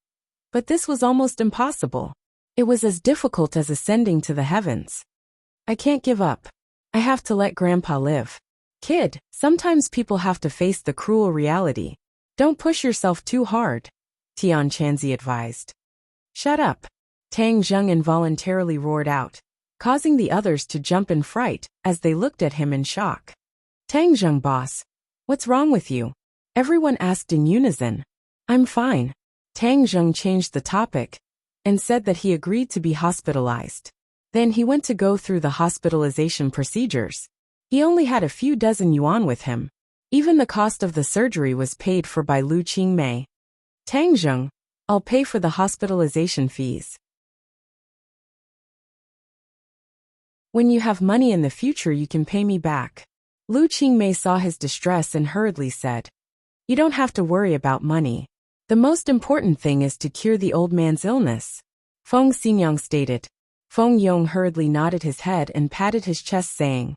But this was almost impossible. It was as difficult as ascending to the heavens. I can't give up. I have to let Grandpa live. Kid, sometimes people have to face the cruel reality. Don't push yourself too hard, Tian Chanzi advised. Shut up. Tang Zheng involuntarily roared out, causing the others to jump in fright as they looked at him in shock. Tang Zheng, boss. What's wrong with you? Everyone asked in unison. I'm fine. Tang Zheng changed the topic and said that he agreed to be hospitalized. Then he went to go through the hospitalization procedures. He only had a few dozen yuan with him. Even the cost of the surgery was paid for by Lu Qingmei. Tang Zheng, I'll pay for the hospitalization fees. When you have money in the future, you can pay me back. Lu Qingmei saw his distress and hurriedly said, you don't have to worry about money. The most important thing is to cure the old man's illness. Feng Xingyang stated. Feng Yong hurriedly nodded his head and patted his chest saying,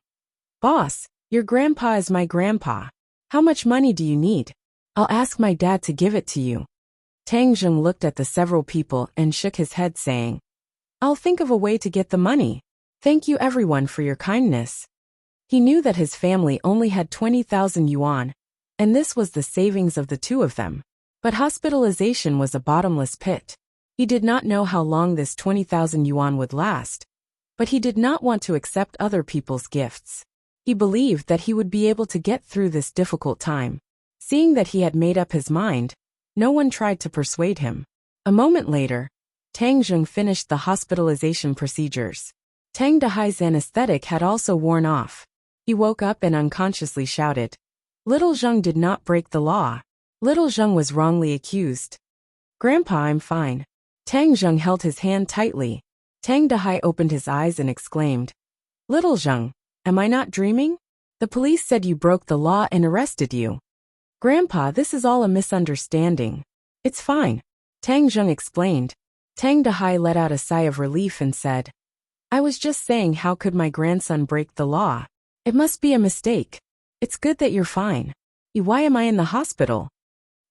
Boss, your grandpa is my grandpa. How much money do you need? I'll ask my dad to give it to you. Tang Zheng looked at the several people and shook his head saying, I'll think of a way to get the money. Thank you everyone for your kindness. He knew that his family only had 20,000 yuan, and this was the savings of the two of them. But hospitalization was a bottomless pit. He did not know how long this 20,000 yuan would last, but he did not want to accept other people's gifts. He believed that he would be able to get through this difficult time. Seeing that he had made up his mind, no one tried to persuade him. A moment later, Tang Zheng finished the hospitalization procedures. Tang Dahai's anesthetic had also worn off. He woke up and unconsciously shouted. Little Zheng did not break the law. Little Zheng was wrongly accused. Grandpa, I'm fine. Tang Zheng held his hand tightly. Tang Dahai opened his eyes and exclaimed, Little Zheng, am I not dreaming? The police said you broke the law and arrested you. Grandpa, this is all a misunderstanding. It's fine. Tang Zheng explained. Tang Dahai let out a sigh of relief and said, I was just saying, how could my grandson break the law? It must be a mistake. It's good that you're fine. Why am I in the hospital?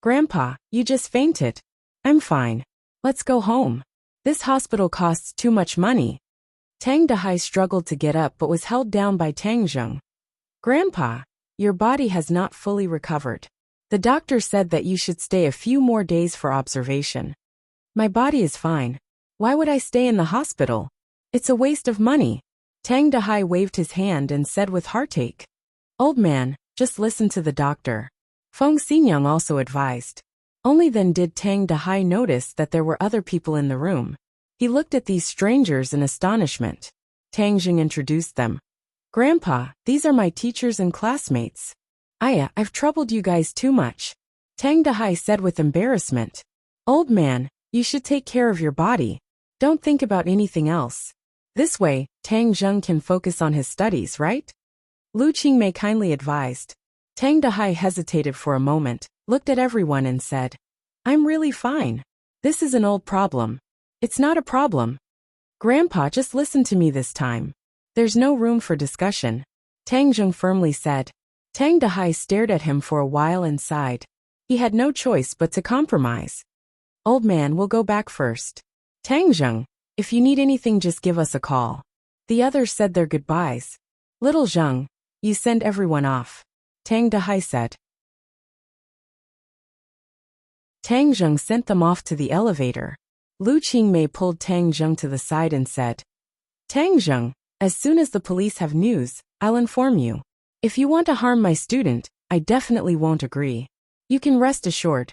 Grandpa, you just fainted. I'm fine. Let's go home. This hospital costs too much money. Tang Dahai struggled to get up but was held down by Tang Zheng. Grandpa, your body has not fully recovered. The doctor said that you should stay a few more days for observation. My body is fine. Why would I stay in the hospital? It's a waste of money. Tang Dahai waved his hand and said with heartache. Old man, just listen to the doctor. Feng Xinyang also advised. Only then did Tang Dahai notice that there were other people in the room. He looked at these strangers in astonishment. Tang Jing introduced them. Grandpa, these are my teachers and classmates. I've troubled you guys too much. Tang Dahai said with embarrassment. Old man, you should take care of your body. Don't think about anything else. This way, Tang Zheng can focus on his studies, right? Lu Qingmei kindly advised. Tang Dahai hesitated for a moment, looked at everyone and said, I'm really fine. This is an old problem. It's not a problem. Grandpa, just listen to me this time. There's no room for discussion. Tang Zheng firmly said. Tang Dahai stared at him for a while and sighed. He had no choice but to compromise. Old man, we'll go back first. Tang Zheng, if you need anything just give us a call. The others said their goodbyes. Little Zheng, you send everyone off. Tang Dahai said. Tang Zheng sent them off to the elevator. Lu Qingmei pulled Tang Zheng to the side and said, Tang Zheng, as soon as the police have news, I'll inform you. If you want to harm my student, I definitely won't agree. You can rest assured.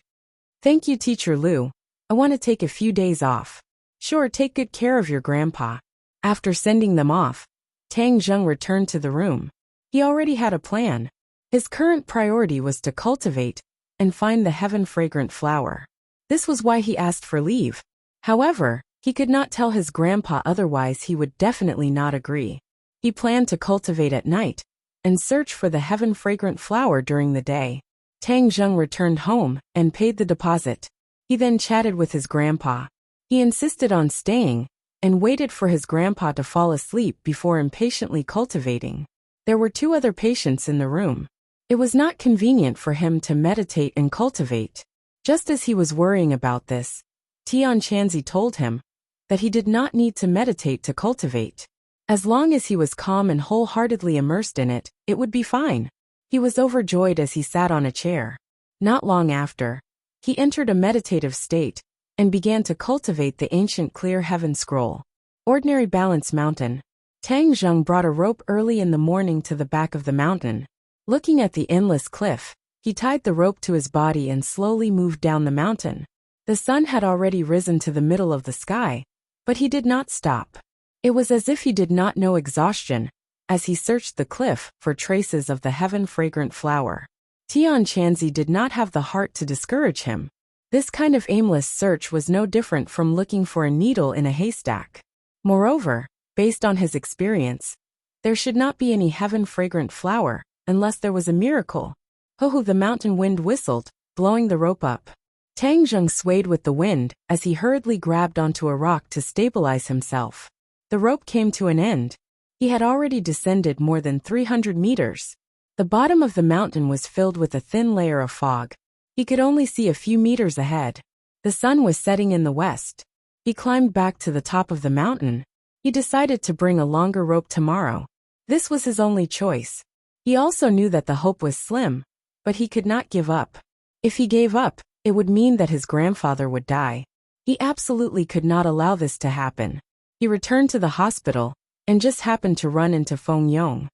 Thank you, Teacher Lu. I want to take a few days off. Sure, take good care of your grandpa. After sending them off, Tang Zheng returned to the room. He already had a plan. His current priority was to cultivate and find the heaven-fragrant flower. This was why he asked for leave. However, he could not tell his grandpa, otherwise he would definitely not agree. He planned to cultivate at night and search for the heaven-fragrant flower during the day. Tang Zheng returned home and paid the deposit. He then chatted with his grandpa. He insisted on staying and waited for his grandpa to fall asleep before impatiently cultivating. There were 2 other patients in the room. It was not convenient for him to meditate and cultivate. Just as he was worrying about this, Tian Chanzi told him that he did not need to meditate to cultivate. As long as he was calm and wholeheartedly immersed in it, it would be fine. He was overjoyed as he sat on a chair. Not long after, he entered a meditative state and began to cultivate the ancient clear heaven scroll. Ordinary Balance Mountain. Tang Zheng brought a rope early in the morning to the back of the mountain. Looking at the endless cliff, he tied the rope to his body and slowly moved down the mountain. The sun had already risen to the middle of the sky, but he did not stop. It was as if he did not know exhaustion, as he searched the cliff for traces of the heaven-fragrant flower. Tian Chanzi did not have the heart to discourage him. This kind of aimless search was no different from looking for a needle in a haystack. Moreover, based on his experience, there should not be any heaven-fragrant flower unless there was a miracle. Ho-ho, the mountain wind whistled, blowing the rope up. Tang Zheng swayed with the wind as he hurriedly grabbed onto a rock to stabilize himself. The rope came to an end. He had already descended more than 300 meters. The bottom of the mountain was filled with a thin layer of fog. He could only see a few meters ahead. The sun was setting in the west. He climbed back to the top of the mountain. He decided to bring a longer rope tomorrow. This was his only choice. He also knew that the hope was slim, but he could not give up. If he gave up, it would mean that his grandfather would die. He absolutely could not allow this to happen. He returned to the hospital and just happened to run into Feng Yong.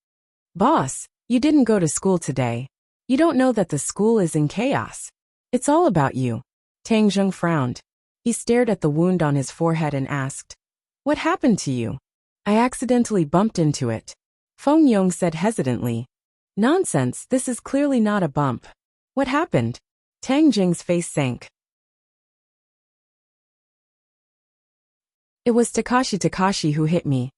Boss, you didn't go to school today. You don't know that the school is in chaos. It's all about you. Tang Zheng frowned. He stared at the wound on his forehead and asked, What happened to you? I accidentally bumped into it. Feng Yong said hesitantly. Nonsense, this is clearly not a bump. What happened? Tang Jing's face sank. It was Takashi who hit me.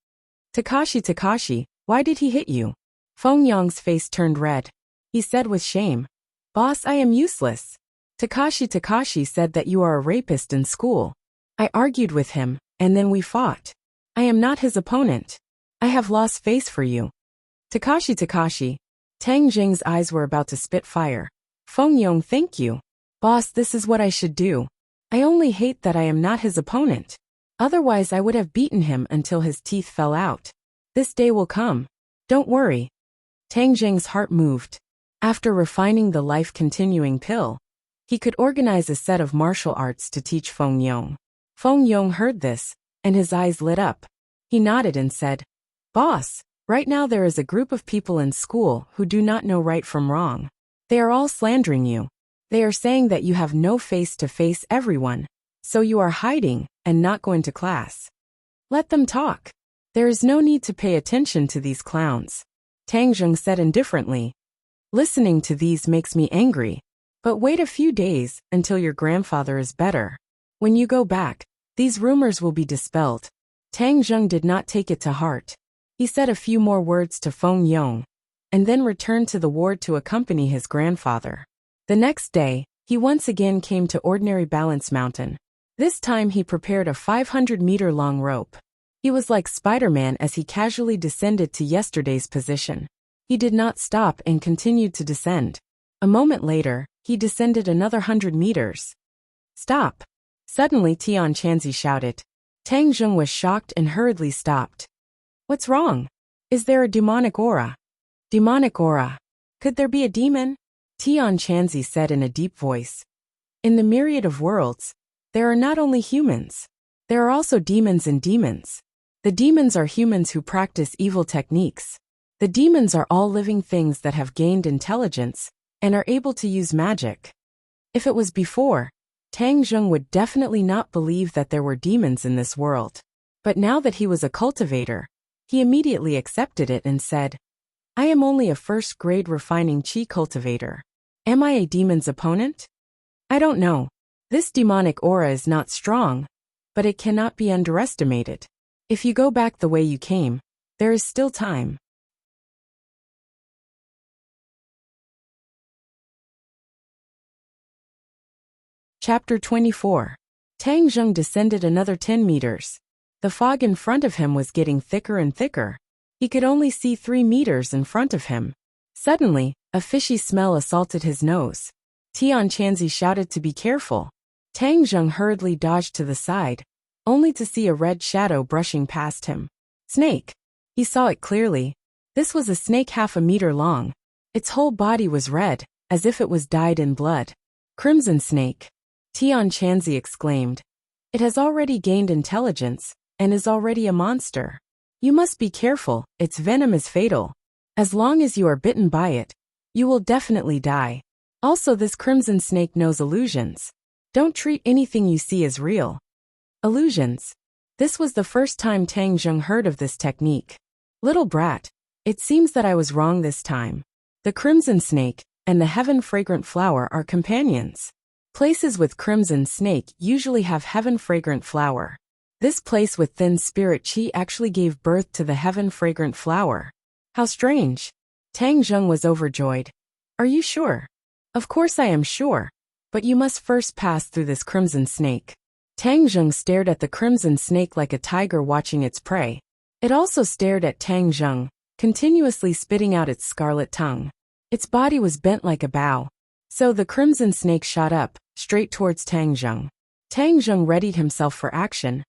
Takashi, why did he hit you? Feng Yong's face turned red. He said with shame, Boss, I am useless. Takashi said that you are a rapist in school. I argued with him, and then we fought. I am not his opponent. I have lost face for you. Takashi. Tang Jing's eyes were about to spit fire. Feng Yong, thank you. Boss, this is what I should do. I only hate that I am not his opponent. Otherwise I would have beaten him until his teeth fell out. This day will come. Don't worry. Tang Jing's heart moved. After refining the life-continuing pill, he could organize a set of martial arts to teach Feng Yong. Feng Yong heard this, and his eyes lit up. He nodded and said, "Boss, right now there is a group of people in school who do not know right from wrong. They are all slandering you. They are saying that you have no face to face everyone, so you are hiding and not going to class. Let them talk. There is no need to pay attention to these clowns." Tang Zheng said indifferently. "Listening to these makes me angry, but wait a few days until your grandfather is better. When you go back, these rumors will be dispelled." Tang Zheng did not take it to heart. He said a few more words to Feng Yong, and then returned to the ward to accompany his grandfather. The next day, he once again came to Ordinary Balance Mountain. This time he prepared a 500-meter-long rope. He was like Spider-Man as he casually descended to yesterday's position. He did not stop and continued to descend. A moment later, he descended another 100 meters. "Stop!" Suddenly Tian Chanzi shouted. Tang Zheng was shocked and hurriedly stopped. "What's wrong? Is there a demonic aura?" "Demonic aura? Could there be a demon?" Tian Chanzi said in a deep voice. "In the myriad of worlds, there are not only humans. There are also demons and demons. The demons are humans who practice evil techniques. The demons are all living things that have gained intelligence and are able to use magic." If it was before, Tang Zheng would definitely not believe that there were demons in this world. But now that he was a cultivator, he immediately accepted it and said, "I am only a first-grade refining chi cultivator. Am I a demon's opponent? I don't know. This demonic aura is not strong, but it cannot be underestimated. If you go back the way you came, there is still time." Chapter 24. Tang Zheng descended another 10 meters. The fog in front of him was getting thicker and thicker. He could only see 3 meters in front of him. Suddenly, a fishy smell assaulted his nose. Tian Chanzi shouted to be careful. Tang Zheng hurriedly dodged to the side, only to see a red shadow brushing past him. Snake. He saw it clearly. This was a snake half a meter long. Its whole body was red, as if it was dyed in blood. "Crimson snake," Tian Chanzi exclaimed. "It has already gained intelligence, and is already a monster. You must be careful, its venom is fatal. As long as you are bitten by it, you will definitely die. Also, this crimson snake knows illusions. Don't treat anything you see as real." Illusions. This was the first time Tang Zheng heard of this technique. "Little brat, it seems that I was wrong this time. The crimson snake and the heaven-fragrant flower are companions. Places with crimson snake usually have heaven-fragrant flower. This place with thin spirit chi actually gave birth to the heaven-fragrant flower. How strange." Tang Zheng was overjoyed. "Are you sure?" "Of course I am sure, but you must first pass through this crimson snake." Tang Zheng stared at the crimson snake like a tiger watching its prey. It also stared at Tang Zheng, continuously spitting out its scarlet tongue. Its body was bent like a bow. So the crimson snake shot up, straight towards Tang Zheng. Tang Zheng readied himself for action,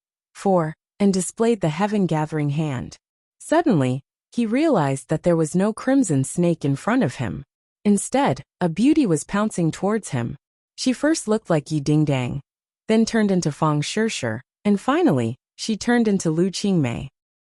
and displayed the heaven-gathering hand. Suddenly, he realized that there was no crimson snake in front of him. Instead, a beauty was pouncing towards him. She first looked like Yi Dingdang, then turned into Fang Shishir, and finally, she turned into Lu Qingmei.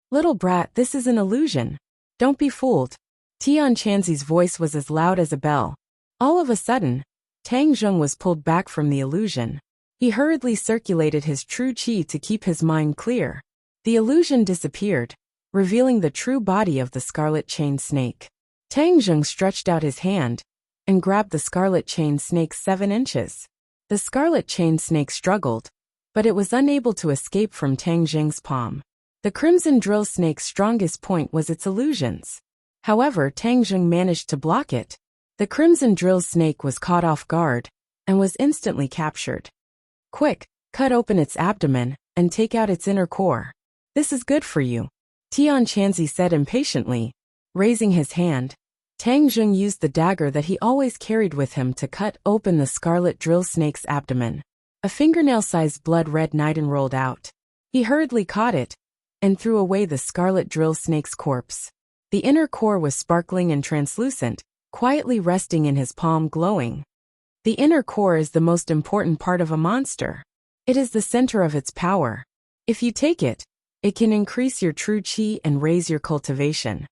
"Little brat, this is an illusion. Don't be fooled." Tian Chanzi's voice was as loud as a bell. All of a sudden, Tang Zheng was pulled back from the illusion. He hurriedly circulated his true qi to keep his mind clear. The illusion disappeared, revealing the true body of the scarlet chain snake. Tang Zheng stretched out his hand and grabbed the scarlet chain snake 7 inches. The scarlet chain snake struggled, but it was unable to escape from Tang Zheng's palm. The crimson drill snake's strongest point was its illusions. However, Tang Zheng managed to block it. The crimson drill snake was caught off guard and was instantly captured. "Quick, cut open its abdomen and take out its inner core. This is good for you," Tian Chanzi said impatiently. Raising his hand, Tang Zheng used the dagger that he always carried with him to cut open the scarlet drill snake's abdomen. A fingernail-sized blood-red nightin rolled out. He hurriedly caught it and threw away the scarlet drill snake's corpse. The inner core was sparkling and translucent, quietly resting in his palm glowing. The inner core is the most important part of a monster. It is the center of its power. If you take it, it can increase your true chi and raise your cultivation.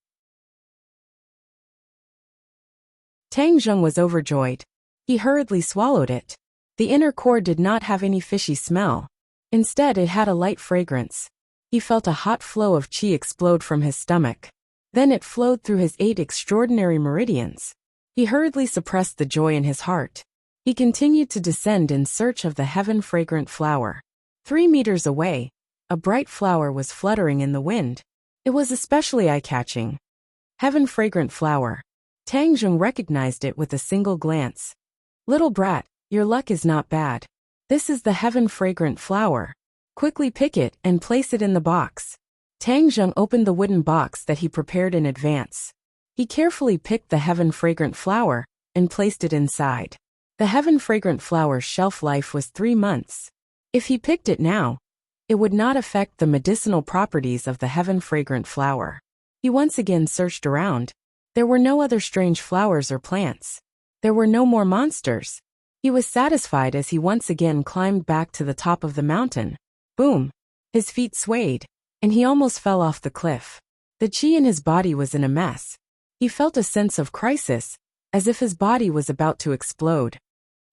Tang Zheng was overjoyed. He hurriedly swallowed it. The inner core did not have any fishy smell. Instead, it had a light fragrance. He felt a hot flow of chi explode from his stomach. Then it flowed through his 8 extraordinary meridians. He hurriedly suppressed the joy in his heart. He continued to descend in search of the heaven-fragrant flower. 3 meters away, a bright flower was fluttering in the wind. It was especially eye-catching. Heaven-fragrant flower. Tang Zheng recognized it with a single glance. Little brat, your luck is not bad. This is the heaven-fragrant flower. Quickly pick it and place it in the box. Tang Zheng opened the wooden box that he prepared in advance. He carefully picked the heaven-fragrant flower and placed it inside. The heaven-fragrant flower's shelf life was 3 months. If he picked it now, it would not affect the medicinal properties of the heaven-fragrant flower. He once again searched around. There were no other strange flowers or plants. There were no more monsters. He was satisfied as he once again climbed back to the top of the mountain. Boom! His feet swayed, and he almost fell off the cliff. The chi in his body was in a mess. He felt a sense of crisis, as if his body was about to explode.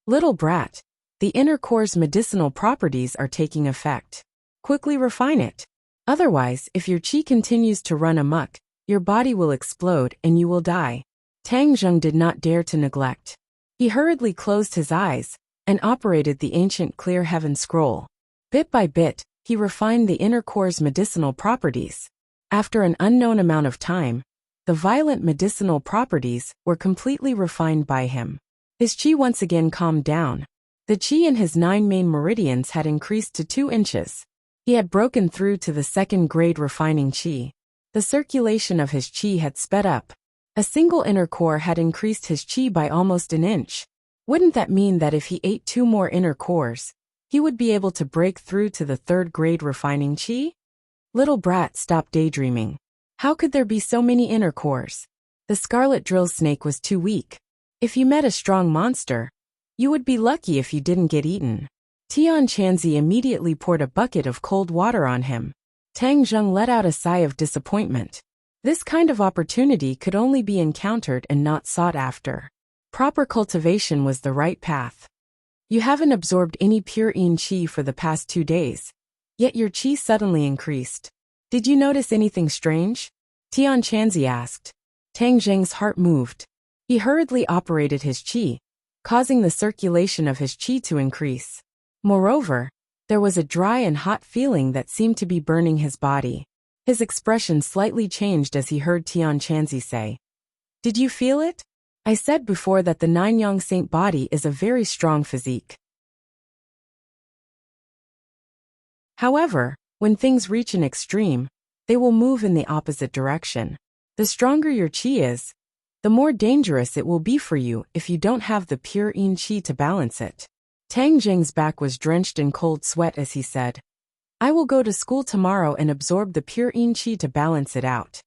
Little brat, the inner core's medicinal properties are taking effect. Quickly refine it. Otherwise, if your chi continues to run amok, your body will explode and you will die. Tang Zheng did not dare to neglect. He hurriedly closed his eyes and operated the ancient clear heaven scroll. Bit by bit, he refined the inner core's medicinal properties. After an unknown amount of time, the violent medicinal properties were completely refined by him. His chi once again calmed down. The chi in his 9 main meridians had increased to 2 inches. He had broken through to the 2nd grade refining chi. The circulation of his chi had sped up. A single inner core had increased his chi by almost an inch. Wouldn't that mean that if he ate 2 more inner cores, he would be able to break through to the 3rd grade refining chi? Little brat stopped daydreaming. How could there be so many inner cores? The scarlet drill snake was too weak. If you met a strong monster, you would be lucky if you didn't get eaten. Tian Chanzi immediately poured a bucket of cold water on him. Tang Zheng let out a sigh of disappointment. This kind of opportunity could only be encountered and not sought after. Proper cultivation was the right path. You haven't absorbed any pure yin qi for the past 2 days, yet your qi suddenly increased. Did you notice anything strange? Tian Chanzi asked. Tang Zheng's heart moved. He hurriedly operated his qi, causing the circulation of his qi to increase. Moreover, there was a dry and hot feeling that seemed to be burning his body. His expression slightly changed as he heard Tian Chanzi say, "Did you feel it? I said before that the 9 yang saint body is a very strong physique. However, when things reach an extreme, they will move in the opposite direction. The stronger your qi is, the more dangerous it will be for you if you don't have the pure yin qi to balance it." Tang Zheng's back was drenched in cold sweat as he said, "I will go to school tomorrow and absorb the pure yin qi to balance it out."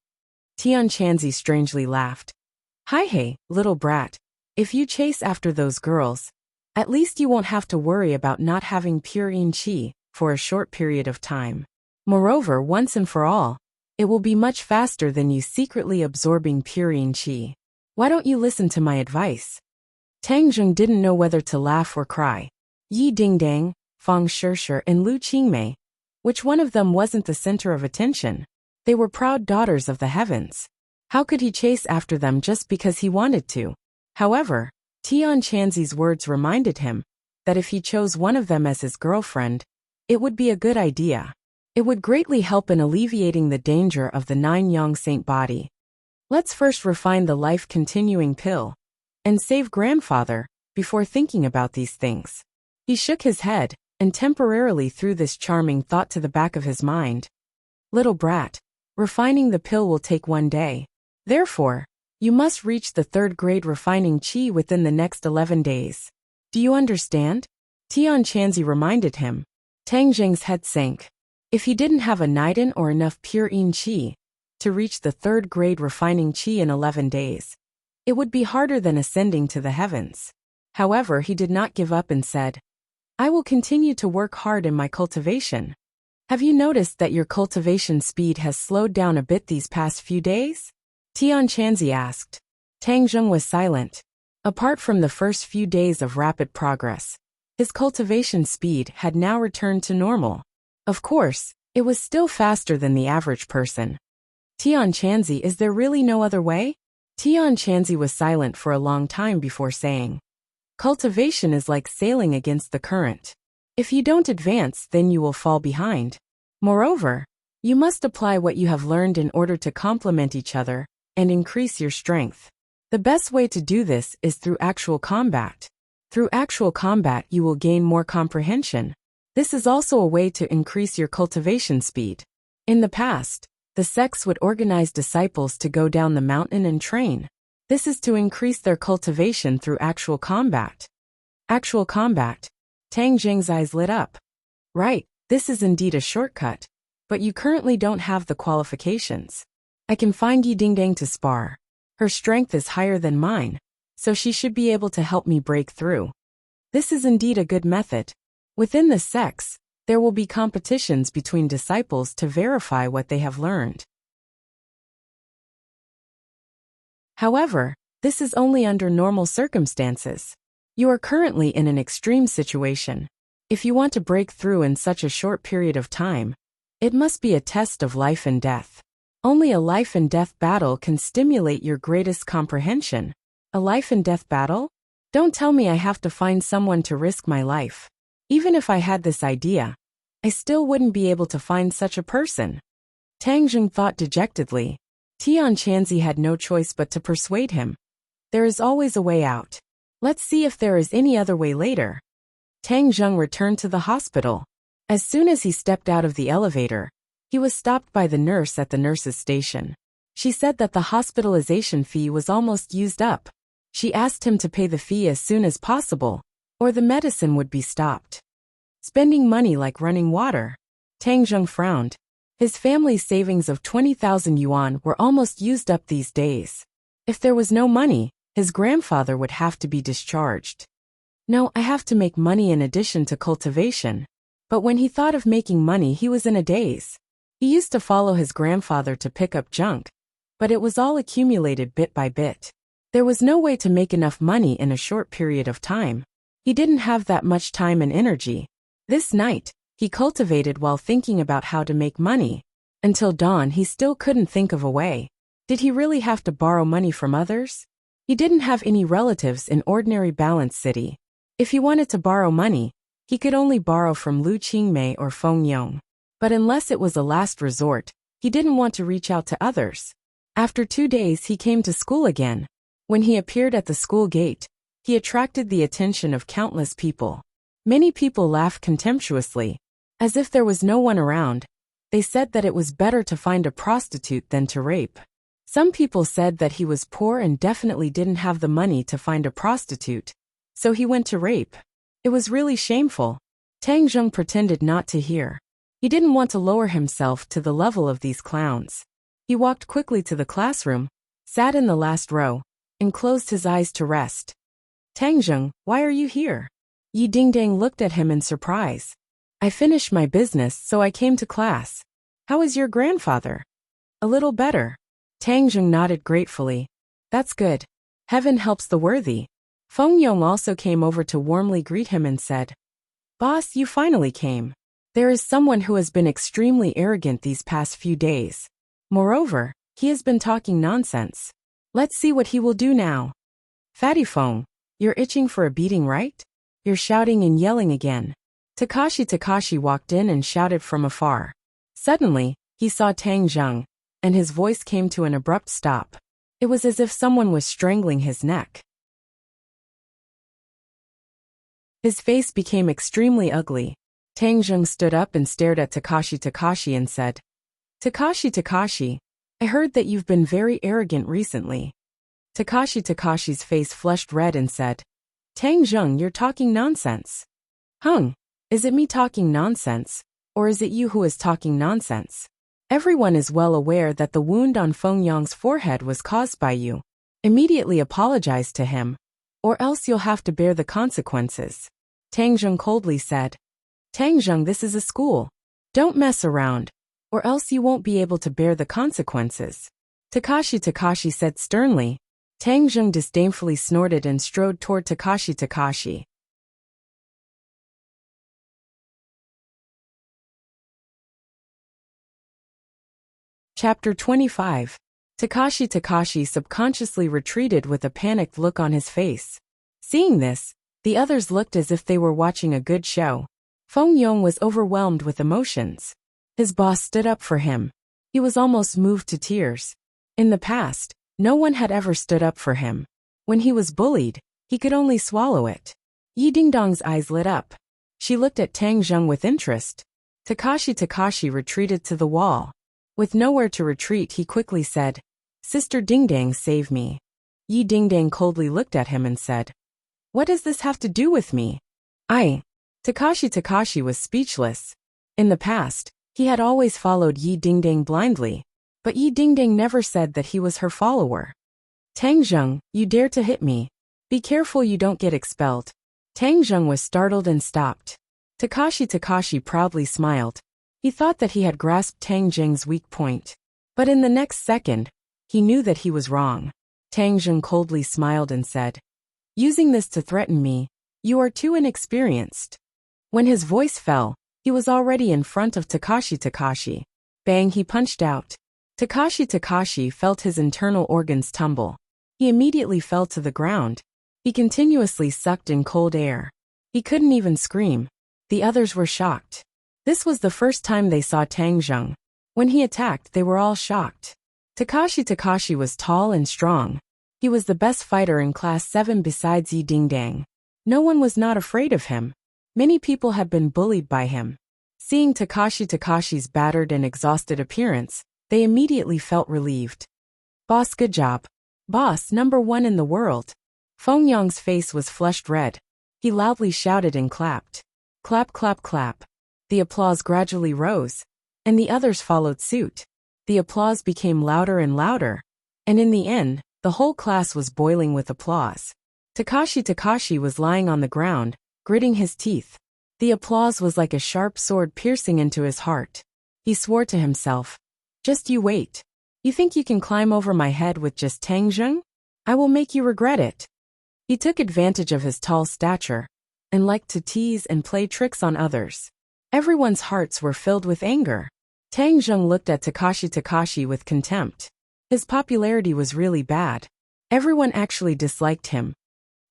Tian Chanzi strangely laughed. Hey, little brat, if you chase after those girls, at least you won't have to worry about not having pure yin qi for a short period of time. Moreover, once and for all, it will be much faster than you secretly absorbing pure yin qi. Why don't you listen to my advice? Tang Zheng didn't know whether to laugh or cry. Yi Dingdang, Fang Shishir, and Lu Qingmei, which one of them wasn't the center of attention? They were proud daughters of the heavens. How could he chase after them just because he wanted to? However, Tian Chanzi's words reminded him that if he chose one of them as his girlfriend, it would be a good idea. It would greatly help in alleviating the danger of the 9 yang saint body. Let's first refine the life-continuing pill and save grandfather before thinking about these things. He shook his head and temporarily threw this charming thought to the back of his mind. Little brat, refining the pill will take 1 day. Therefore, you must reach the 3rd grade refining qi within the next 11 days. Do you understand? Tian Chanzi reminded him. Tang Zheng's head sank. If he didn't have a Niden or enough pure yin qi to reach the 3rd grade refining qi in 11 days, It would be harder than ascending to the heavens. However, he did not give up and said, I will continue to work hard in my cultivation. Have you noticed that your cultivation speed has slowed down a bit these past few days? Tian Chanzi asked. Tang Zheng was silent. Apart from the first few days of rapid progress, his cultivation speed had now returned to normal. Of course, it was still faster than the average person. Tian Chanzi, is there really no other way? Tian Chanzi was silent for a long time before saying, cultivation is like sailing against the current. If you don't advance, then you will fall behind. Moreover, you must apply what you have learned in order to complement each other and increase your strength. The best way to do this is through actual combat. Through actual combat, you will gain more comprehension. This is also a way to increase your cultivation speed. In the past, the sects would organize disciples to go down the mountain and train. This is to increase their cultivation through actual combat. Actual combat. Tang Jing's eyes lit up. Right, this is indeed a shortcut. But you currently don't have the qualifications. I can find Yi Dingdang to spar. Her strength is higher than mine, so she should be able to help me break through. This is indeed a good method. Within the sects, there will be competitions between disciples to verify what they have learned. However, this is only under normal circumstances. You are currently in an extreme situation. If you want to break through in such a short period of time, it must be a test of life and death. Only a life and death battle can stimulate your greatest comprehension. A life and death battle? Don't tell me I have to find someone to risk my life. Even if I had this idea, I still wouldn't be able to find such a person. Tang Jing thought dejectedly. Tian Chanzi had no choice but to persuade him. There is always a way out. Let's see if there is any other way later. Tang Zheng returned to the hospital. As soon as he stepped out of the elevator, he was stopped by the nurse at the nurse's station. She said that the hospitalization fee was almost used up. She asked him to pay the fee as soon as possible, or the medicine would be stopped. Spending money like running water. Tang Zheng frowned. His family's savings of 20,000 yuan were almost used up these days. If there was no money, his grandfather would have to be discharged. No, I have to make money in addition to cultivation. But when he thought of making money, he was in a daze. He used to follow his grandfather to pick up junk, but it was all accumulated bit by bit. There was no way to make enough money in a short period of time. He didn't have that much time and energy. This night, he cultivated while thinking about how to make money. Until dawn, he still couldn't think of a way. Did he really have to borrow money from others? He didn't have any relatives in ordinary Balance City. If he wanted to borrow money, he could only borrow from Lu Qingmei or Feng Yong. But unless it was a last resort, he didn't want to reach out to others. After 2 days, he came to school again. When he appeared at the school gate, he attracted the attention of countless people. Many people laughed contemptuously. As if there was no one around, they said that it was better to find a prostitute than to rape. Some people said that he was poor and definitely didn't have the money to find a prostitute, so he went to rape. It was really shameful. Tang Zheng pretended not to hear. He didn't want to lower himself to the level of these clowns. He walked quickly to the classroom, sat in the last row, and closed his eyes to rest. Tang Zheng, why are you here? Yi Dingdang looked at him in surprise. I finished my business, so I came to class. How is your grandfather? A little better. Tang Zheng nodded gratefully. That's good. Heaven helps the worthy. Feng Yong also came over to warmly greet him and said, Boss, you finally came. There is someone who has been extremely arrogant these past few days. Moreover, he has been talking nonsense. Let's see what he will do now. Fatty Feng, you're itching for a beating, right? You're shouting and yelling again. Takashi walked in and shouted from afar. Suddenly, he saw Tang Zheng, and his voice came to an abrupt stop. It was as if someone was strangling his neck. His face became extremely ugly. Tang Zheng stood up and stared at Takashi and said, Takashi, I heard that you've been very arrogant recently. Takashi's face flushed red and said, Tang Zheng, you're talking nonsense. Is it me talking nonsense, or is it you who is talking nonsense? Everyone is well aware that the wound on Feng Yong's forehead was caused by you. Immediately apologize to him, or else you'll have to bear the consequences. Tang Zheng coldly said. Tang Zheng, this is a school. Don't mess around, or else you won't be able to bear the consequences. Takashi said sternly. Tang Zheng disdainfully snorted and strode toward Takashi. Chapter 25. Takashi subconsciously retreated with a panicked look on his face. Seeing this, the others looked as if they were watching a good show. Feng Yong was overwhelmed with emotions. His boss stood up for him. He was almost moved to tears. In the past, no one had ever stood up for him. When he was bullied, he could only swallow it. Yi Dingdong's eyes lit up. She looked at Tang Zheng with interest. Takashi retreated to the wall. With nowhere to retreat, he quickly said, Sister Dingdang, save me. Yi Dingdang coldly looked at him and said, What does this have to do with me? Takashi was speechless. In the past, he had always followed Yi Dingdang blindly, but Yi Dingdang never said that he was her follower. Tang Zheng, you dare to hit me. Be careful you don't get expelled. Tang Zheng was startled and stopped. Takashi proudly smiled. He thought that he had grasped Tang Zheng's weak point. But in the next second, he knew that he was wrong. Tang Zheng coldly smiled and said, Using this to threaten me, you are too inexperienced. When his voice fell, he was already in front of Takashi. Bang, he punched out. Takashi felt his internal organs tumble. He immediately fell to the ground. He continuously sucked in cold air. He couldn't even scream. The others were shocked. This was the first time they saw Tang Zheng. When he attacked, they were all shocked. Takashi was tall and strong. He was the best fighter in Class 7 besides Yi Dingdang. No one was not afraid of him. Many people had been bullied by him. Seeing Takashi's battered and exhausted appearance, they immediately felt relieved. Boss, good job. Boss, #1 in the world. Feng Yong's face was flushed red. He loudly shouted and clapped. Clap, clap, clap. The applause gradually rose, and the others followed suit. The applause became louder and louder, and in the end, the whole class was boiling with applause. Takashi was lying on the ground, gritting his teeth. The applause was like a sharp sword piercing into his heart. He swore to himself, Just you wait. You think you can climb over my head with just Tang Zheng? I will make you regret it. He took advantage of his tall stature, and liked to tease and play tricks on others. Everyone's hearts were filled with anger. Tang Zheng looked at Takashi with contempt. His popularity was really bad. Everyone actually disliked him.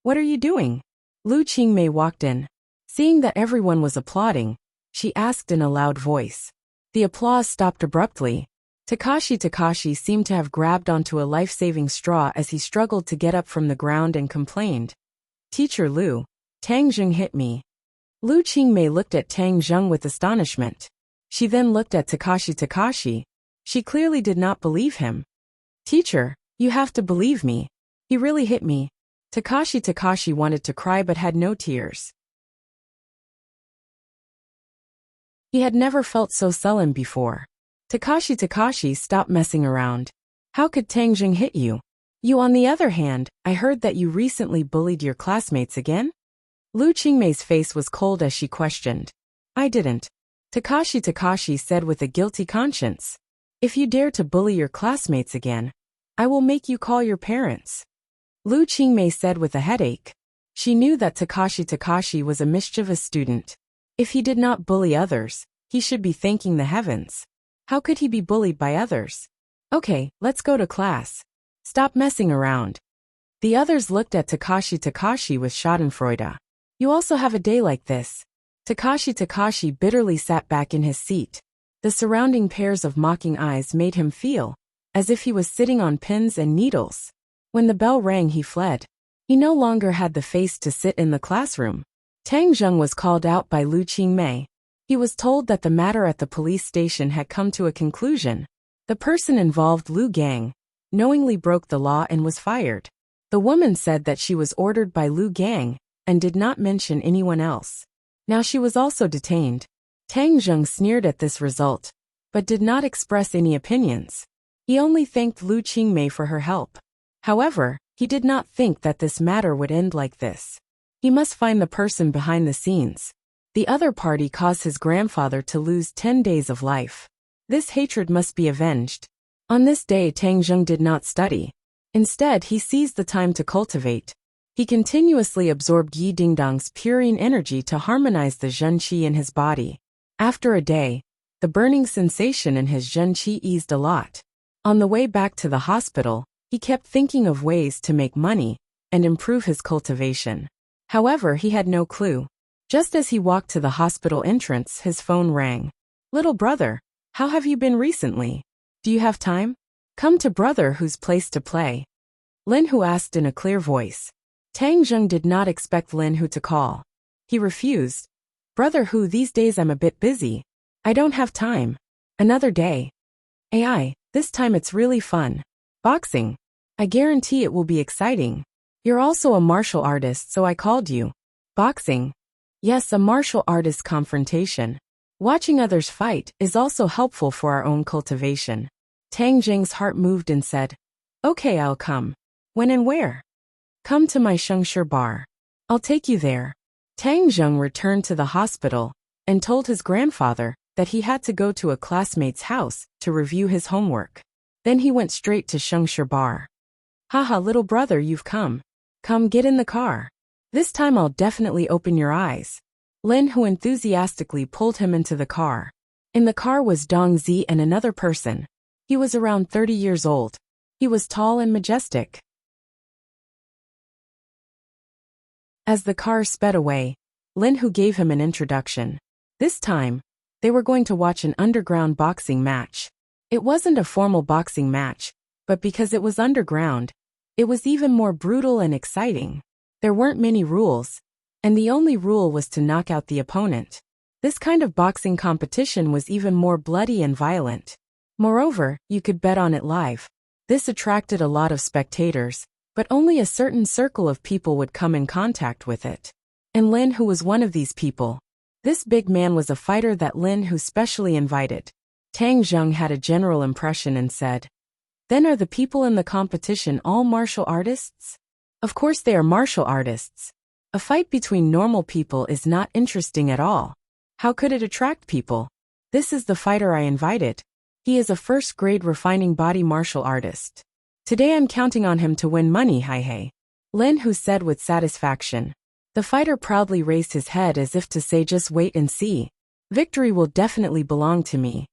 What are you doing? Lu Qingmei walked in. Seeing that everyone was applauding, she asked in a loud voice. The applause stopped abruptly. Takashi seemed to have grabbed onto a life-saving straw as he struggled to get up from the ground and complained. Teacher Lu, Tang Zheng hit me. Lu Qingmei looked at Tang Zheng with astonishment. She then looked at Takashi. She clearly did not believe him. Teacher, you have to believe me. He really hit me. Takashi wanted to cry but had no tears. He had never felt so sullen before. Takashi, stop messing around. How could Tang Zheng hit you? You, on the other hand, I heard that you recently bullied your classmates again? Lu Qingmei's face was cold as she questioned. I didn't. Takashi said with a guilty conscience. If you dare to bully your classmates again, I will make you call your parents. Lu Qingmei said with a headache. She knew that Takashi was a mischievous student. If he did not bully others, he should be thanking the heavens. How could he be bullied by others? Okay, let's go to class. Stop messing around. The others looked at Takashi with schadenfreude. You also have a day like this. Takashi bitterly sat back in his seat. The surrounding pairs of mocking eyes made him feel as if he was sitting on pins and needles. When the bell rang, he fled. He no longer had the face to sit in the classroom. Tang Zheng was called out by Lu Qingmei. He was told that the matter at the police station had come to a conclusion. The person involved, Lu Gang, knowingly broke the law and was fired. The woman said that she was ordered by Lu Gang and did not mention anyone else. Now she was also detained. Tang Zheng sneered at this result, but did not express any opinions. He only thanked Lu Qingmei for her help. However, he did not think that this matter would end like this. He must find the person behind the scenes. The other party caused his grandfather to lose 10 days of life. This hatred must be avenged. On this day Tang Zheng did not study. Instead, he seized the time to cultivate. He continuously absorbed Yi Dingdong's purine energy to harmonize the Zhen Qi in his body. After a day, the burning sensation in his Zhen Qi eased a lot. On the way back to the hospital, he kept thinking of ways to make money and improve his cultivation. However, he had no clue. Just as he walked to the hospital entrance, his phone rang. "Little brother, how have you been recently? Do you have time? Come to brother who's place to play." Lin Hu asked in a clear voice. Tang Zheng did not expect Lin Hu to call. He refused. "Brother Hu, these days I'm a bit busy. I don't have time. Another day." "AI, this time it's really fun. Boxing. I guarantee it will be exciting. You're also a martial artist, so I called you." "Boxing? Yes, a martial artist confrontation. Watching others fight is also helpful for our own cultivation." Tang Zheng's heart moved and said, "Okay, I'll come. When and where?" "Come to my Shengshi bar. I'll take you there." Tang Zheng returned to the hospital and told his grandfather that he had to go to a classmate's house to review his homework. Then he went straight to Shengshi bar. "Haha, little brother, you've come. Come, get in the car. This time I'll definitely open your eyes." Lin Hu enthusiastically pulled him into the car. In the car was Dong Zi and another person. He was around 30 years old. He was tall and majestic. As the car sped away, Lin Hu gave him an introduction. This time, they were going to watch an underground boxing match. It wasn't a formal boxing match, but because it was underground, it was even more brutal and exciting. There weren't many rules, and the only rule was to knock out the opponent. This kind of boxing competition was even more bloody and violent. Moreover, you could bet on it live. This attracted a lot of spectators, but only a certain circle of people would come in contact with it. And Lin Hu was one of these people. This big man was a fighter that Lin Hu specially invited. Tang Zheng had a general impression and said, "Then are the people in the competition all martial artists?" "Of course they are martial artists. A fight between normal people is not interesting at all. How could it attract people? This is the fighter I invited. He is a first-grade refining body martial artist. Today I'm counting on him to win money, hi. Lin Hu said with satisfaction. The fighter proudly raised his head as if to say, "Just wait and see. Victory will definitely belong to me."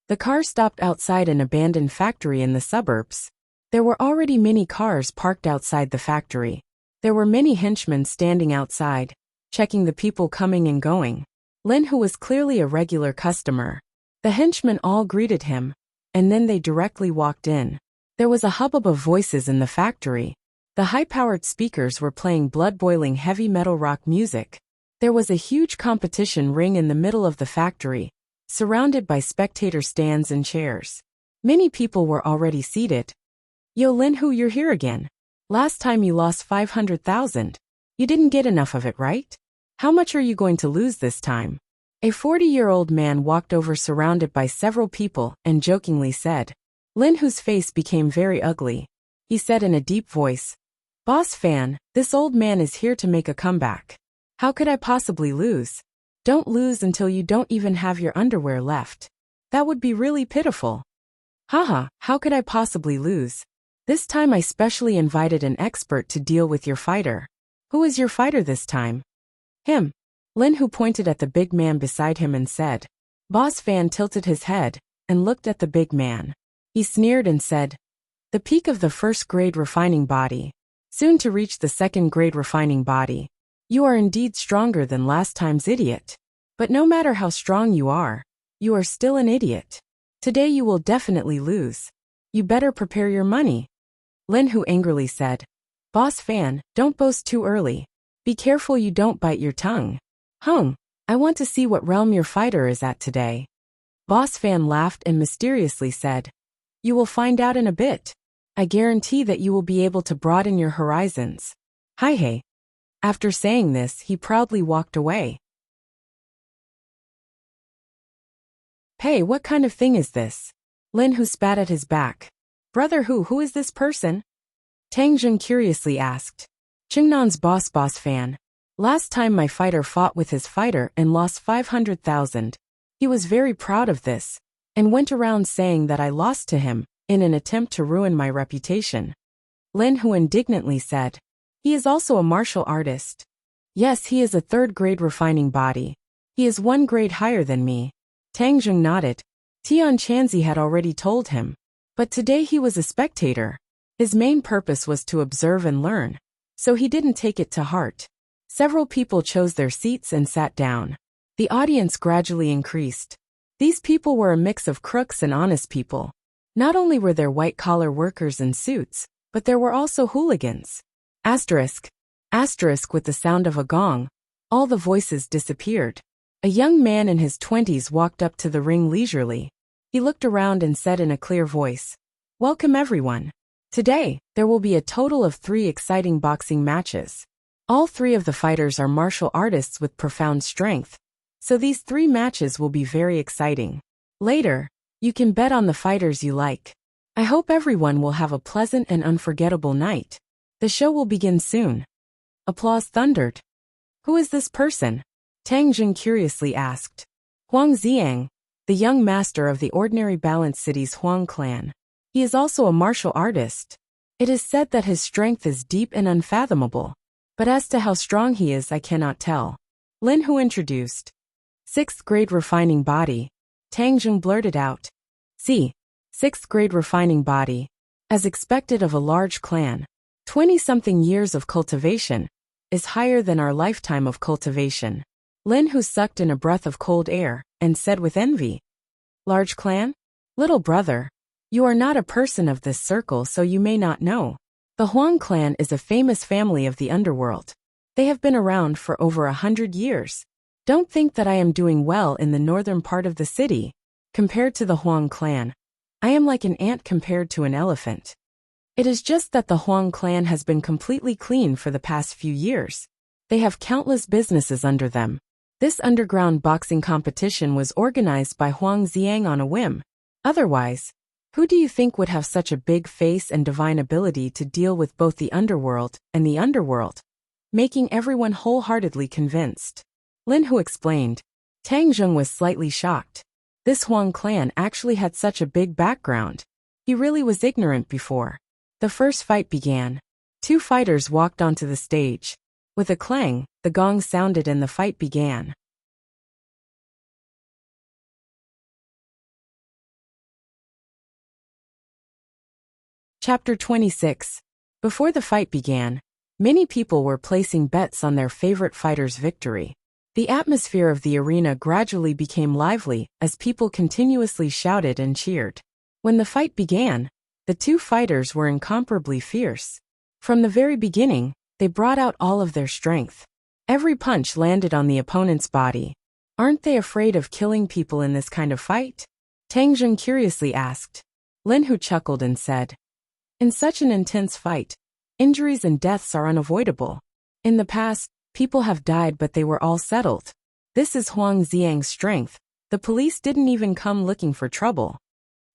The car stopped outside an abandoned factory in the suburbs. There were already many cars parked outside the factory. There were many henchmen standing outside, checking the people coming and going. Lin Hu was clearly a regular customer. The henchmen all greeted him, and then they directly walked in. There was a hubbub of voices in the factory. The high-powered speakers were playing blood-boiling heavy metal rock music. There was a huge competition ring in the middle of the factory, surrounded by spectator stands and chairs. Many people were already seated. "Yo, Lin Hu, you're here again. Last time you lost 500,000. You didn't get enough of it, right? How much are you going to lose this time?" A 40-year-old man walked over surrounded by several people and jokingly said. Lin Hu's face became very ugly. He said in a deep voice, "Boss Fan, this old man is here to make a comeback. How could I possibly lose? Don't lose until you don't even have your underwear left. That would be really pitiful." "Haha, how could I possibly lose? This time I specially invited an expert to deal with your fighter." "Who is your fighter this time?" "Him." Lin Hu pointed at the big man beside him and said. Boss Fan tilted his head and looked at the big man. He sneered and said, "The peak of the first-grade refining body, soon to reach the second-grade refining body. You are indeed stronger than last time's idiot. But no matter how strong you are still an idiot. Today you will definitely lose. You better prepare your money." Lin Hu angrily said, "Boss Fan, don't boast too early. Be careful you don't bite your tongue. I want to see what realm your fighter is at today." Boss Fan laughed and mysteriously said, "You will find out in a bit. I guarantee that you will be able to broaden your horizons. Hi. After saying this, he proudly walked away. "Hey, what kind of thing is this?" Lin Hu spat at his back. "Brother who is this person?" Tang Jun curiously asked. Jungnan's boss fan. Last time my fighter fought with his fighter and lost 500,000. He was very proud of this, and went around saying that I lost to him, in an attempt to ruin my reputation. Lin Hu indignantly said. He is also a martial artist. Yes, he is a third-grade refining body. He is 1 grade higher than me. Tang Jun nodded. Tian Chanzi had already told him. But today he was a spectator. His main purpose was to observe and learn, so he didn't take it to heart. Several people chose their seats and sat down. The audience gradually increased. These people were a mix of crooks and honest people. Not only were there white-collar workers in suits, but there were also hooligans. Asterisk. Asterisk with the sound of a gong. All the voices disappeared. A young man in his 20s walked up to the ring leisurely. He looked around and said in a clear voice, "Welcome everyone. Today, there will be a total of 3 exciting boxing matches. All 3 of the fighters are martial artists with profound strength, so these 3 matches will be very exciting. Later, you can bet on the fighters you like. I hope everyone will have a pleasant and unforgettable night. The show will begin soon." Applause thundered. Who is this person? Tang Jun curiously asked. Huang Xiang, the young master of the ordinary Balanced City's Huang clan. He is also a martial artist. It is said that his strength is deep and unfathomable, but as to how strong he is I cannot tell. Lin Hu introduced. 6th grade refining body. Tang Jun blurted out. See, 6th grade refining body. As expected of a large clan. 20-something years of cultivation is higher than our lifetime of cultivation. Lin Hu sucked in a breath of cold air and said with envy. Large clan? Little brother. You are not a person of this circle, so you may not know. The Huang clan is a famous family of the underworld. They have been around for over 100 years. Don't think that I am doing well in the northern part of the city. Compared to the Huang clan, I am like an ant compared to an elephant. It is just that the Huang clan has been completely clean for the past few years. They have countless businesses under them. This underground boxing competition was organized by Huang Xiang on a whim. Otherwise, who do you think would have such a big face and divine ability to deal with both the underworld and the underworld? Making everyone wholeheartedly convinced. Lin Hu explained. Tang Jun was slightly shocked. This Huang clan actually had such a big background. He really was ignorant before. The first fight began. 2 fighters walked onto the stage. With a clang, the gong sounded and the fight began. Chapter 26. Before the fight began, many people were placing bets on their favorite fighter's victory. The atmosphere of the arena gradually became lively as people continuously shouted and cheered. When the fight began, the 2 fighters were incomparably fierce. From the very beginning, they brought out all of their strength. Every punch landed on the opponent's body. Aren't they afraid of killing people in this kind of fight? Tang Jun curiously asked. Lin Hu chuckled and said, in such an intense fight, injuries and deaths are unavoidable. In the past, people have died but they were all settled. This is Huang Xiang's strength. The police didn't even come looking for trouble.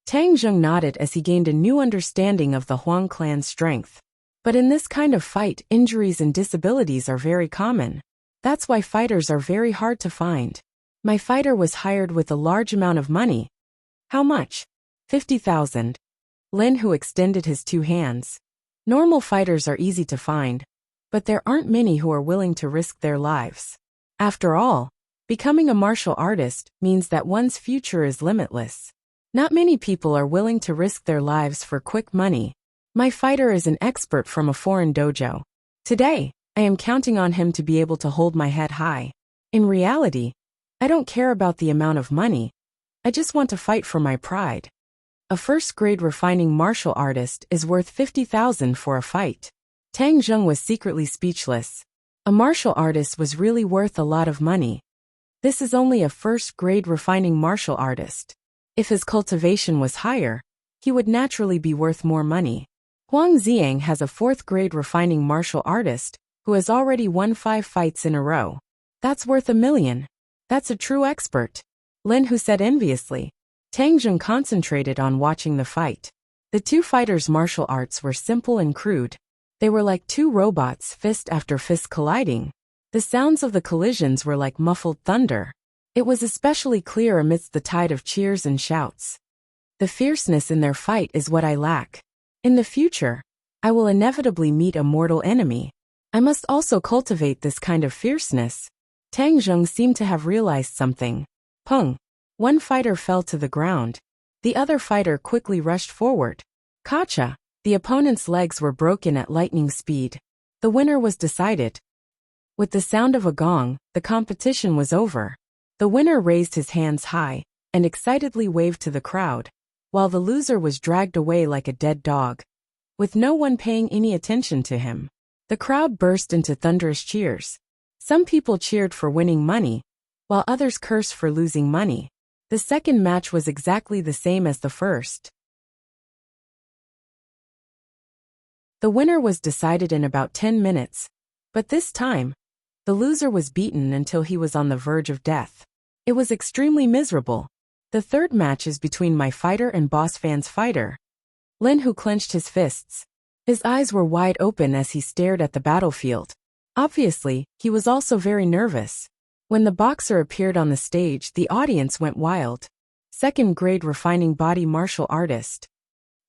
Tang Jun nodded as he gained a new understanding of the Huang clan's strength. But in this kind of fight, injuries and disabilities are very common. That's why fighters are very hard to find. My fighter was hired with a large amount of money. How much? 50,000. Lin Hu extended his 2 hands. Normal fighters are easy to find, but there aren't many who are willing to risk their lives. After all, becoming a martial artist means that one's future is limitless. Not many people are willing to risk their lives for quick money. My fighter is an expert from a foreign dojo. Today, I am counting on him to be able to hold my head high. In reality, I don't care about the amount of money. I just want to fight for my pride. A first-grade refining martial artist is worth 50,000 for a fight. Tang Jun was secretly speechless. A martial artist was really worth a lot of money. This is only a first-grade refining martial artist. If his cultivation was higher, he would naturally be worth more money. Huang Xiang has a 4th-grade refining martial artist who has already won 5 fights in a row. That's worth $1 million. That's a true expert. Lin Hu said enviously. Tang Jun concentrated on watching the fight. The two fighters' martial arts were simple and crude. They were like two robots, fist after fist colliding. The sounds of the collisions were like muffled thunder. It was especially clear amidst the tide of cheers and shouts. The fierceness in their fight is what I lack. In the future, I will inevitably meet a mortal enemy. I must also cultivate this kind of fierceness. Tang Zheng seemed to have realized something. Pung! One fighter fell to the ground. The other fighter quickly rushed forward. Kacha! The opponent's legs were broken at lightning speed. The winner was decided. With the sound of a gong, the competition was over. The winner raised his hands high and excitedly waved to the crowd, while the loser was dragged away like a dead dog, with no one paying any attention to him. The crowd burst into thunderous cheers. Some people cheered for winning money, while others cursed for losing money. The second match was exactly the same as the first. The winner was decided in about 10 minutes, but this time, the loser was beaten until he was on the verge of death. It was extremely miserable. The third match is between my fighter and Boss Fan's fighter. Lin Hu clenched his fists. His eyes were wide open as he stared at the battlefield. Obviously, he was also very nervous. When the boxer appeared on the stage, the audience went wild. Second-grade refining body martial artist.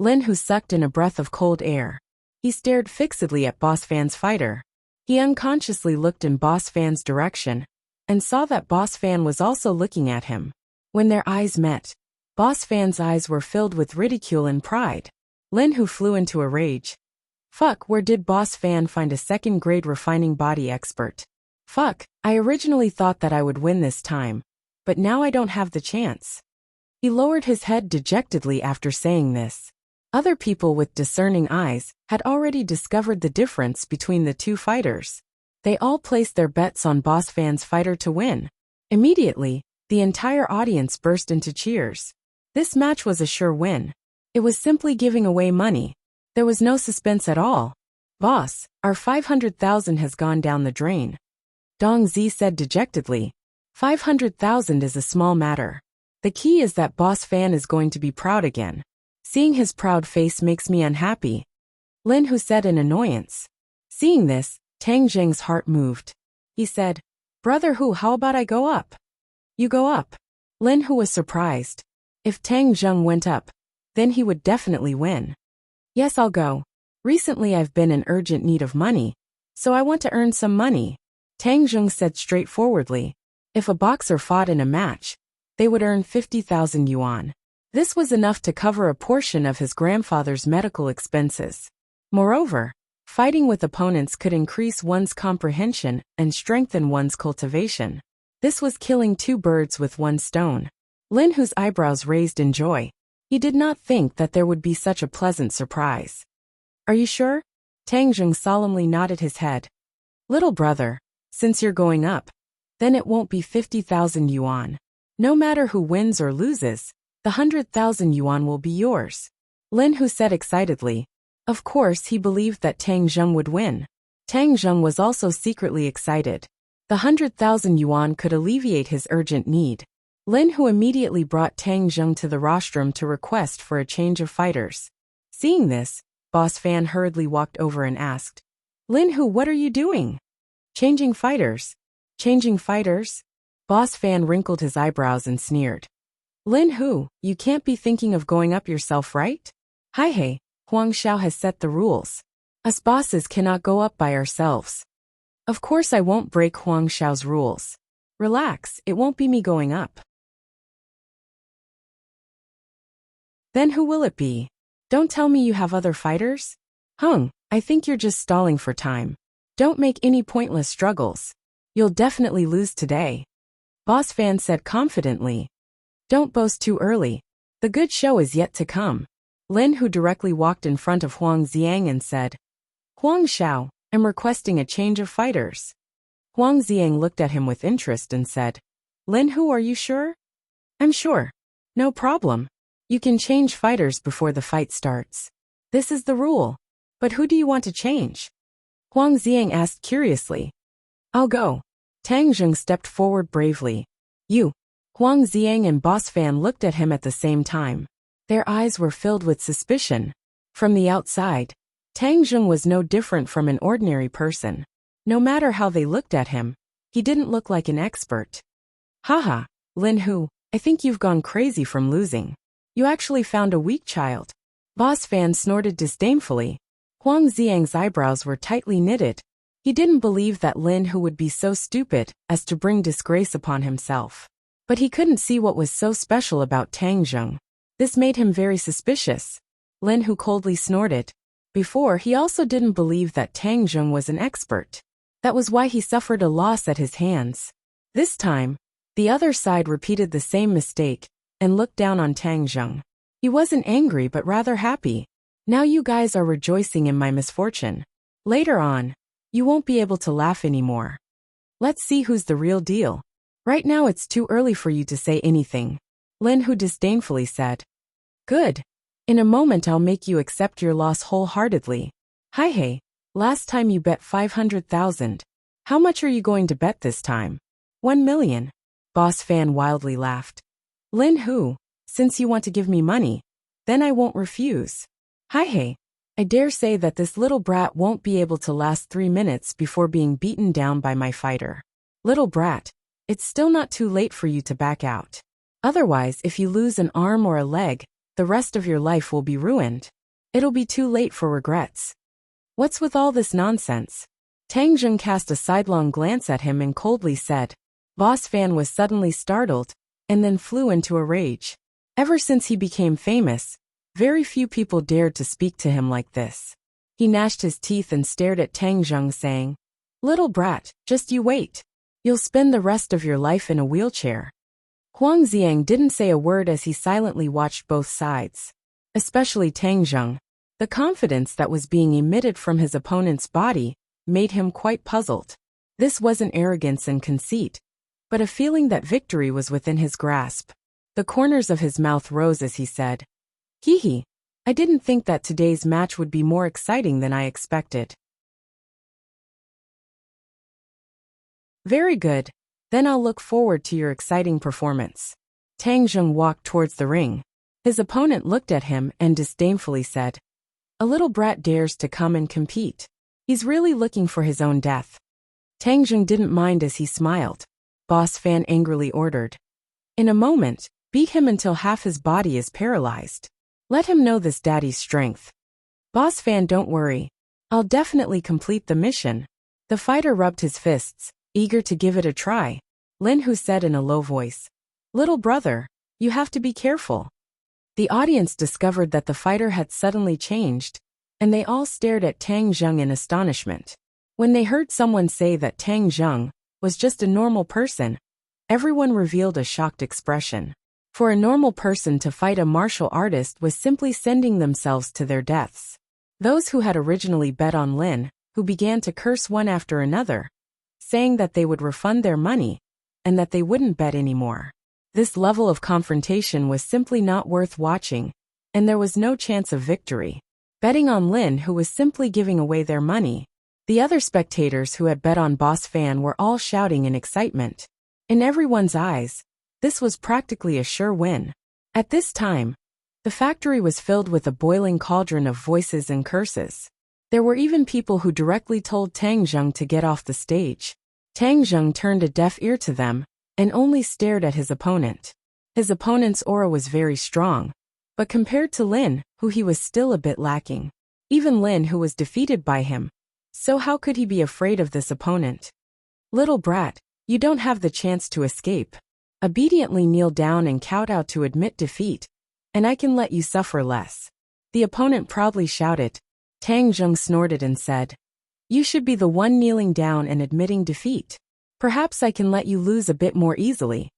Lin Hu sucked in a breath of cold air. He stared fixedly at Boss Fan's fighter. He unconsciously looked in Boss Fan's direction and saw that Boss Fan was also looking at him. When their eyes met, Boss Fan's eyes were filled with ridicule and pride. Lin Hu flew into a rage. Fuck, where did Boss Fan find a second-grade refining body expert? Fuck, I originally thought that I would win this time, but now I don't have the chance. He lowered his head dejectedly after saying this. Other people with discerning eyes had already discovered the difference between the two fighters. They all placed their bets on Boss Fan's fighter to win. Immediately, the entire audience burst into cheers. This match was a sure win. It was simply giving away money. There was no suspense at all. Boss, our 500,000 has gone down the drain. Dong Zi said dejectedly. 500,000 is a small matter. The key is that Boss Fan is going to be proud again. Seeing his proud face makes me unhappy. Lin Hu said in annoyance. Seeing this, Tang Zheng's heart moved. He said, Brother Hu, how about I go up? You go up. Lin Hu was surprised. If Tang Zheng went up, then he would definitely win. Yes, I'll go. Recently I've been in urgent need of money, so I want to earn some money. Tang Zheng said straightforwardly. If a boxer fought in a match, they would earn 50,000 yuan. This was enough to cover a portion of his grandfather's medical expenses. Moreover, fighting with opponents could increase one's comprehension and strengthen one's cultivation. This was killing two birds with one stone. Lin Hu's eyebrows raised in joy. He did not think that there would be such a pleasant surprise. Are you sure? Tang Zheng solemnly nodded his head. Little brother, since you're going up, then it won't be 50,000 yuan. No matter who wins or loses, the 100,000 yuan will be yours. Lin Hu said excitedly. Of course he believed that Tang Zheng would win. Tang Zheng was also secretly excited. The 100,000 yuan could alleviate his urgent need. Lin Hu immediately brought Tang Zheng to the rostrum to request for a change of fighters. Seeing this, Boss Fan hurriedly walked over and asked, Lin Hu, what are you doing? Changing fighters. Changing fighters? Boss Fan wrinkled his eyebrows and sneered. Lin Hu, you can't be thinking of going up yourself, right? Hey, Huang Xiao has set the rules. Us bosses cannot go up by ourselves. Of course I won't break Huang Xiao's rules. Relax, it won't be me going up. Then who will it be? Don't tell me you have other fighters? I think you're just stalling for time. Don't make any pointless struggles. You'll definitely lose today. Boss Fan said confidently. Don't boast too early. The good show is yet to come. Lin Hu directly walked in front of Huang Xiang and said, Huang Xiao, I'm requesting a change of fighters. Huang Xiang looked at him with interest and said, Lin Hu, are you sure? I'm sure. No problem. You can change fighters before the fight starts. This is the rule. But who do you want to change? Huang Xiang asked curiously. I'll go. Tang Zheng stepped forward bravely. You. Huang Xiang and Boss Fan looked at him at the same time. Their eyes were filled with suspicion. From the outside, Tang Zheng was no different from an ordinary person. No matter how they looked at him, he didn't look like an expert. Haha, Lin Hu, I think you've gone crazy from losing. You actually found a weak child. Boss Fan snorted disdainfully. Huang Xiang's eyebrows were tightly knitted. He didn't believe that Lin Hu would be so stupid as to bring disgrace upon himself. But he couldn't see what was so special about Tang Zheng. This made him very suspicious. Lin Hu coldly snorted. Before, he also didn't believe that Tang Zheng was an expert. That was why he suffered a loss at his hands. This time, the other side repeated the same mistake and looked down on Tang Zheng. He wasn't angry but rather happy. Now you guys are rejoicing in my misfortune. Later on, you won't be able to laugh anymore. Let's see who's the real deal. Right now it's too early for you to say anything. Lin Hu disdainfully said. Good. In a moment I'll make you accept your loss wholeheartedly. Hi hey, last time you bet 500,000. How much are you going to bet this time? 1 million. Boss Fan wildly laughed. Lin Hu, since you want to give me money, then I won't refuse. Hi hey, I dare say that this little brat won't be able to last 3 minutes before being beaten down by my fighter. Little brat, it's still not too late for you to back out. Otherwise, if you lose an arm or a leg, the rest of your life will be ruined. It'll be too late for regrets. What's with all this nonsense? Tang Zheng cast a sidelong glance at him and coldly said. Boss Fan was suddenly startled, and then flew into a rage. Ever since he became famous, very few people dared to speak to him like this. He gnashed his teeth and stared at Tang Zheng saying, Little brat, just you wait. You'll spend the rest of your life in a wheelchair. Huang Xiang didn't say a word as he silently watched both sides. Especially Tang Zheng. The confidence that was being emitted from his opponent's body made him quite puzzled. This wasn't arrogance and conceit, but a feeling that victory was within his grasp. The corners of his mouth rose as he said, Hee hee, I didn't think that today's match would be more exciting than I expected. Very good, then I'll look forward to your exciting performance. Tang Zheng walked towards the ring. His opponent looked at him and disdainfully said, A little brat dares to come and compete. He's really looking for his own death. Tang Zheng didn't mind as he smiled. Boss Fan angrily ordered. In a moment, beat him until half his body is paralyzed. Let him know this daddy's strength. Boss Fan, don't worry. I'll definitely complete the mission. The fighter rubbed his fists, eager to give it a try. Lin Hu said in a low voice, Little brother, you have to be careful. The audience discovered that the fighter had suddenly changed, and they all stared at Tang Zheng in astonishment. When they heard someone say that Tang Zheng was just a normal person, everyone revealed a shocked expression. For a normal person to fight a martial artist was simply sending themselves to their deaths. Those who had originally bet on Lin, who began to curse one after another, saying that they would refund their money, and that they wouldn't bet anymore. This level of confrontation was simply not worth watching, and there was no chance of victory. Betting on Lin, who was simply giving away their money. The other spectators who had bet on Boss Fan were all shouting in excitement. In everyone's eyes, this was practically a sure win. At this time, the factory was filled with a boiling cauldron of voices and curses. There were even people who directly told Tang Zheng to get off the stage. Tang Zheng turned a deaf ear to them, and only stared at his opponent. His opponent's aura was very strong, but compared to Lin, who he was still a bit lacking. Even Lin, who was defeated by him. So how could he be afraid of this opponent? Little brat, you don't have the chance to escape. Obediently kneel down and kowtow to admit defeat, and I can let you suffer less. The opponent proudly shouted. Tang Zheng snorted and said, You should be the one kneeling down and admitting defeat. Perhaps I can let you lose a bit more easily.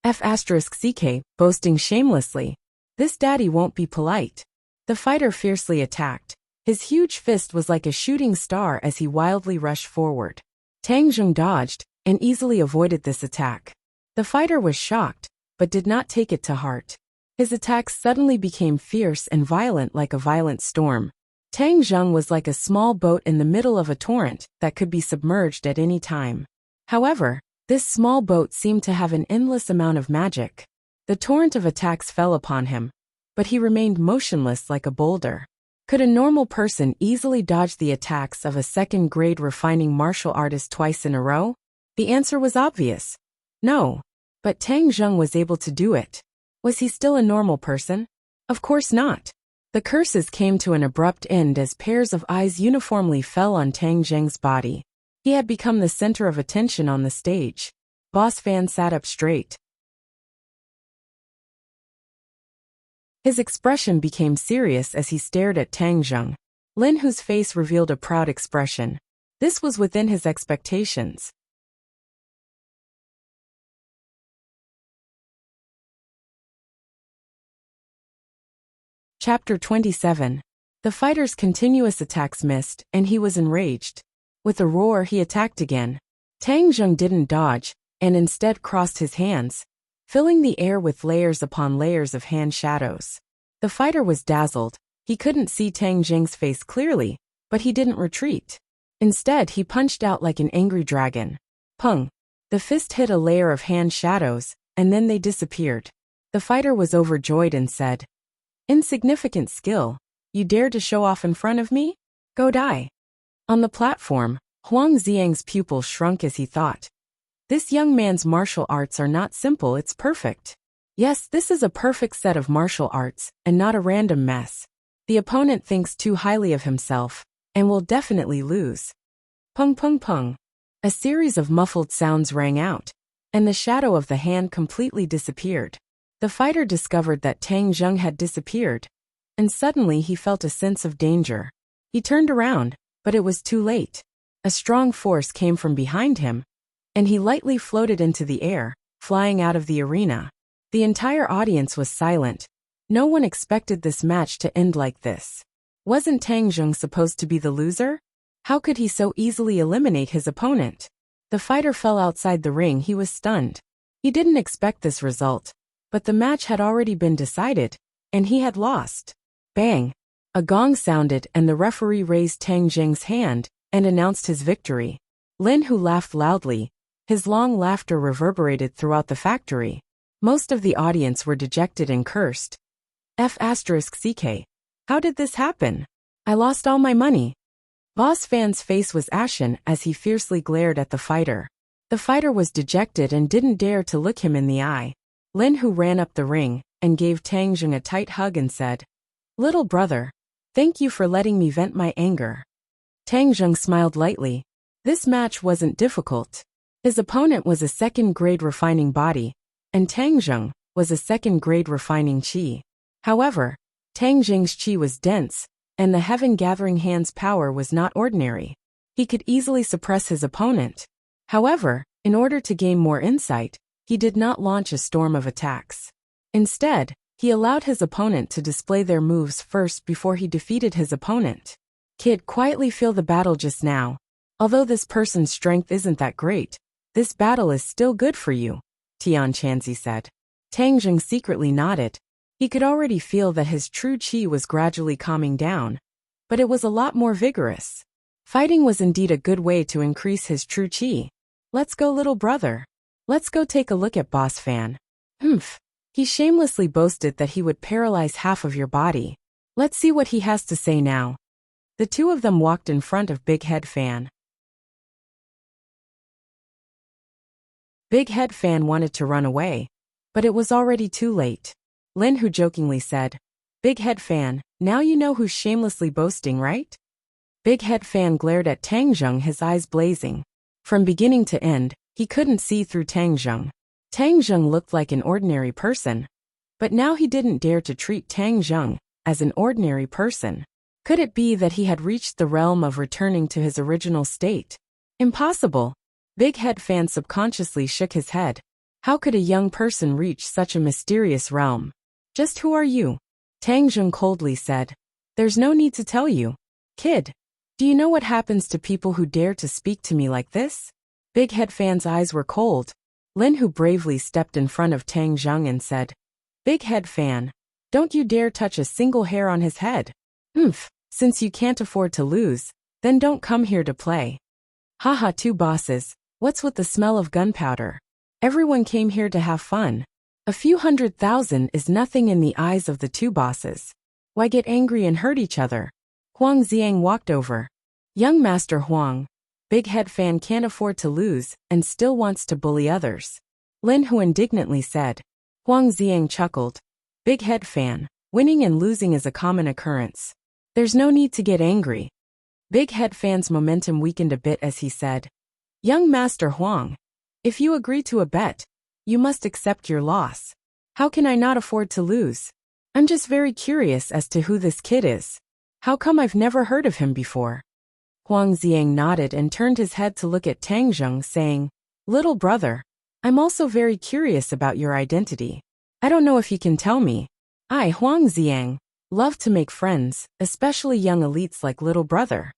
F***ck, boasting shamelessly. This daddy won't be polite. The fighter fiercely attacked. His huge fist was like a shooting star as he wildly rushed forward. Tang Zheng dodged and easily avoided this attack. The fighter was shocked, but did not take it to heart. His attacks suddenly became fierce and violent like a violent storm. Tang Zheng was like a small boat in the middle of a torrent that could be submerged at any time. However, this small boat seemed to have an endless amount of magic. The torrent of attacks fell upon him, but he remained motionless like a boulder. Could a normal person easily dodge the attacks of a second-grade refining martial artist twice in a row? The answer was obvious. No. But Tang Zheng was able to do it. Was he still a normal person? Of course not. The curses came to an abrupt end as pairs of eyes uniformly fell on Tang Zheng's body. He had become the center of attention on the stage. Boss Fan sat up straight. His expression became serious as he stared at Tang Zheng. Lin Hu's face revealed a proud expression. This was within his expectations. Chapter 27. The fighter's continuous attacks missed, and he was enraged. With a roar, he attacked again. Tang Zheng didn't dodge, and instead crossed his hands, filling the air with layers upon layers of hand shadows. The fighter was dazzled. He couldn't see Tang Zheng's face clearly, but he didn't retreat. Instead, he punched out like an angry dragon. Pung! The fist hit a layer of hand shadows, and then they disappeared. The fighter was overjoyed and said, "Insignificant skill. You dare to show off in front of me? Go die." On the platform, Huang Xiang's pupil shrunk as he thought. This young man's martial arts are not simple, it's perfect. Yes, this is a perfect set of martial arts, and not a random mess. The opponent thinks too highly of himself, and will definitely lose. Pung pung pung. A series of muffled sounds rang out, and the shadow of the hand completely disappeared. The fighter discovered that Tang Zheng had disappeared, and suddenly he felt a sense of danger. He turned around, but it was too late. A strong force came from behind him, and he lightly floated into the air, flying out of the arena. The entire audience was silent. No one expected this match to end like this. Wasn't Tang Zheng supposed to be the loser? How could he so easily eliminate his opponent? The fighter fell outside the ring. He was stunned. He didn't expect this result, but the match had already been decided, and he had lost. Bang! A gong sounded and the referee raised Tang Zheng's hand and announced his victory. Lin Hu laughed loudly. His long laughter reverberated throughout the factory. Most of the audience were dejected and cursed. F***ck. How did this happen? I lost all my money. Boss Fan's face was ashen as he fiercely glared at the fighter. The fighter was dejected and didn't dare to look him in the eye. Lin Hu ran up the ring and gave Tang Zheng a tight hug and said, "Little brother, thank you for letting me vent my anger." Tang Zheng smiled lightly. This match wasn't difficult. His opponent was a second-grade refining body, and Tang Zheng was a second-grade refining qi. However, Tang Zheng's qi was dense, and the heaven-gathering hand's power was not ordinary. He could easily suppress his opponent. However, in order to gain more insight, he did not launch a storm of attacks. Instead, he allowed his opponent to display their moves first before he defeated his opponent. "Kid, quietly feel the battle just now. Although this person's strength isn't that great, this battle is still good for you," Tian Chanzi said. Tang Zheng secretly nodded. He could already feel that his true qi was gradually calming down, but it was a lot more vigorous. Fighting was indeed a good way to increase his true qi. "Let's go, little brother. Let's go take a look at Boss Fan." "Humph." He shamelessly boasted that he would paralyze half of your body. "Let's see what he has to say now." The two of them walked in front of Big Head Fan. Big Head Fan wanted to run away, but it was already too late. Lin Hu jokingly said, "Big Head Fan, now you know who's shamelessly boasting, right?" Big Head Fan glared at Tang Zheng, his eyes blazing. From beginning to end, he couldn't see through Tang Zheng. Tang Zheng looked like an ordinary person, but now he didn't dare to treat Tang Zheng as an ordinary person. Could it be that he had reached the realm of returning to his original state? Impossible. Big Head Fan subconsciously shook his head. How could a young person reach such a mysterious realm? "Just who are you?" Tang Zheng coldly said. "There's no need to tell you. Kid, do you know what happens to people who dare to speak to me like this?" Big Head Fan's eyes were cold. Lin Hu bravely stepped in front of Tang Zheng and said, "Big Head Fan, don't you dare touch a single hair on his head. Humph, since you can't afford to lose, then don't come here to play." "Haha, two bosses, what's with the smell of gunpowder? Everyone came here to have fun. A few 100,000 is nothing in the eyes of the two bosses. Why get angry and hurt each other? Huang Xiang walked over. Young Master Huang, big head fan can't afford to lose and still wants to bully others. Lin Hu indignantly said. Huang Xiang chuckled. Big head fan, winning and losing is a common occurrence. There's no need to get angry. Big head fan's momentum weakened a bit as he said. Young Master Huang, if you agree to a bet, you must accept your loss. How can I not afford to lose? I'm just very curious as to who this kid is. How come I've never heard of him before? Huang Xiang nodded and turned his head to look at Tang Zheng, saying, Little brother, I'm also very curious about your identity. I don't know if you can tell me. I, Huang Xiang, love to make friends, especially young elites like little brother.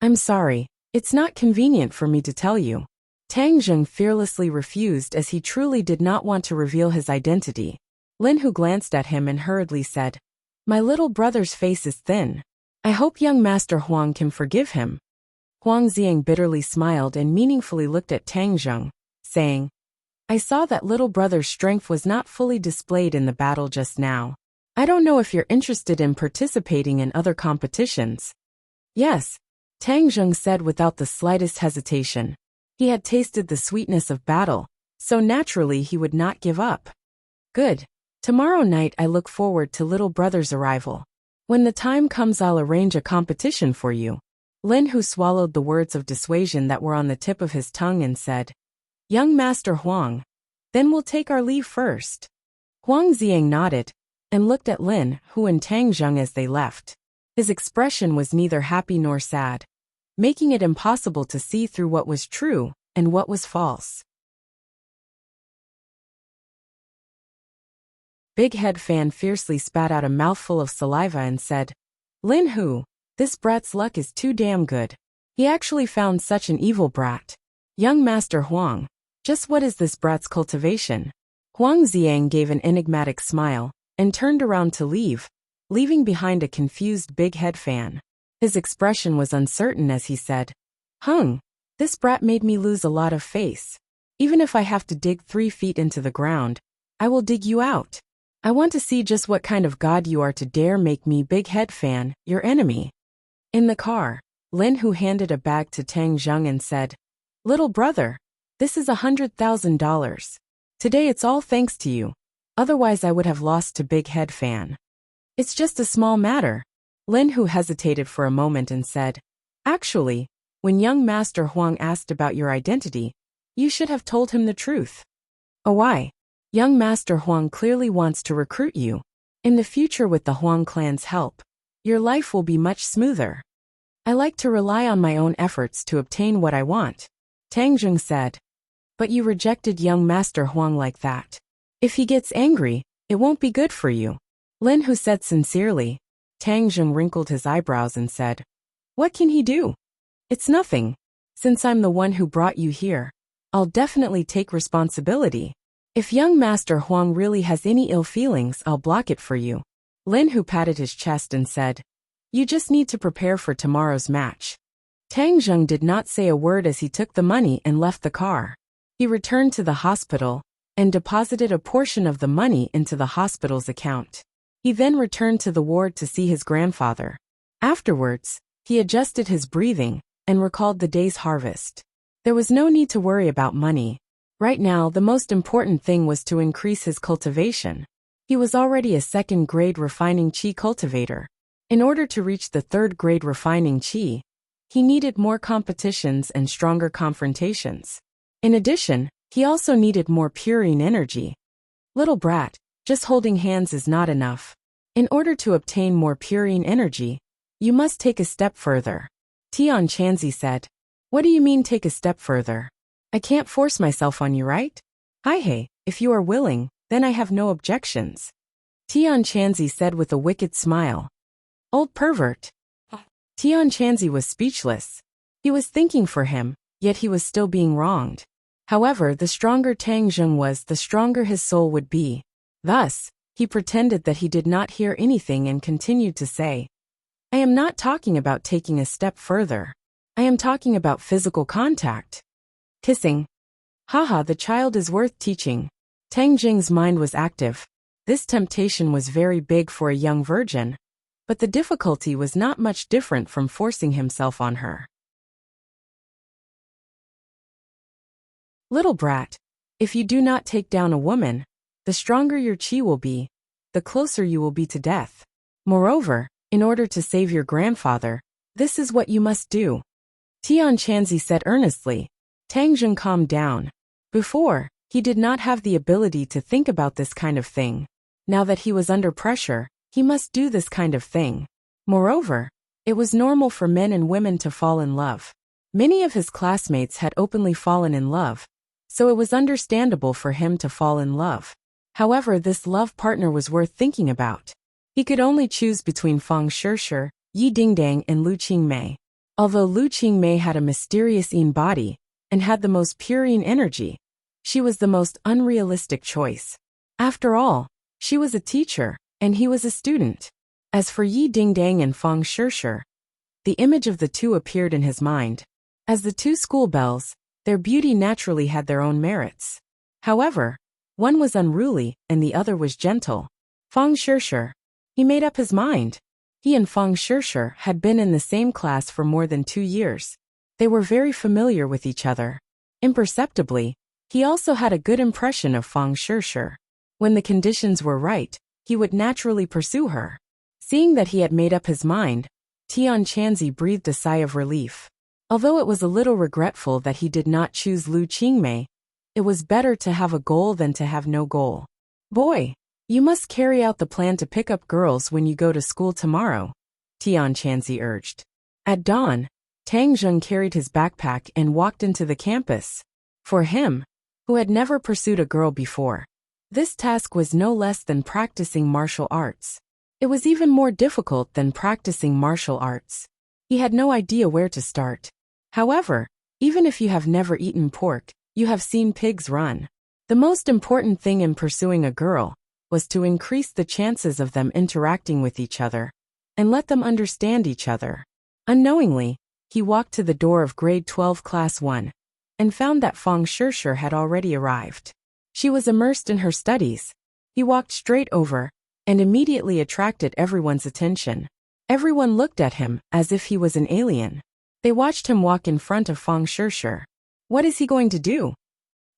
I'm sorry, it's not convenient for me to tell you. Tang Zheng fearlessly refused as he truly did not want to reveal his identity. Lin Hu glanced at him and hurriedly said, My little brother's face is thin. I hope young Master Huang can forgive him. Huang Xiang bitterly smiled and meaningfully looked at Tang Zheng, saying, I saw that little brother's strength was not fully displayed in the battle just now. I don't know if you're interested in participating in other competitions. Yes, Tang Zheng said without the slightest hesitation. He had tasted the sweetness of battle, so naturally he would not give up. Good. Tomorrow night I look forward to little brother's arrival. When the time comes I'll arrange a competition for you. Lin Hu swallowed the words of dissuasion that were on the tip of his tongue and said, Young Master Huang, then we'll take our leave first. Huang Xiang nodded and looked at Lin Hu and Tang Zheng as they left. His expression was neither happy nor sad, making it impossible to see through what was true and what was false. Big Head Fan fiercely spat out a mouthful of saliva and said, Lin Hu, this brat's luck is too damn good. He actually found such an evil brat. Young Master Huang, just what is this brat's cultivation? Huang Xiang gave an enigmatic smile and turned around to leave, leaving behind a confused Big Head Fan. His expression was uncertain as he said, Hung, this brat made me lose a lot of face. Even if I have to dig 3 feet into the ground, I will dig you out. I want to see just what kind of god you are to dare make me, Big Head Fan, your enemy. In the car, Lin Hu handed a bag to Tang Zheng and said, Little brother, this is $100,000. Today it's all thanks to you. Otherwise I would have lost to Big Head Fan. It's just a small matter. Lin Hu hesitated for a moment and said, Actually, when young Master Huang asked about your identity, you should have told him the truth. Oh, why? Young Master Huang clearly wants to recruit you. In the future with the Huang clan's help, your life will be much smoother. I like to rely on my own efforts to obtain what I want, Tang Zheng said. But you rejected young Master Huang like that. If he gets angry, it won't be good for you. Lin Hu said sincerely. Tang Zheng wrinkled his eyebrows and said, What can he do? It's nothing. Since I'm the one who brought you here, I'll definitely take responsibility. If young Master Huang really has any ill feelings, I'll block it for you. Lin Hu patted his chest and said, You just need to prepare for tomorrow's match. Tang Zheng did not say a word as he took the money and left the car. He returned to the hospital and deposited a portion of the money into the hospital's account. He then returned to the ward to see his grandfather. Afterwards, he adjusted his breathing and recalled the day's harvest. There was no need to worry about money. Right now, the most important thing was to increase his cultivation. He was already a 2nd-grade refining chi cultivator. In order to reach the 3rd-grade refining chi, he needed more competitions and stronger confrontations. In addition, he also needed more purine energy. Little brat, just holding hands is not enough. In order to obtain more purine energy, you must take a step further. Tian Chanzi said, What do you mean take a step further? I can't force myself on you, right? Hey, if you are willing, then I have no objections. Tian Chanzi said with a wicked smile. Old pervert. Tian Chanzi was speechless. He was thinking for him, yet he was still being wronged. However, the stronger Tang Zheng was, the stronger his soul would be. Thus, he pretended that he did not hear anything and continued to say, I am not talking about taking a step further. I am talking about physical contact. Kissing. Haha, the child is worth teaching. Tang Jing's mind was active. This temptation was very big for a young virgin, but the difficulty was not much different from forcing himself on her. Little brat, if you do not take down a woman, the stronger your chi will be, the closer you will be to death. Moreover, in order to save your grandfather, this is what you must do. Tian Chanzi said earnestly. Tang Jing calmed down. Before, he did not have the ability to think about this kind of thing. Now that he was under pressure, he must do this kind of thing. Moreover, it was normal for men and women to fall in love. Many of his classmates had openly fallen in love, so it was understandable for him to fall in love. However, this love partner was worth thinking about. He could only choose between Fang Shishir, Yi Dingdang and Lu Qingmei. Although Lu Qingmei had a mysterious Yin body and had the most pure Yin energy, she was the most unrealistic choice. After all, she was a teacher, and he was a student. As for Yi Dingdang and Fang Shishir, the image of the two appeared in his mind. As the two schoolbells, their beauty naturally had their own merits. However, one was unruly and the other was gentle. Fang Shishir. He made up his mind. He and Fang Shishir had been in the same class for more than 2 years. They were very familiar with each other. Imperceptibly, he also had a good impression of Fang Shishir. When the conditions were right, he would naturally pursue her. Seeing that he had made up his mind, Tian Chanzi breathed a sigh of relief. Although it was a little regretful that he did not choose Lu Qingmei, it was better to have a goal than to have no goal. Boy, you must carry out the plan to pick up girls when you go to school tomorrow, Tian Chanzi urged. At dawn, Tang Jing carried his backpack and walked into the campus. For him, who had never pursued a girl before, this task was no less than practicing martial arts. It was even more difficult than practicing martial arts. He had no idea where to start. However, even if you have never eaten pork, you have seen pigs run. The most important thing in pursuing a girl was to increase the chances of them interacting with each other and let them understand each other. Unknowingly, he walked to the door of grade 12 class 1 and found that Fang Shishir had already arrived. She was immersed in her studies. He walked straight over and immediately attracted everyone's attention. Everyone looked at him as if he was an alien. They watched him walk in front of Fang Shishir. What is he going to do?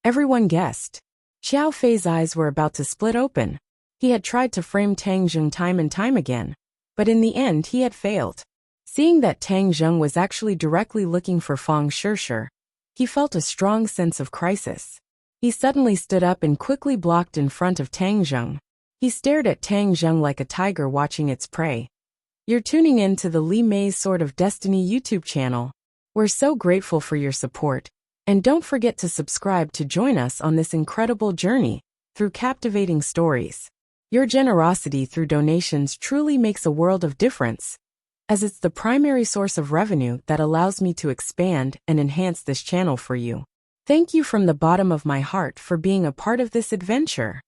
Everyone guessed. Xiao Fei's eyes were about to split open. He had tried to frame Tang Jing time and time again, but in the end he had failed. Seeing that Tang Jing was actually directly looking for Fang Shishir, he felt a strong sense of crisis. He suddenly stood up and quickly blocked in front of Tang Jing. He stared at Tang Jing like a tiger watching its prey. You're tuning in to the Li Mei's Sword of Destiny YouTube channel. We're so grateful for your support, and don't forget to subscribe to join us on this incredible journey through captivating stories. Your generosity through donations truly makes a world of difference, as it's the primary source of revenue that allows me to expand and enhance this channel for you. Thank you from the bottom of my heart for being a part of this adventure.